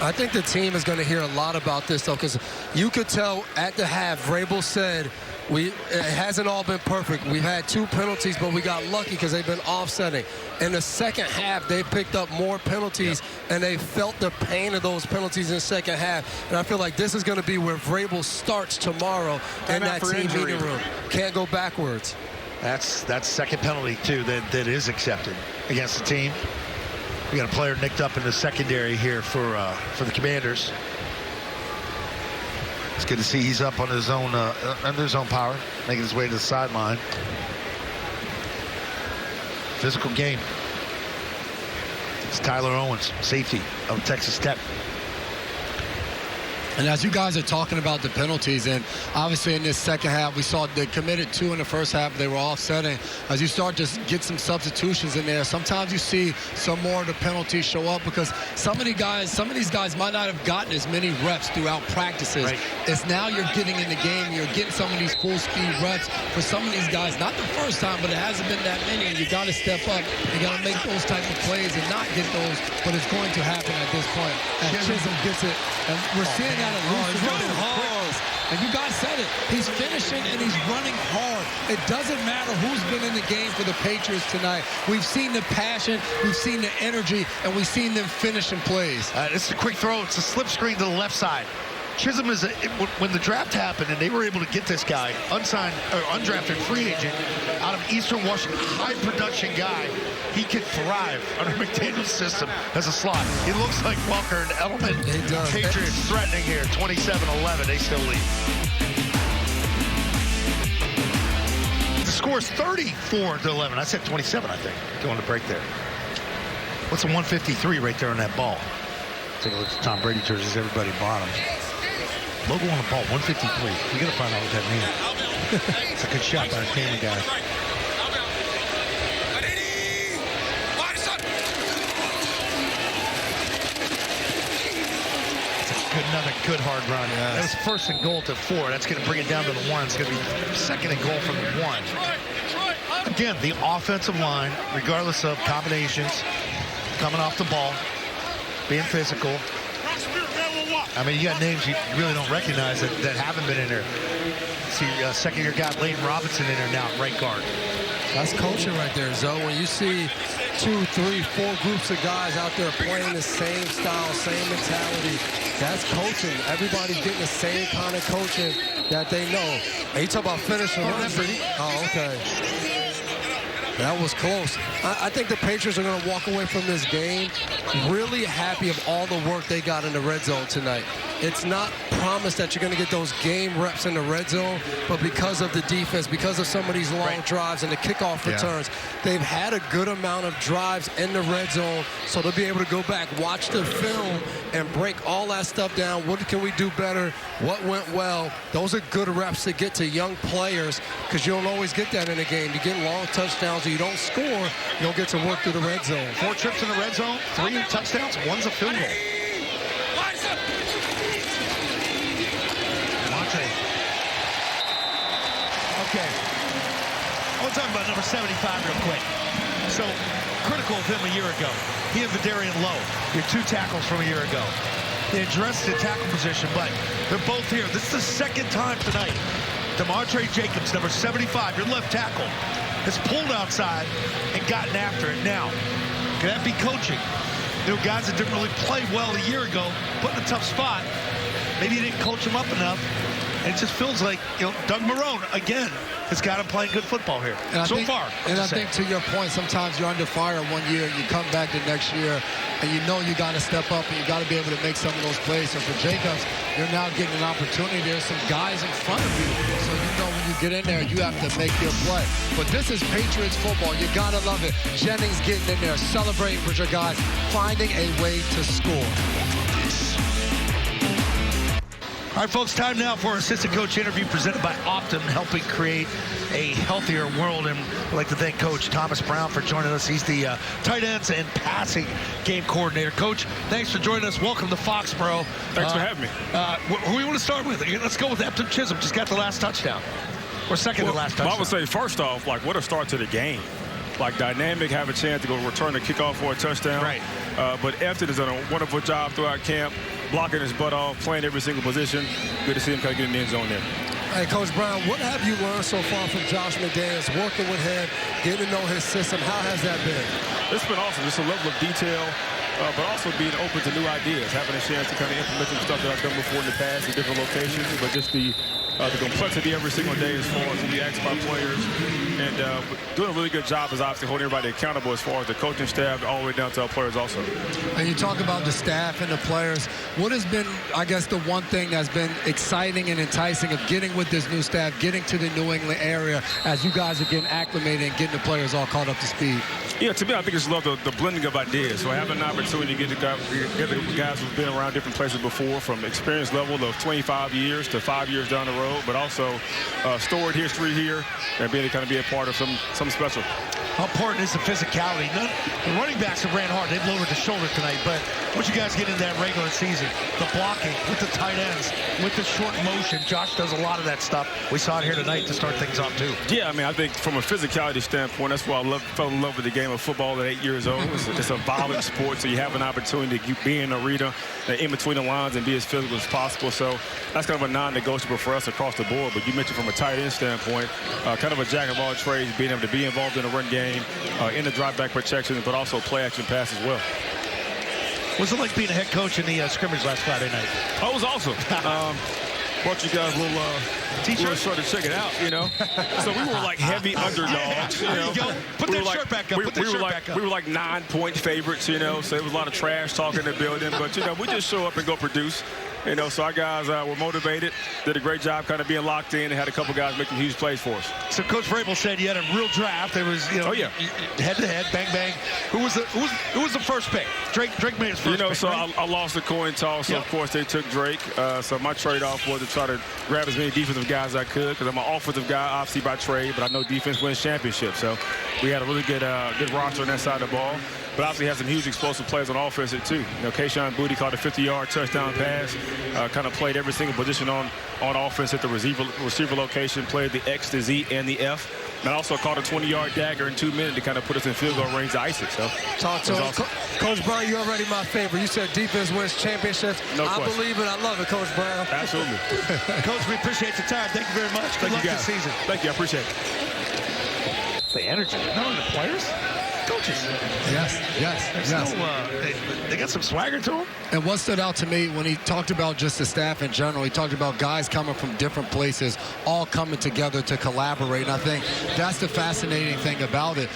I think the team is going to hear a lot about this, though, because you could tell at the half, Vrabel said, it hasn't all been perfect. We've had 2 penalties, but we got lucky because they've been offsetting. In the second half, they picked up more penalties, and they felt the pain of those penalties in the second half. And I feel like this is going to be where Vrabel starts tomorrow in that team meeting room. Can't go backwards. That's second penalty, too, that is accepted against the team. We got a player nicked up in the secondary here for the Commanders. It's good to see he's up on his own, under his own power, making his way to the sideline. Physical game. It's Tyler Owens, safety of Texas Tech. And as you guys are talking about the penalties, and obviously in this second half, we saw they committed 2 in the first half. They were offsetting. As you start to get some substitutions in there, sometimes you see some more of the penalties show up because some of these guys might not have gotten as many reps throughout practices. Right. It's now you're getting in the game, you're getting some of these full speed reps for some of these guys. Not the first time, but it hasn't been that many. And you got to step up. You got to make those type of plays and not get those, but it's going to happen at this point. And Chisholm gets it, and we're seeing that. He's running hard. And you guys said it. He's finishing and he's running hard. It doesn't matter who's been in the game for the Patriots tonight. We've seen the passion, we've seen the energy, and we've seen them finishing plays. It's a quick throw. It's a slip screen to the left side. Chisholm is when the draft happened and they were able to get this guy, unsigned or undrafted free agent out of Eastern Washington, high production guy. He could thrive under McDaniel's system as a slot. He looks like Welker and Edelman. He does. Patriots threatening here, 27-11. They still lead. The score is 34-11. I said 27, I think, going to break there. What's a 153 right there on that ball? Take a look at Tom Brady jerseys, everybody bottom. Logo on the ball, 153. We got to find out what that means. It's a good shot by the camera guy. Another good hard run. Yes. That was first and goal to 4. That's going to bring it down to the 1. It's going to be second and goal from the 1. Again, the offensive line, regardless of combinations, coming off the ball, being physical. I mean, you got names you really don't recognize that haven't been in there. See, second-year guy Leighton Robinson in there now, right guard. That's coaching right there, Zoe. When you see 2, 3, 4 groups of guys out there playing the same style, same mentality, that's coaching. Everybody's getting the same kind of coaching that they know. And you talk about finishing runs. Oh, okay. That was close. I think the Patriots are going to walk away from this game really happy of all the work they got in the red zone tonight. it's not promised that you're going to get those game reps in the red zone, but because of the defense, because of some of these long drives and the kickoff returns, they've had a good amount of drives in the red zone, so they'll be able to go back, watch the film, and break all that stuff down. What can we do better? What went well? Those are good reps to get to young players, because you don't always get that in a game. You get long touchdowns, or you don't score, you don't get to work through the red zone. 4 trips in the red zone, 3 touchdowns, 1's a field goal. Okay. I want to talk about number 75 real quick. So, critical of him a year ago. He and Vidarian Lowe, your 2 tackles from a year ago. They addressed the tackle position, but they're both here. This is the second time tonight. DeMontre Jacobs, number 75, your left tackle, has pulled outside and gotten after it. Now, could that be coaching? You know, guys that didn't really play well a year ago, put in a tough spot. Maybe you didn't coach them up enough. And it just feels like, you know, Doug Marrone, again, has got him playing good football here so far. And I think to your point, sometimes you're under fire one year, you come back the next year, and you know you got to step up and you got to be able to make some of those plays. So for Jacobs, you're now getting an opportunity. There's some guys in front of you. So you know when you get in there, you have to make your play. But this is Patriots football. You got to love it. Jennings getting in there, celebrating with your guys, finding a way to score. All right, folks, time now for our assistant coach interview presented by Optum, helping create a healthier world. And I'd like to thank Coach Thomas Brown for joining us. He's the tight ends and passing game coordinator. Coach, thanks for joining us. Welcome to Foxborough. Thanks for having me. Who do you want to start with? Let's go with Epton Chisholm. Just got the last touchdown. Or second to last touchdown. I would say, first off, like, what a start to the game. Like, dynamic, have a chance to go return the kickoff for a touchdown. Right. But Epton has done a wonderful job throughout camp, blocking his butt off, playing every single position. Good to see him kind of get in the end zone there. Hey, Coach Brown, what have you learned so far from Josh McDaniels, working with him, getting to know his system? How has that been? It's been awesome. Just a level of detail, but also being open to new ideas, having a chance to kind of implement some stuff that I've done before in the past in different locations, but just the complexity every single day as far as the asked by players, and doing a really good job is obviously holding everybody accountable as far as the coaching staff all the way down to our players also. And you talk about the staff and the players. What has been, I guess, the one thing that's been exciting and enticing of getting with this new staff, getting to the New England area as you guys are getting acclimated and getting the players all caught up to speed? Yeah, to me, I think it's love the blending of ideas. So having an opportunity to get the guys who've been around different places before, from experience level of 25 years to 5 years down the road, but also storied history here and being able to kind of be a part of something special. How important is the physicality? The running backs have ran hard. They've lowered the shoulder tonight, but once you guys get into that regular season, the blocking with the tight ends, with the short motion, Josh does a lot of that stuff. We saw it here tonight to start things off, too. Yeah, I mean, I think from a physicality standpoint, that's why I fell in love with the game of football at 8 years old. It's a violent sport, so you have an opportunity to be in the arena, in between the lines, and be as physical as possible. So that's kind of a non-negotiable for us across the board. But you mentioned from a tight end standpoint, kind of a jack of all trades, being able to be involved in the run game, in the drop back protection, but also play action pass as well. What's it like being a head coach in the scrimmage last Friday night? Oh, it was awesome. Brought you guys a little shirt to check it out, you know. So we were like heavy underdogs. You know? There you go. Put that shirt back up. Put that shirt back up. We were like 9-point favorites, you know. So it was a lot of trash talk in the building. But, you know, we just show up and go produce. You know, so our guys were motivated, did a great job kind of being locked in, and had a couple guys making huge plays for us. So Coach Vrabel said you had a real draft. There was, you know, head-to-head, bang, bang. Who was the first pick? Drake made his first pick. You know, so right? I lost the coin toss, so of course they took Drake. So my trade-off was to try to grab as many defensive guys as I could, because I'm an offensive guy, obviously by trade, but I know defense wins championships. So we had a really good roster on that side of the ball. But obviously has some huge explosive plays on offense too. You know, Kayshon Boutte caught a 50-yard touchdown pass, kind of played every single position on offense at the receiver location, played the X, the Z, and the F. And also caught a 20-yard dagger in 2 minutes to kind of put us in field goal range to ice it. So, talk to him. Awesome. Coach Brown, you're already my favorite. You said defense wins championships. No question. I believe it. I love it, Coach Brown. Absolutely. Coach, we appreciate the time. Thank you very much. Good luck this season. Thank you. I appreciate it. The energy. Not only the players. Go coaches. Yes. They got some swagger to them. And what stood out to me when he talked about just the staff in general, he talked about guys coming from different places, all coming together to collaborate. And I think that's the fascinating thing about it.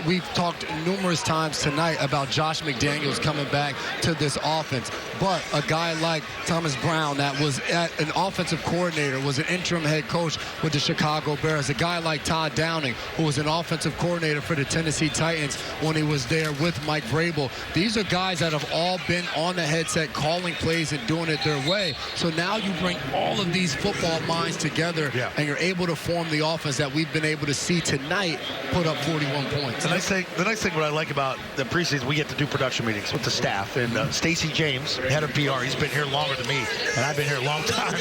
We've talked numerous times tonight about Josh McDaniels coming back to this offense. But a guy like Thomas Brown, that was an offensive coordinator, was an interim head coach with the Chicago Bears. A guy like Todd Downing, who was an offensive coordinator for the Tennessee Titans when he was there with Mike Vrabel. These are guys that have all been on the headset calling plays and doing it their way. So now you bring all of these football minds together, and you're able to form the offense that we've been able to see tonight put up 41 points. The nice thing what I like about the preseason, we get to do production meetings with the staff. And Stacey James, head of PR, he's been here longer than me, and I've been here a long time,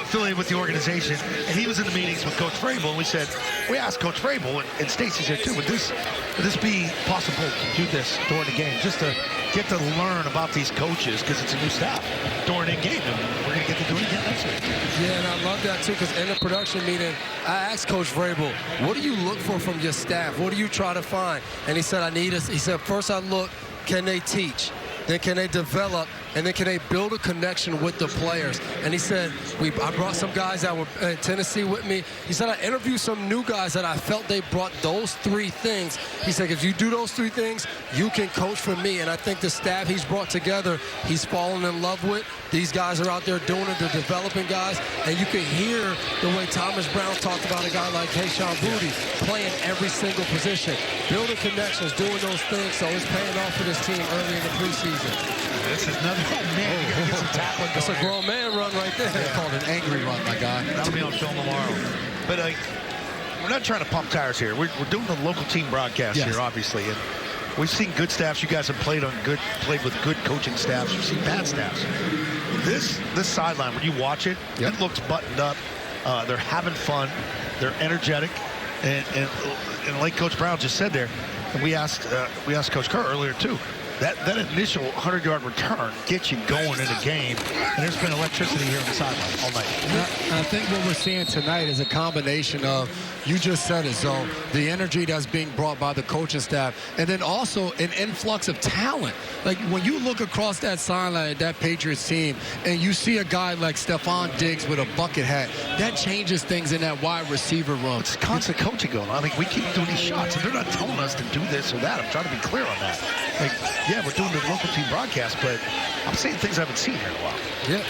affiliated with the organization. And he was in the meetings with Coach Vrabel, and we asked Coach Vrabel, and Stacey's here too, would this be possible to do this during the game, just to get to learn about these coaches, because it's a new staff during the game, and we're going to get to do it again next week. Yeah, and I love that too, because in the production meeting, I asked Coach Vrabel, what do you look for from your staff? What do you try to find? And he said, he said, first I look, can they teach? Then can they develop? And then can they build a connection with the players? And he said, I brought some guys that were in Tennessee with me. He said, I interviewed some new guys that I felt they brought those three things. He said, if you do those three things, you can coach for me. And I think the staff he's brought together, he's fallen in love with. These guys are out there doing it. They're developing guys. And you can hear the way Thomas Brown talked about a guy like Kayshon Boutte playing every single position, building connections, doing those things. So it's paying off for this team early in the preseason. This is another, man, you got to get some tackling going. That's a grown man run right there. It's called an angry run, my guy. That'll be on film tomorrow. But we're not trying to pump tires here. We're doing the local team broadcast here, obviously. And we've seen good staffs. You guys have played with good coaching staffs. You've seen bad staffs. This sideline, when you watch it, it looks buttoned up. They're having fun. They're energetic. And like Coach Brown just said there, and we asked Coach Kerr earlier too, that initial 100-yard return gets you going in a game, and there's been electricity here on the sideline all night. I think what we're seeing tonight is a combination of, you just said it, so the energy that's being brought by the coaching staff, and then also an influx of talent. Like when you look across that sideline at that Patriots team, and you see a guy like Stephon Diggs with a bucket hat, that changes things in that wide receiver room. It's constant coaching going on. I mean, we keep doing these shots, and they're not telling us to do this or that. I'm trying to be clear on that. Like, yeah, we're doing the local team broadcast, but I'm saying things I haven't seen here in a while. Yeah.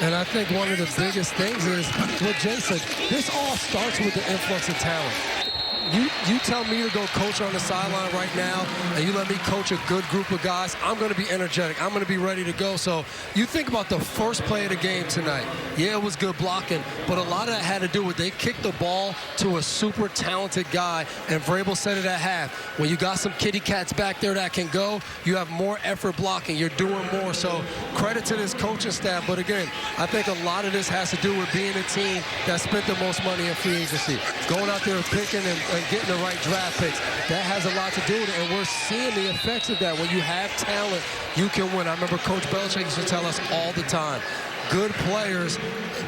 And I think one of the biggest things is what Jay said. This all starts with the influx of talent. You tell me to go coach on the sideline right now, and you let me coach a good group of guys, I'm going to be energetic. I'm going to be ready to go. So you think about the first play of the game tonight. Yeah, it was good blocking, but a lot of that had to do with they kicked the ball to a super talented guy, and Vrabel said it at half. When you got some kitty cats back there that can go, you have more effort blocking. You're doing more. So credit to this coaching staff. But again, I think a lot of this has to do with being a team that spent the most money in free agency. Going out there picking and getting the right draft picks. That has a lot to do with it, and we're seeing the effects of that. When you have talent, you can win. I remember Coach Belichick used to tell us all the time, good players,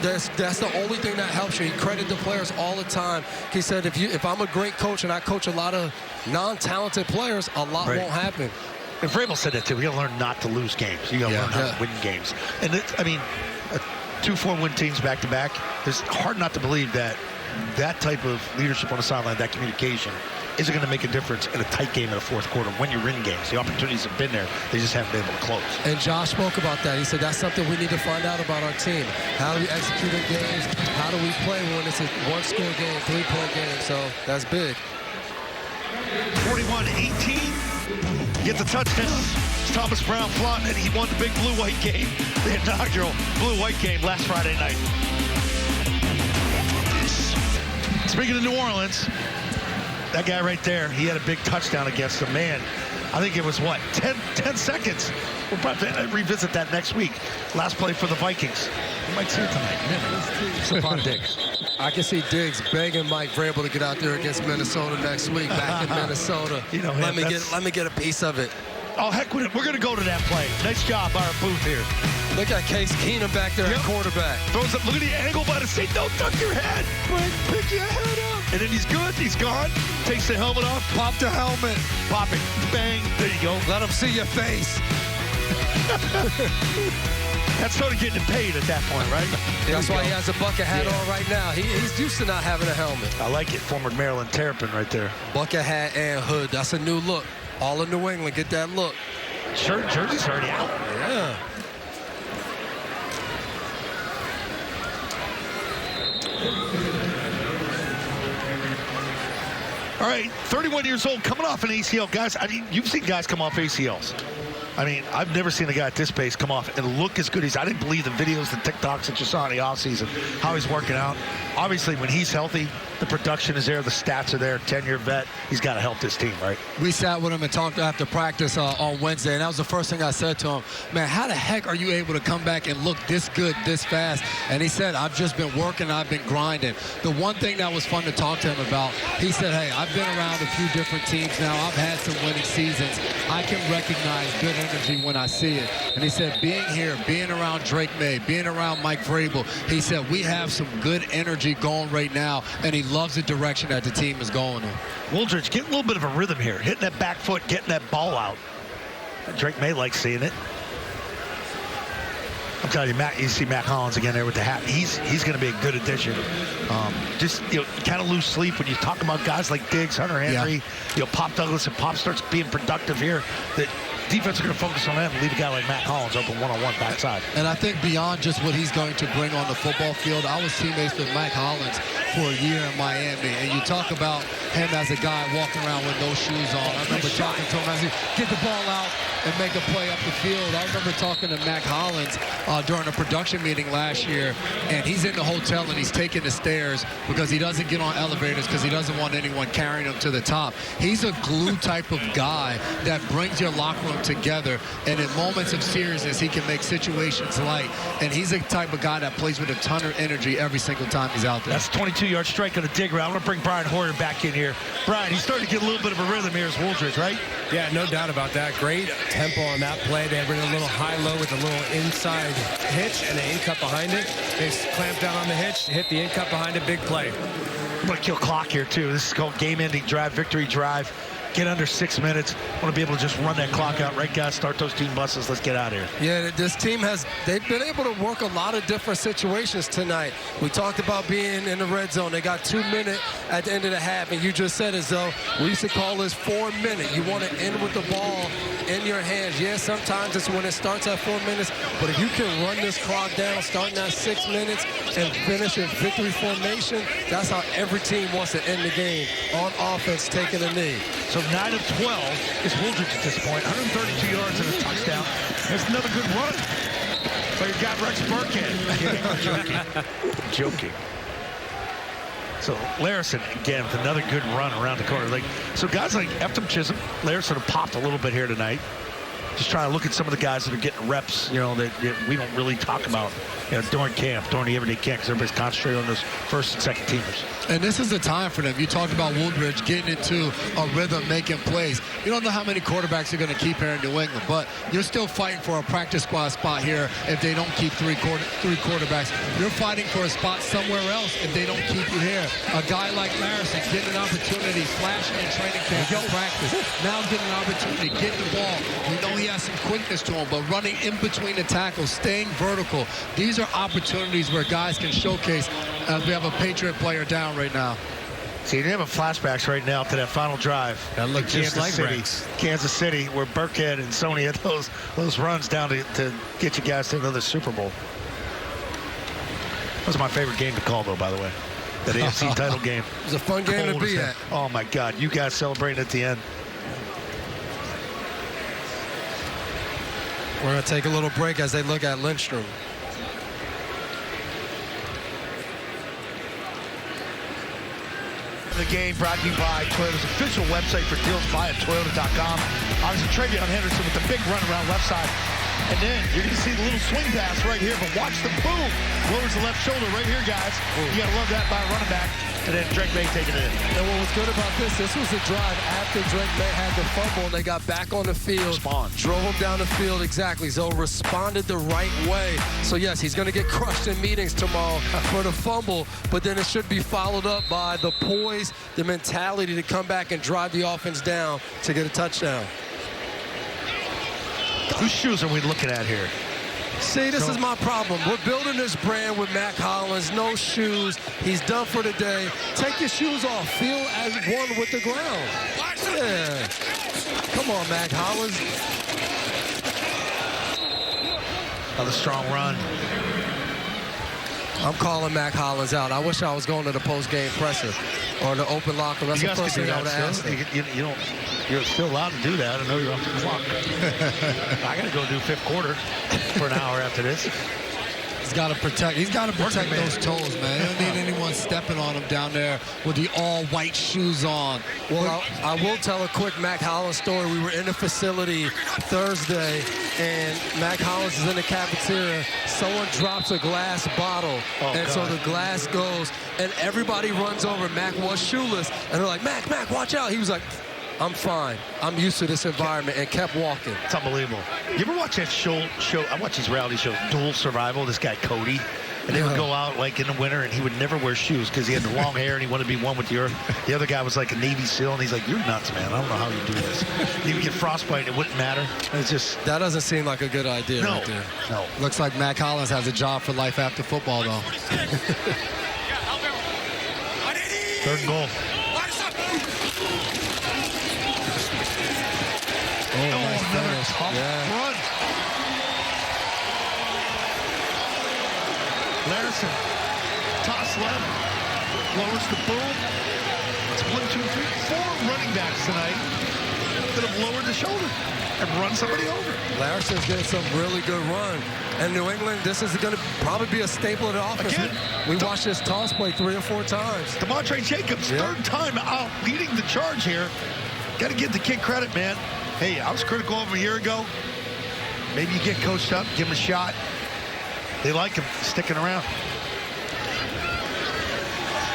that's the only thing that helps you. He credited the players all the time. He said, if I'm a great coach and I coach a lot of non-talented players, a lot won't happen. And Vrabel said that too. You got to learn not to lose games. You got to learn how to win games. And I mean, 2-4-win teams back to back. It's hard not to believe that type of leadership on the sideline, that communication, isn't going to make a difference in a tight game in the fourth quarter when you're in games. The opportunities have been there. They just haven't been able to close. And Josh spoke about that. He said that's something we need to find out about our team. How do we execute in games? How do we play when it's a one-score game, 3-point game? So that's big. 41-18. Get the touchdown. Thomas Brown flaunting it. He won the big blue-white game, the inaugural blue-white game last Friday night. Speaking of New Orleans, that guy right there, he had a big touchdown against them. Man, I think it was, 10 seconds. We'll probably revisit that next week. Last play for the Vikings. You might see it tonight. Stephon Diggs. I can see Diggs begging Mike Vrabel to get out there against Minnesota next week, back in Minnesota. You know, let me get a piece of it. Oh, heck with it. We're going to go to that play. Nice job by our booth here. Look at Case Keenum back there at quarterback. Throws up. Look at the angle by the seat. Don't duck your head. Pick your head up. and then he's good. He's gone. Takes the helmet off. Pop the helmet. Pop it. Bang. There you go. Let him see your face. That started getting paid at that point, right? That's why he has a bucket hat on right now. He's used to not having a helmet. I like it. Former Maryland Terrapin right there. Bucket hat and hood. That's a new look. All in New England. Get that look. Jersey's already out. Yeah. All right, 31 years old, coming off an ACL. Guys, I mean, you've seen guys come off ACLs. I mean, I've never seen a guy at this pace come off and look as good as I didn't believe the videos, the TikToks that you saw in the offseason, how he's working out. Obviously, when he's healthy, the production is there, the stats are there, 10-year vet. He's got to help this team, right? We sat with him and talked after practice on Wednesday, and that was the first thing I said to him. Man, how the heck are you able to come back and look this good, this fast? And he said, I've just been working, I've been grinding. The one thing that was fun to talk to him about, he said, hey, I've been around a few different teams now. I've had some winning seasons. I can recognize good energy when I see it. And he said, being here, being around Drake May, being around Mike Vrabel, he said, we have some good energy going right now, and he loves the direction that the team is going in. Wooldridge getting a little bit of a rhythm here, hitting that back foot, getting that ball out. Drake May likes seeing it. I'm telling you, you see Matt Hollins again there with the hat. He's going to be a good addition. Just, kind of lose sleep when you talk about guys like Diggs, Hunter Henry, Pop Douglas, and Pop starts being productive here. The defense are going to focus on that and leave a guy like Matt Hollins open one-on-one backside. And I think beyond just what he's going to bring on the football field, I was teammates with Mike Hollins for a year in Miami. And you talk about him as a guy walking around with no shoes on. I remember talking to him as he get the ball out and make a play up the field. I remember talking to Mac Hollins during a production meeting last year, and he's in the hotel and he's taking the stairs because he doesn't get on elevators because he doesn't want anyone carrying him to the top. He's a glue type of guy that brings your locker room together, and in moments of seriousness, he can make situations light. And he's the type of guy that plays with a ton of energy every single time he's out there. That's a 22-yard strike on the dig route. I'm going to bring Brian Hoyer back in here. Brian, he's starting to get a little bit of a rhythm here as Wooldridge, right? Yeah, no doubt about that. Great tempo on that play. They bring a little high-low with a little inside hitch and an in-cut behind it. They clamp down on the hitch, hit the in-cut behind it, big play. I'm going to kill clock here, too. This is called game-ending drive, victory drive. Get under 6 minutes. Want to be able to just run that clock out. Right, guys? Start those team buses. Let's get out of here. Yeah, this team they've been able to work a lot of different situations tonight. We talked about being in the red zone. They got 2 minutes at the end of the half, and you just said as though we used to call this 4 minute. You want to end with the ball in your hands. Yeah, sometimes it's when it starts at 4 minutes, but if you can run this clock down, starting at 6 minutes and finish in victory formation, that's how every team wants to end the game, on offense, taking a knee. So 9 of 12 is Wooldridge at this point. 132 yards and a touchdown. There's another good run. So you got Rex Burkhead. I'm joking. So Larison, again, with another good run around the corner. So guys like Eftham Chisholm, Larison have popped a little bit here tonight. Just trying to look at some of the guys that are getting reps, that we don't really talk about during camp, during the everyday camp, because everybody's concentrated on those first and second teamers. And this is the time for them. You talked about Wooldridge getting into a rhythm, making plays. You don't know how many quarterbacks are going to keep here in New England, but you're still fighting for a practice squad spot here if they don't keep three quarterbacks. You're fighting for a spot somewhere else if they don't keep you here. A guy like Larison getting an opportunity, flashing in training camp, practice. Now getting an opportunity, get the ball. We know he has some quickness to him, but running in between the tackles, staying vertical. These are opportunities where guys can showcase as we have a Patriot player down right now. See, you have a flashbacks right now to that final drive. That looked just like Rex. Kansas City, where Burkhead and Sony had those runs down to get you guys to another Super Bowl. That was my favorite game to call, though, by the way. That AFC title game. It was a fun game to be at. Oh, my God. You guys celebrating at the end. We're going to take a little break as they look at Lindstrom. The game brought to you by Toyota's official website for deals. Buy at Toyota.com. Obviously, Travion Henderson with the big run around left side. And then you're going to see the little swing pass right here, but watch the boom. Lowers the left shoulder right here, guys. You got to love that by a running back. And then Drake May taking it in. And what was good about this was the drive after Drake May had the fumble, and they got back on the field. Drove him down the field, exactly. So responded the right way. So, yes, he's going to get crushed in meetings tomorrow for the fumble, but then it should be followed up by the poise, the mentality to come back and drive the offense down to get a touchdown. Whose shoes are we looking at here? See, this is my problem. We're building this brand with Mack Hollins, no shoes. He's done for the day. Take your shoes off. Feel as one with the ground. Yeah. Come on, Mack Hollins. Another strong run. I'm calling Mack Hollins out. I wish I was going to the post-game presser or the open locker. That's the first thing I would have asked. You're still allowed to do that. I know you're off the clock. I got to go do fifth quarter for an hour after this. He's got to protect those toes, man. He don't need anyone stepping on him down there with the all-white shoes on. Well, I will tell a quick Mack Hollins story. We were in the facility Thursday, and Mack Hollins is in the cafeteria. Someone drops a glass bottle, so the glass goes, and everybody runs over. Mack was shoeless, and they're like, Mack, watch out. He was like, I'm fine. I'm used to this environment, and kept walking. It's unbelievable. You ever watch that show? I watch these reality shows, Dual Survival, this guy Cody. And they would go out like in the winter, and he would never wear shoes because he had the long hair and he wanted to be one with the earth. The other guy was like a Navy SEAL, and he's like, you're nuts, man. I don't know how you do this. He would get frostbite, and it wouldn't matter. And it's just... That doesn't seem like a good idea right there. No. Looks like Mack Hollins has a job for life after football, though. Third and goal. Nice tough run. Larson, toss left, lowers the boom. It's 1, 2, 3, 4 running backs tonight that have lowered the shoulder and run somebody over. Larson's getting some really good run. And New England, this is going to probably be a staple of the offense. Again, we watched this toss play 3 or 4 times. Demontre Jacobs, third time out leading the charge here. Got to give the kid credit, man. Hey, I was critical of him a year ago. Maybe you get coached up, give him a shot. They like him sticking around.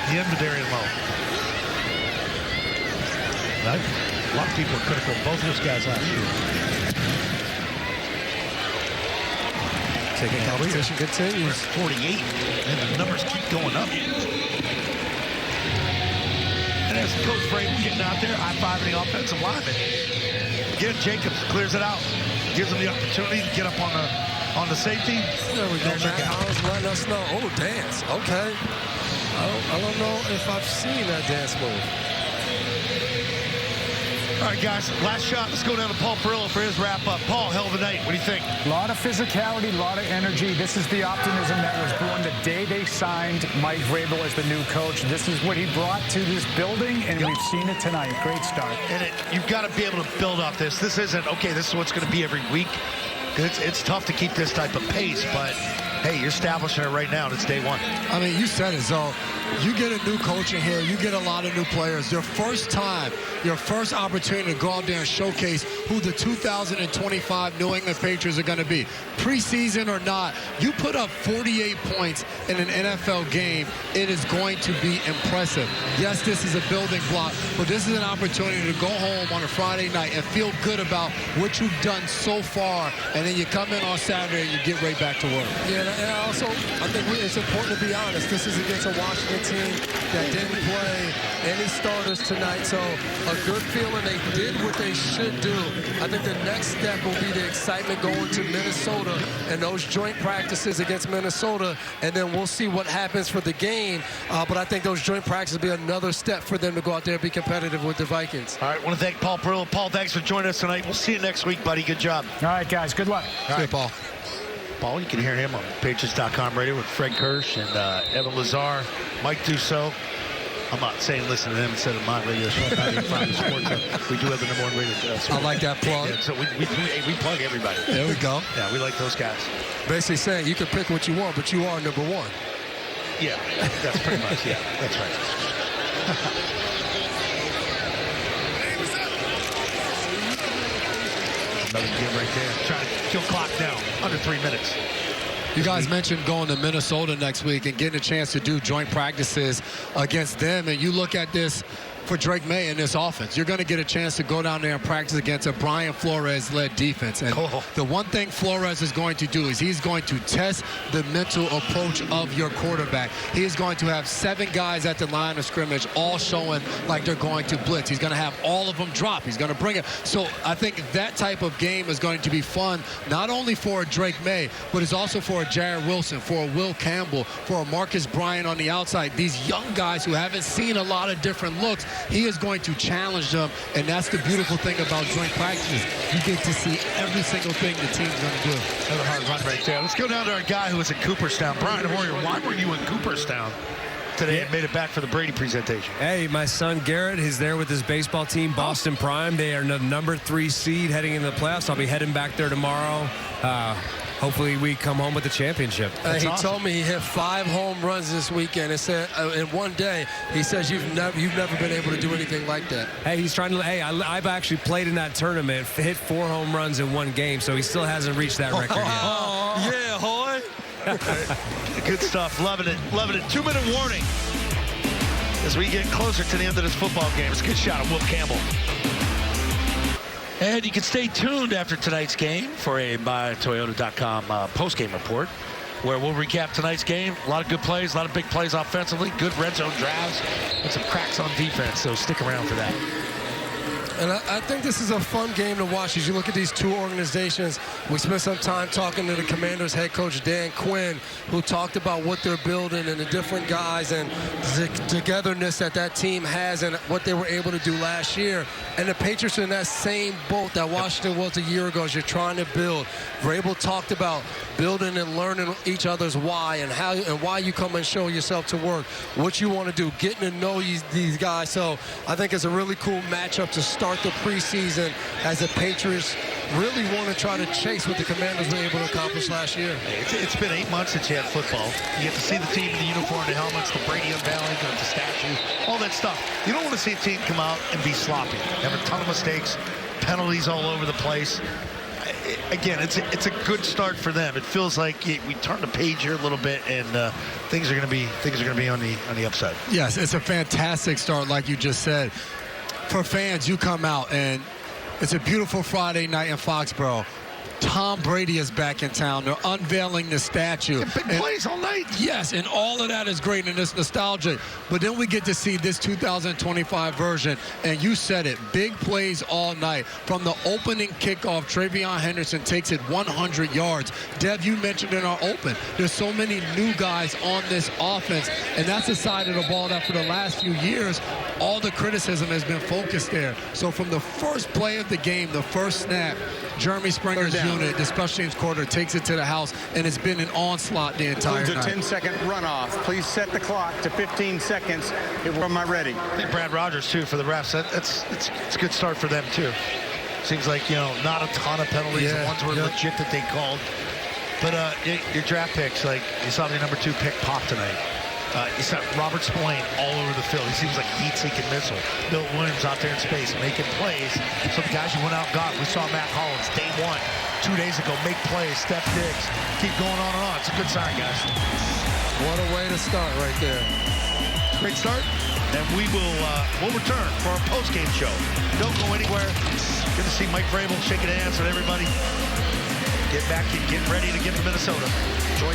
The end of Darian Lowe. A lot of people are critical of both of those guys last year. Taking competition continues. 48, and the numbers keep going up. And as Coach Vrabel getting out there, high-fiving the offensive lineman. Again, Jacobs clears it out, gives him the opportunity to get up on the safety. There we go. Mack Hollins letting us know. Oh, dance. Okay. I don't know if I've seen that dance move. All right, guys, last shot. Let's go down to Paul Perillo for his wrap-up. Paul, hell of a night. What do you think? A lot of physicality, a lot of energy. This is the optimism that was born the day they signed Mike Vrabel as the new coach. This is what he brought to this building, and we've seen it tonight. Great start. And you've got to be able to build off this. This isn't, okay, this is what's going to be every week. It's tough to keep this type of pace, but, hey, you're establishing it right now, and it's day one. I mean, you said it, so you get a new coach in here, you get a lot of new players. Your first time, your first opportunity to go out there and showcase who the 2025 New England Patriots are going to be. Preseason or not, you put up 48 points in an NFL game, it is going to be impressive. Yes, this is a building block, but this is an opportunity to go home on a Friday night and feel good about what you've done so far, and then you come in on Saturday and you get right back to work. Yeah, and also, I think it's important to be honest. This is against a Washington team that didn't play any starters tonight, so a good feeling they did what they should do. I think the next step will be the excitement going to Minnesota and those joint practices against Minnesota, and then we'll see what happens for the game. But I think those joint practices will be another step for them to go out there and be competitive with the Vikings. All right, I want to thank Paul Perillo. Paul, thanks for joining us tonight. We'll see you next week, buddy. Good job. All right, guys, good luck. All right, Paul. Paul, you can hear him on Patriots.com radio with Fred Kirsch and Evan Lazar, Mike Dussault. I'm not saying listen to them instead of my radio show. We do have the number one radio show. I like that plug. Yeah, so we plug everybody. There we go. Yeah, we like those guys. Basically saying you can pick what you want, but you are number one. Yeah, that's pretty much, yeah, that's right. another give right there. Trying to kill clock now. Under 3 minutes. You guys mentioned going to Minnesota next week and getting a chance to do joint practices against them. And you look at this for Drake May in this offense. You're going to get a chance to go down there and practice against a Brian Flores-led defense. And the one thing Flores is going to do is he's going to test the mental approach of your quarterback. He is going to have 7 guys at the line of scrimmage all showing like they're going to blitz. He's going to have all of them drop. He's going to bring it. So I think that type of game is going to be fun, not only for a Drake May, but it's also for a Jared Wilson, for a Will Campbell, for a Marcus Bryant on the outside. These young guys who haven't seen a lot of different looks, he is going to challenge them, and that's the beautiful thing about joint practices. You get to see every single thing the team's going to do. Another hard run right there. Let's go down to our guy who was in Cooperstown. Brian Hoyer, why were you in Cooperstown today and made it back for the Brady presentation? Hey, my son Garrett is there with his baseball team, Boston Prime. They are the number 3 seed heading into the playoffs. I'll be heading back there tomorrow. Hopefully we come home with the championship. He told me he hit 5 home runs this weekend. It said in one day. He says you've never been able to do anything like that. Hey, he's trying to. Hey, I've actually played in that tournament, hit 4 home runs in 1 game, so he still hasn't reached that record yet. Yeah, Hoy. Good stuff. Loving it. Loving it. 2-minute warning as we get closer to the end of this football game. It's a good shot of Will Campbell. And you can stay tuned after tonight's game for a MyToyota.com post-game report, where we'll recap tonight's game. A lot of good plays, a lot of big plays offensively, good red zone drives, and some cracks on defense, so stick around for that. And I think this is a fun game to watch as you look at these two organizations. We spent some time talking to the Commanders head coach, Dan Quinn, who talked about what they're building and the different guys and the togetherness that team has and what they were able to do last year. And the Patriots are in that same boat that Washington was a year ago as you're trying to build. Vrabel talked about building and learning each other's why and how and why you come and show yourself to work, what you want to do, getting to know these guys. So I think it's a really cool matchup to start the preseason as the Patriots really want to try to chase what the Commanders were able to accomplish last year. It's been 8 months since you had football. You get to see the team in the uniform, the helmets, the Brady unveiling, the statue, all that stuff. You don't want to see a team come out and be sloppy. Have a ton of mistakes, penalties all over the place. Again, it's a good start for them. It feels like we turned the page here a little bit, and things are going to be on the upside. Yes, it's a fantastic start, like you just said. For fans, you come out, and it's a beautiful Friday night in Foxborough. Tom Brady is back in town. They're unveiling the statue. Big plays all night. Yes, and all of that is great, and it's nostalgic. But then we get to see this 2025 version, and you said it, big plays all night. From the opening kickoff, Travion Henderson takes it 100 yards. Dev, you mentioned in our open, there's so many new guys on this offense, and that's the side of the ball that for the last few years, all the criticism has been focused there. So from the first play of the game, the first snap, Jeremy Springer's unit, the special teams quarter, takes it to the house, and it's been an onslaught the entire night. It's a 10-second runoff. Please set the clock to 15 seconds. Am I ready? I think Brad Rogers, too, for the refs. It's a good start for them, too. Seems like, not a ton of penalties. Yeah, the ones were legit that they called. But your draft picks, like you saw the number 2 pick pop tonight. You saw Robert Spillane all over the field. He seems like a heat-seeking missile. Bill Williams out there in space making plays. So the guys you went out and got, we saw Matt Hollins day 1, 2 days ago, make plays, Steph Diggs. Keep going on and on. It's a good sign, guys. What a way to start right there. Great start. And we'll return for our post-game show. Don't go anywhere. Good to see Mike Vrabel shaking hands with everybody. Get back and get ready to get to Minnesota. Enjoy.